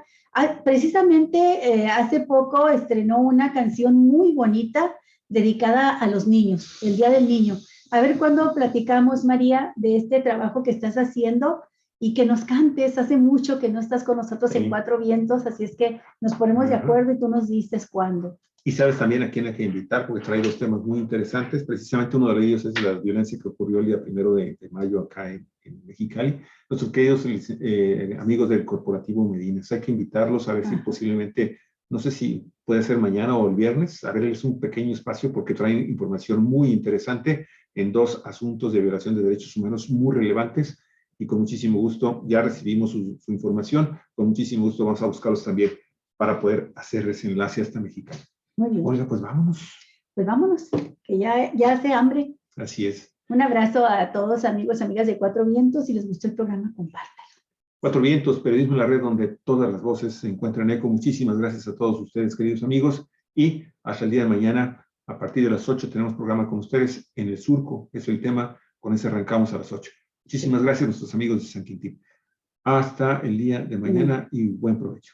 Precisamente hace poco estrenó una canción muy bonita dedicada a los niños, el Día del Niño. A ver cuándo platicamos, María, de este trabajo que estás haciendo y que nos cantes. Hace mucho que no estás con nosotros en Cuatro Vientos, así es que nos ponemos de acuerdo y tú nos dices cuándo. Y sabes también a quién hay que invitar, porque trae dos temas muy interesantes. Precisamente uno de ellos es la violencia que ocurrió el día 1 de mayo acá en Mexicali. Nuestros queridos amigos del Corporativo Medina. Hay que invitarlos a ver si posiblemente, no sé si puede ser mañana o el viernes, a verles un pequeño espacio porque traen información muy interesante en dos asuntos de violación de derechos humanos muy relevantes. Y con muchísimo gusto ya recibimos su información. Con muchísimo gusto vamos a buscarlos también para poder hacer ese enlace hasta Mexicali. Muy bien. Olga, pues vámonos. pues vámonos, que ya hace hambre. Así es. Un abrazo a todos, amigos, amigas de Cuatro Vientos. Si les gustó el programa, compártanlo. Cuatro Vientos, periodismo en la red donde todas las voces se encuentran eco. Muchísimas gracias a todos ustedes, queridos amigos. Y hasta el día de mañana, a partir de las 8, tenemos programa con ustedes en el Surco. Es el tema, con ese arrancamos a las 8. Muchísimas gracias a nuestros amigos de San Quintín. Hasta el día de mañana y buen provecho.